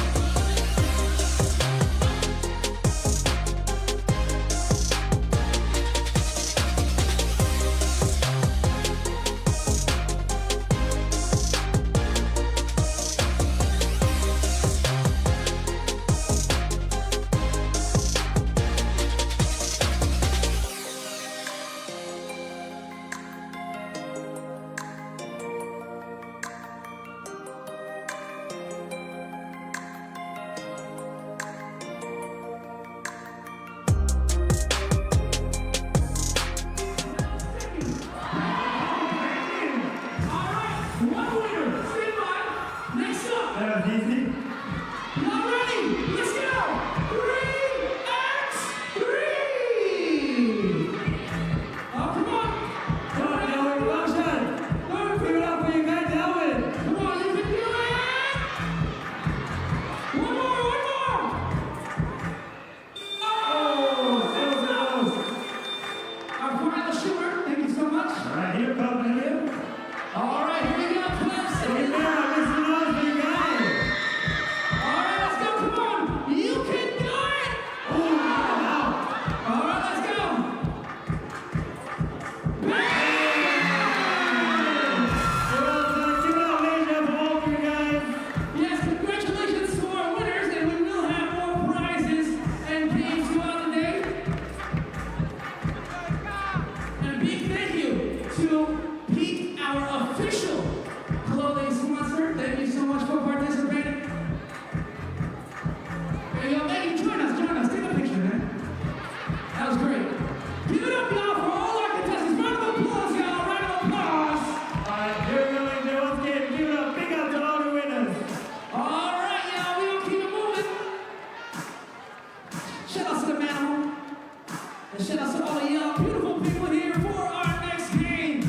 animal. And shout out to all of y'all beautiful people here for our next game.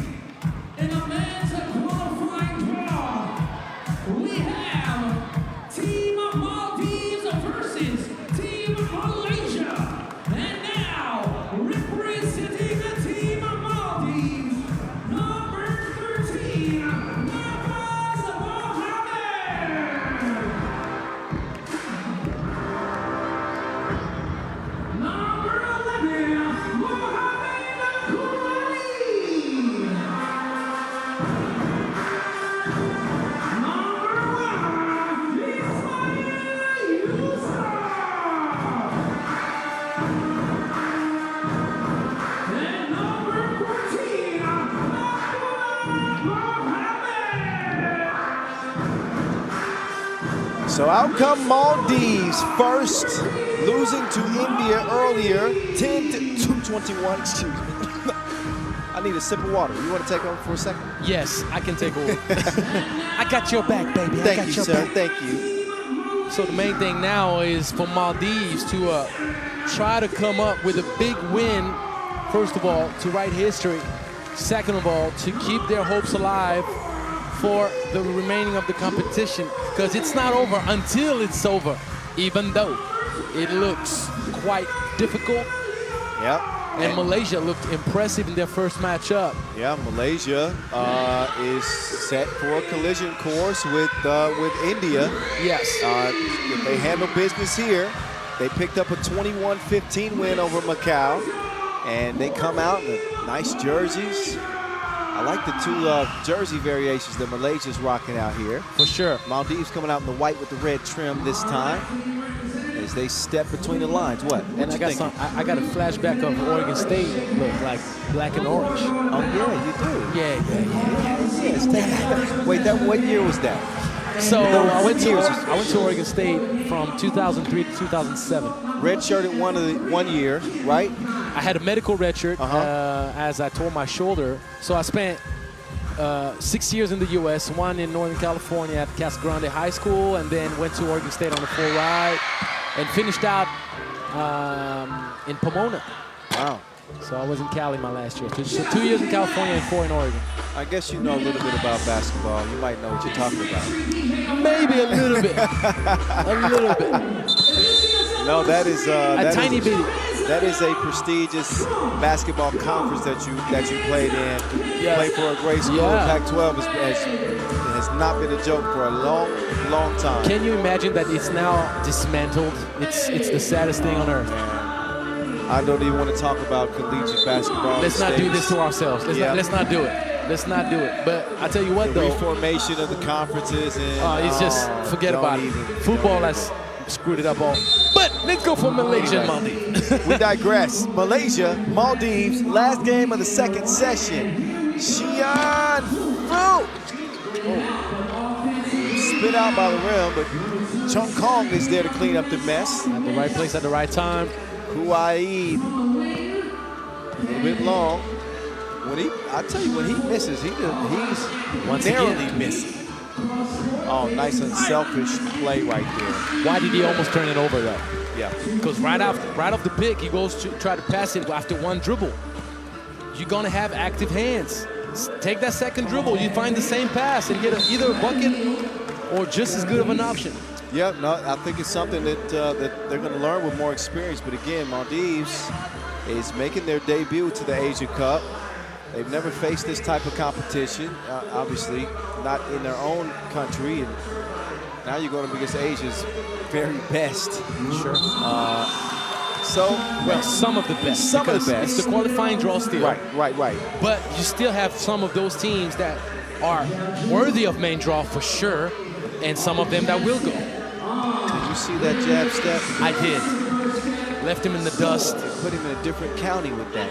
In a men's qualifying draw, we have Team Maldives versus Team Malaysia. And now, representing the Team Maldives, number 13, Nafaz Mohammed. Number 11, Mohammed Koulibaly. Number 1, Ismail Yusuf. And number 14, Abdullah Mohammed. So out come Maldives first, losing to India earlier, 10-21, excuse me. I need a sip of water. You want to take over for a second? Yes, I can take over. I got your back, baby. I Thank got you, your sir. back. Thank you. So the main thing now is for Maldives to try to come up with a big win, first of all, to write history. Second of all, to keep their hopes alive for the remaining of the competition, because it's not over until it's over, even though it looks quite difficult. Yep. And Malaysia looked impressive in their first matchup. Yeah, Malaysia is set for a collision course with India. Yes. If they handle business here, they picked up a 21-15 win over Macau, and they come out in the nice jerseys. I like the two jersey variations that Malaysia's rocking out here. For sure. Maldives coming out in the white with the red trim this time as they step between the lines. What? And I got a flashback of Oregon State look like black and orange. Oh yeah, you do. Yeah. Yes, wait, what year was that? So I went to Oregon State from 2003 to 2007. Red-shirted one year, right? I had a medical red shirt as I tore my shoulder. So I spent 6 years in the U.S., one in Northern California at Casa Grande High School, and then went to Oregon State on a full ride, and finished out in Pomona. Wow. So I was in Cali my last year. So 2 years in California and 4 in Oregon. I guess you know a little bit about basketball. You might know what you're talking about. Maybe a little bit. A little bit. No, that is a tiny bit. That is a prestigious basketball conference that you played in. Yeah. Played for a great school. Yeah. Pac-12 has not been a joke for a long, long time. Can you imagine that it's now dismantled? It's the saddest thing on earth. I don't even want to talk about collegiate basketball. Let's not do this to ourselves. Let's not do it. Let's not do it. But I tell you what, the though. reformation of the conferences. And, it's just, forget about it. Football has screwed it up all. But let's go for Malaysia and Maldives. We digress. Malaysia, Maldives, last game of the second session. Xian Fu. Spit out by the rim, but Chung Kong is there to clean up the mess. At the right place at the right time. Kuwait, a little bit long. I tell you, when he misses, he's narrowly missing. Oh, nice unselfish play right there. Why did he almost turn it over though? Yeah. Because right off the pick, he goes to try to pass it after one dribble. You're gonna have active hands. Take that second dribble, you find the same pass and get either a bucket or just as good of an option. Yeah, no, I think it's something that they're going to learn with more experience. But again, Maldives is making their debut to the Asia Cup. They've never faced this type of competition, obviously not in their own country. And now you're going up against Asia's very best. Sure. Well, some of the best. Some of the best. It's the qualifying draw still. Right. But you still have some of those teams that are worthy of main draw for sure, and some of them that will go. Did you see that jab step? I did. Left him in the dust. Put him in a different county with that.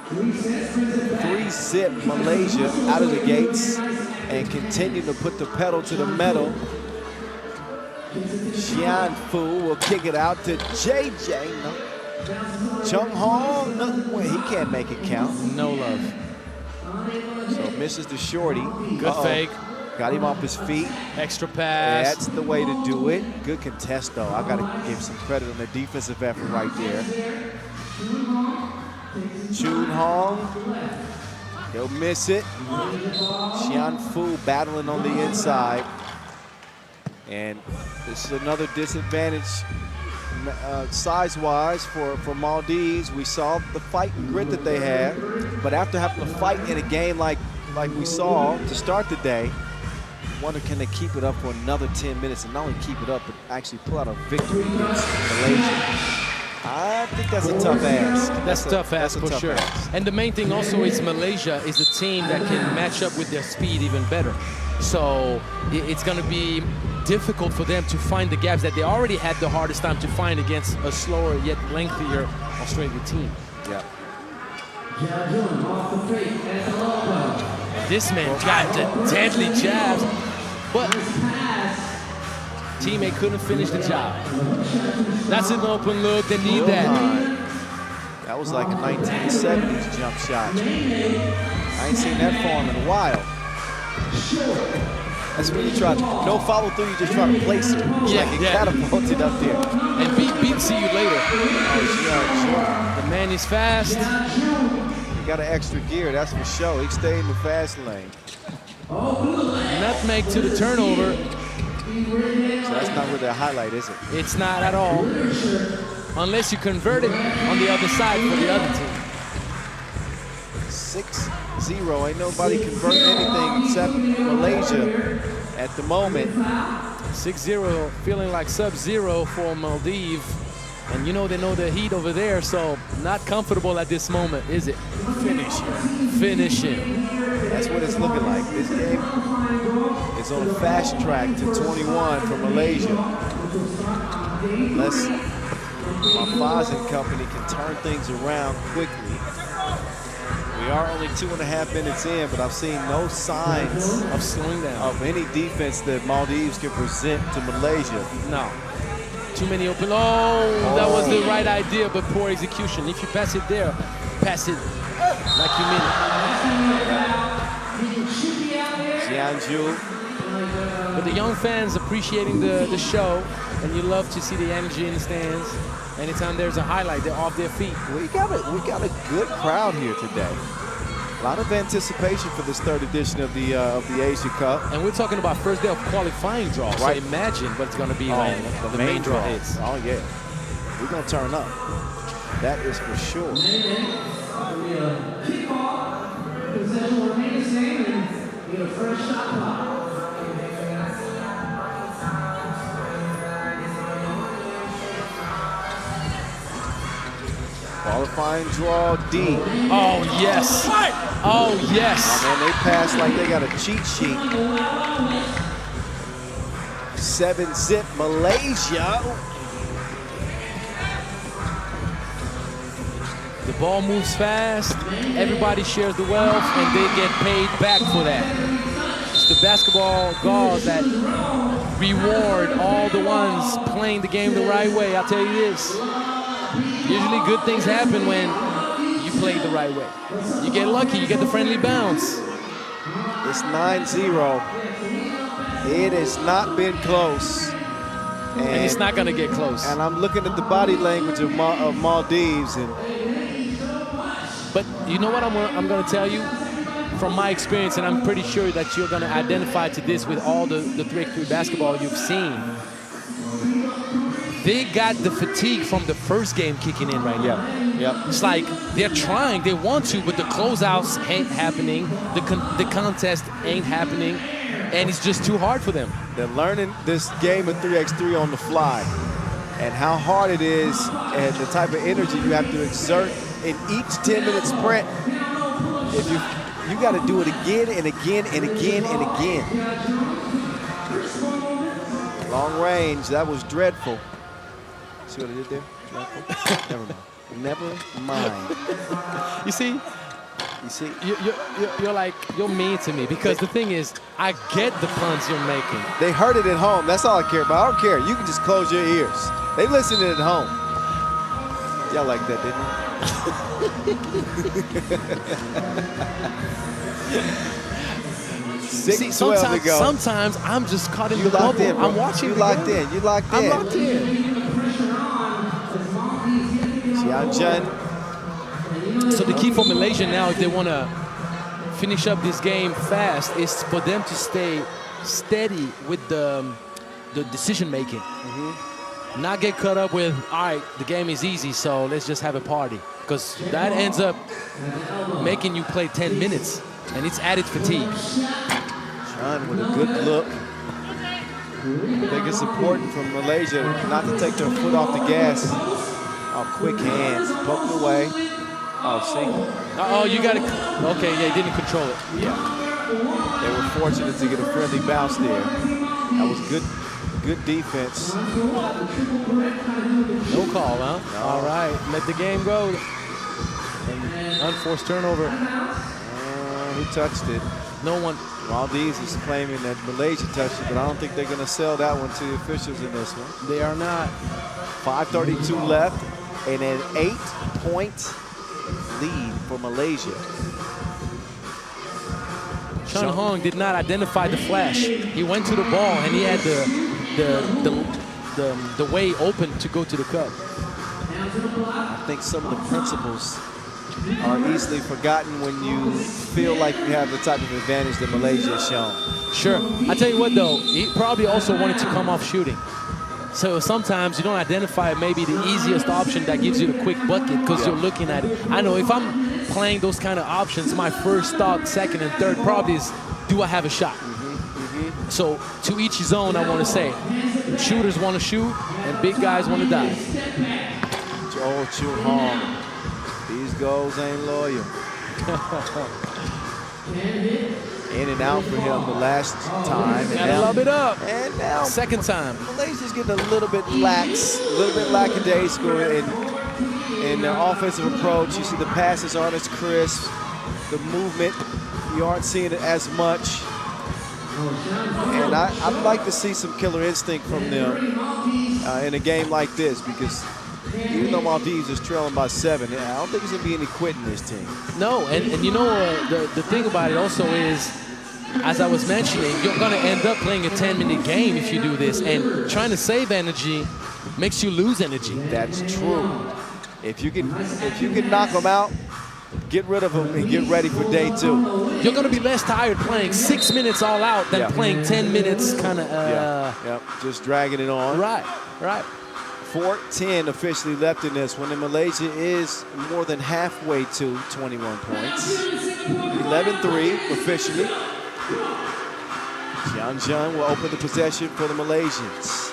3-zip Malaysia out of the gates and continue to put the pedal to the metal. Xian Fu will kick it out to JJ. No. Chung Hong, no, he can't make it count. No love. So misses the shorty. Good fake. Got him off his feet. Extra pass. That's the way to do it. Good contest, though. I got to give some credit on the defensive effort right there. Chun Hong. He'll miss it. Xian Fu battling on the inside. And this is another disadvantage size-wise for Maldives. We saw the fight and grit that they had, but after having to fight in a game like we saw to start the day, wonder can they keep it up for another 10 minutes and not only keep it up, but actually pull out a victory against Malaysia. I think that's a tough ask. That's a tough ask for sure. And the main thing also is Malaysia is a team that can match up with their speed even better. So it's going to be difficult for them to find the gaps that they already had the hardest time to find against a slower yet lengthier Australian team. Yeah. This man got the deadly jabs, but teammate couldn't finish the job. That's an open look. They need that. That was like a 1970s jump shot. I ain't seen that form in a while. That's when you try to, no follow through, you just try to place it. It's like it catapulted up there. And beat, see you later. Oh, the man is fast. He got an extra gear, that's for sure. He stayed in the fast lane. Nutmeg to the turnover. So that's not really a highlight, is it? It's not at all. Unless you convert it on the other side for the other team. 6-0, ain't nobody converting anything except Malaysia at the moment. 6-0, feeling like sub-zero for Maldives. And you know they know the heat over there, so not comfortable at this moment, is it? Finish him. Finish him. That's what it's looking like. This game is on a fast track to 21 for Malaysia. Unless Mafaz and company can turn things around quickly. We are only 2.5 minutes in, but I've seen no signs of slowing down of any defense that Maldives can present to Malaysia. No. Too many open. Oh, that was the right idea, but poor execution. If you pass it there, pass it like you mean it. Jianju. But the young fans appreciating the show, and you love to see the energy in the stands. Anytime there's a highlight, they're off their feet. We got a good crowd here today. A lot of anticipation for this third edition of the Asia Cup. And we're talking about first day of qualifying draw. Right. So imagine what it's going to be when the main draw hits. Oh yeah, we're gonna turn up. That is for sure. Possession remains the same, and get a fresh shot clock. Qualifying draw D. Oh, yes. Oh, yes. Oh, man, they pass like they got a cheat sheet. 7-zip Malaysia. The ball moves fast. Everybody shares the wealth, and they get paid back for that. It's the basketball gods that reward all the ones playing the game the right way. I'll tell you this. Usually good things happen when you play the right way. You get lucky, you get the friendly bounce. It's 9-0. It has not been close. And it's not gonna get close. And I'm looking at the body language of Maldives. But you know what I'm gonna tell you? From my experience, and I'm pretty sure that you're gonna identify to this with all the 3x3 basketball you've seen. They got the fatigue from the first game kicking in right now. Yep. It's like they're trying, they want to, but the closeouts ain't happening. The contest ain't happening, and it's just too hard for them. They're learning this game of 3x3 on the fly, and how hard it is, and the type of energy you have to exert in each 10-minute sprint. If you got to do it again and again and again and again. Long range, that was dreadful. See what I did there? Dreadful. Never mind. You see? You see? You're mean to me, because the thing is, I get the puns you're making. They heard it at home. That's all I care about. I don't care. You can just close your ears. They listened to it at home. Y'all like that, didn't you? 6-12 to go. Sometimes I'm just caught in You the locked bubble. in, bro. I'm watching. You locked in. You locked in. I'm locked in. Xianzhen. So the key for Malaysia now, if they want to finish up this game fast, is for them to stay steady with the decision making. Not get caught up with, all right, the game is easy, so let's just have a party. Because that ends up making you play 10 minutes, and it's added fatigue. Sean with a good look. I think it's important for Malaysia not to take their foot off the gas. Oh, quick hands, poking away. Oh, see? Oh, you got it. Okay, yeah, he didn't control it. Yeah. They were fortunate to get a friendly bounce there. That was good defense. No call, huh? No. All right, let the game go. Unforced turnover. Who touched it? No one. Maldives is claiming that Malaysia touched it, but I don't think they're going to sell that one to the officials in this one. They are not. 5:32 left, and an 8-point lead for Malaysia. Chun Hong did not identify the flash. He went to the ball and he had the way open to go to the cup. I think some of the principles are easily forgotten when you feel like you have the type of advantage that Malaysia has shown. Sure. I tell you what though, he probably also wanted to come off shooting. So sometimes you don't identify maybe the easiest option that gives you the quick bucket because you're looking at it. I know if I'm playing those kind of options, my first thought, second and third probably is, do I have a shot? So to each his own, I want to say. Shooters want to shoot and big guys want to dive. Oh, Chun Hong. These goals ain't loyal. In and out for him the last time. Gotta love it up. And now Second time. Malaysia's getting a little bit lax, a little bit lackadaisical in their offensive approach. You see the passes aren't as crisp. The movement, you aren't seeing it as much. And I'd like to see some killer instinct from them in a game like this, because even though Maldives is trailing by 7, I don't think there's going to be any quitting this team. No, and you know the thing about it also is, as I was mentioning, you're going to end up playing a 10-minute game if you do this, and trying to save energy makes you lose energy. That's true. If you can knock them out, get rid of them and get ready for day 2. You're going to be less tired playing 6 minutes all out than playing 10 minutes kind of. Just dragging it on. Right. 4:10 officially left in this one, and Malaysia is more than halfway to 21 points. 11-3 officially. Xianzhen will open the possession for the Malaysians.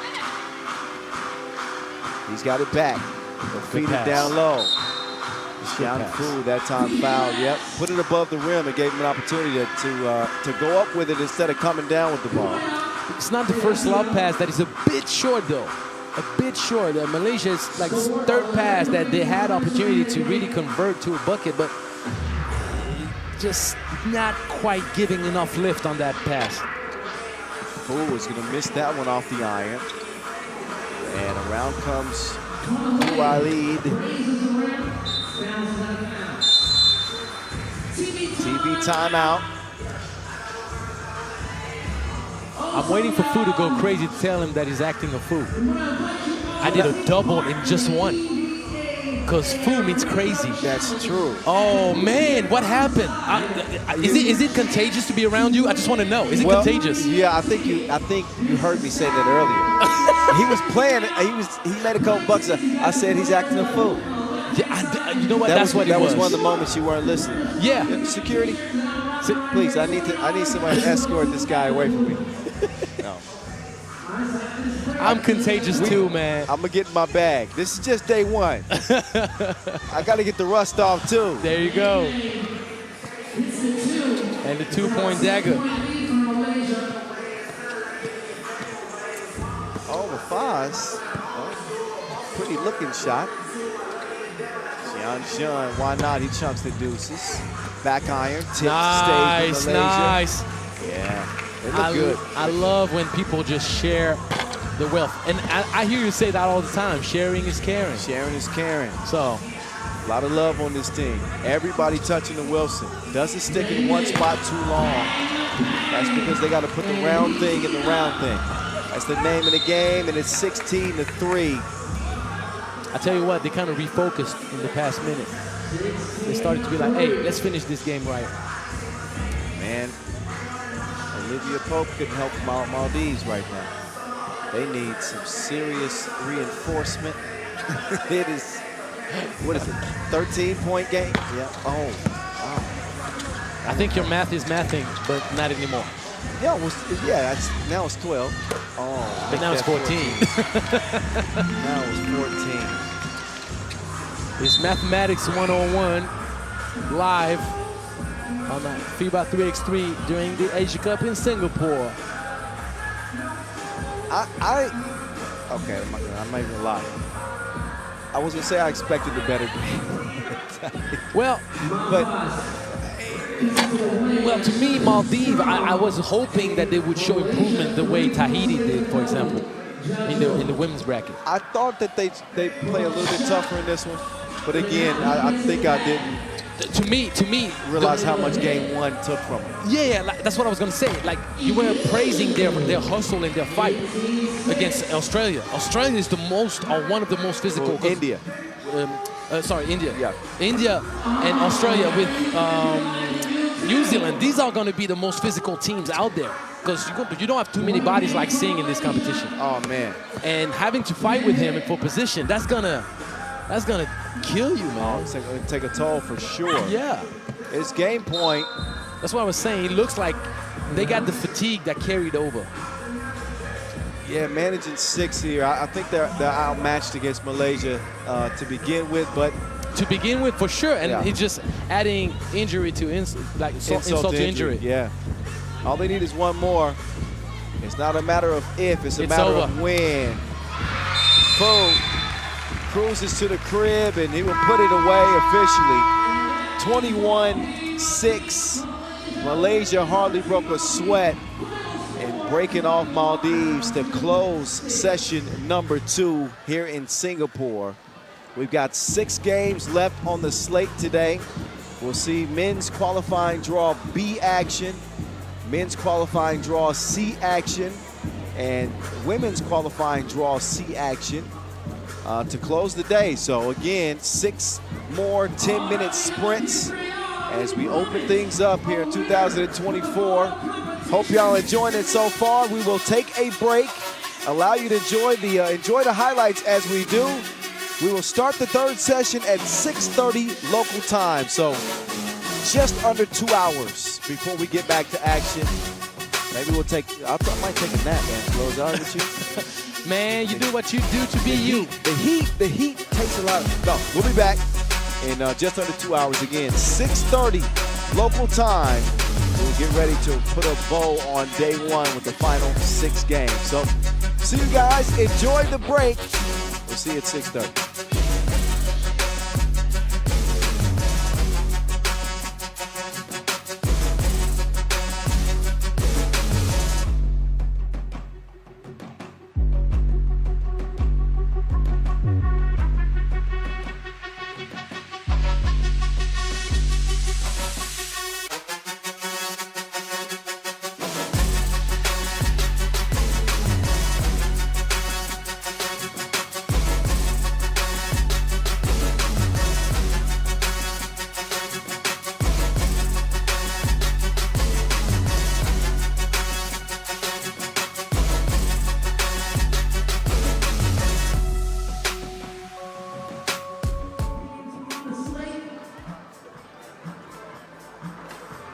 He's got it back. They'll feed it down low. Xianfu that time fouled. Yep, put it above the rim and gave him an opportunity to go up with it instead of coming down with the ball. It's not the first lob pass that is a bit short though. A bit short. Malaysia is like third pass that they had opportunity to really convert to a bucket, but just not quite giving enough lift on that pass. Fu is going to miss that one off the iron. And around comes Walid. TV timeout. I'm waiting for Fu to go crazy to tell him that he's acting a fool. I did a double in just one. Because Fu means crazy. That's true. Oh man, what happened? Is it contagious to be around you? I just want to know. Is it contagious? Yeah, I think you heard me say that earlier. He was playing. He made a couple bucks. I said he's acting a fool. Yeah, you know what? That's what it was. That was one of the moments you weren't listening. Yeah. Security, please. I need somebody to escort this guy away from me. No. I'm contagious too, man. I'm gonna get in my bag. This is just day 1. I gotta get the rust off too. There you go. And the 2-point dagger. Oh, Mafaz. Pretty looking shot. Xianzhen, why not? He chunks the deuces. Back iron, tip, stays with Malaysia. Nice. Yeah, they look good. I love when people just share the wealth. And I hear you say that all the time. Sharing is caring. Sharing is caring. So, a lot of love on this team. Everybody touching the Wilson. Doesn't stick in one spot too long. That's because they got to put the round thing in the round thing. That's the name of the game, and it's 16-3. I tell you what, they kind of refocused in the past minute. They started to be like, hey, let's finish this game right. Man, Olivia Pope couldn't help Maldives right now. They need some serious reinforcement. It is, what is it, 13-point game? Yeah, oh. I think your math is mathing, but not anymore. Yeah, now it's 12. Oh, but now it's 14. Now it's 14. It's Mathematics 101 live on FIBA 3x3 during the Asia Cup in Singapore. Okay, I'm not even gonna lie. I was gonna say I expected a better game. Well, to me, Maldives, I was hoping that they would show improvement the way Tahiti did, for example, in the women's bracket. I thought that they play a little bit tougher in this one, but again, I think I didn't. To me, realize how much game one took from them. Yeah, like, that's what I was gonna say. Like, you were praising their hustle and their fight against Australia. Australia is one of the most physical. India. India. Yeah. India and Australia with New Zealand. These are going to be the most physical teams out there because you don't have too many bodies like Singh in this competition. Oh man! And having to fight with him for position, that's gonna kill you, man. It's gonna take a toll for sure. Yeah. It's game point. That's what I was saying. It looks like they got the fatigue that carried over. Yeah, managing 6 here. I think they're outmatched against Malaysia to begin with, but to begin with, for sure, and it's just adding injury to insult to injury. Yeah, all they need is one more. It's not a matter of if; it's a matter of when. Poe cruises to the crib, and he will put it away officially. 21-6. Malaysia hardly broke a sweat. And breaking off Maldives to close session number 2 here in Singapore. We've got 6 games left on the slate today. We'll see men's qualifying draw B action, men's qualifying draw C action, and women's qualifying draw C action to close the day. So again, 6 more 10-minute sprints as we open things up here in 2024. Hope y'all enjoying it so far. We will take a break, allow you to enjoy the highlights as we do. We will start the 3rd session at 6:30 local time. So just under 2 hours before we get back to action. Maybe I might take a nap, man. Close out with you. Man, you do what you do to be you. The heat takes a lot of, no, we'll be back in just under 2 hours again. 6:30 local time. We'll get ready to put a bow on day 1 with the final 6 games. So, see you guys. Enjoy the break. We'll see you at 6:30.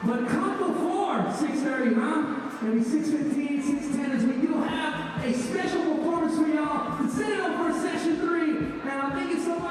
But come before 6:30, huh? Maybe 6:15, 6:10 as we do have a special performance for y'all. Consider it for session 3. And I'm thinking so much.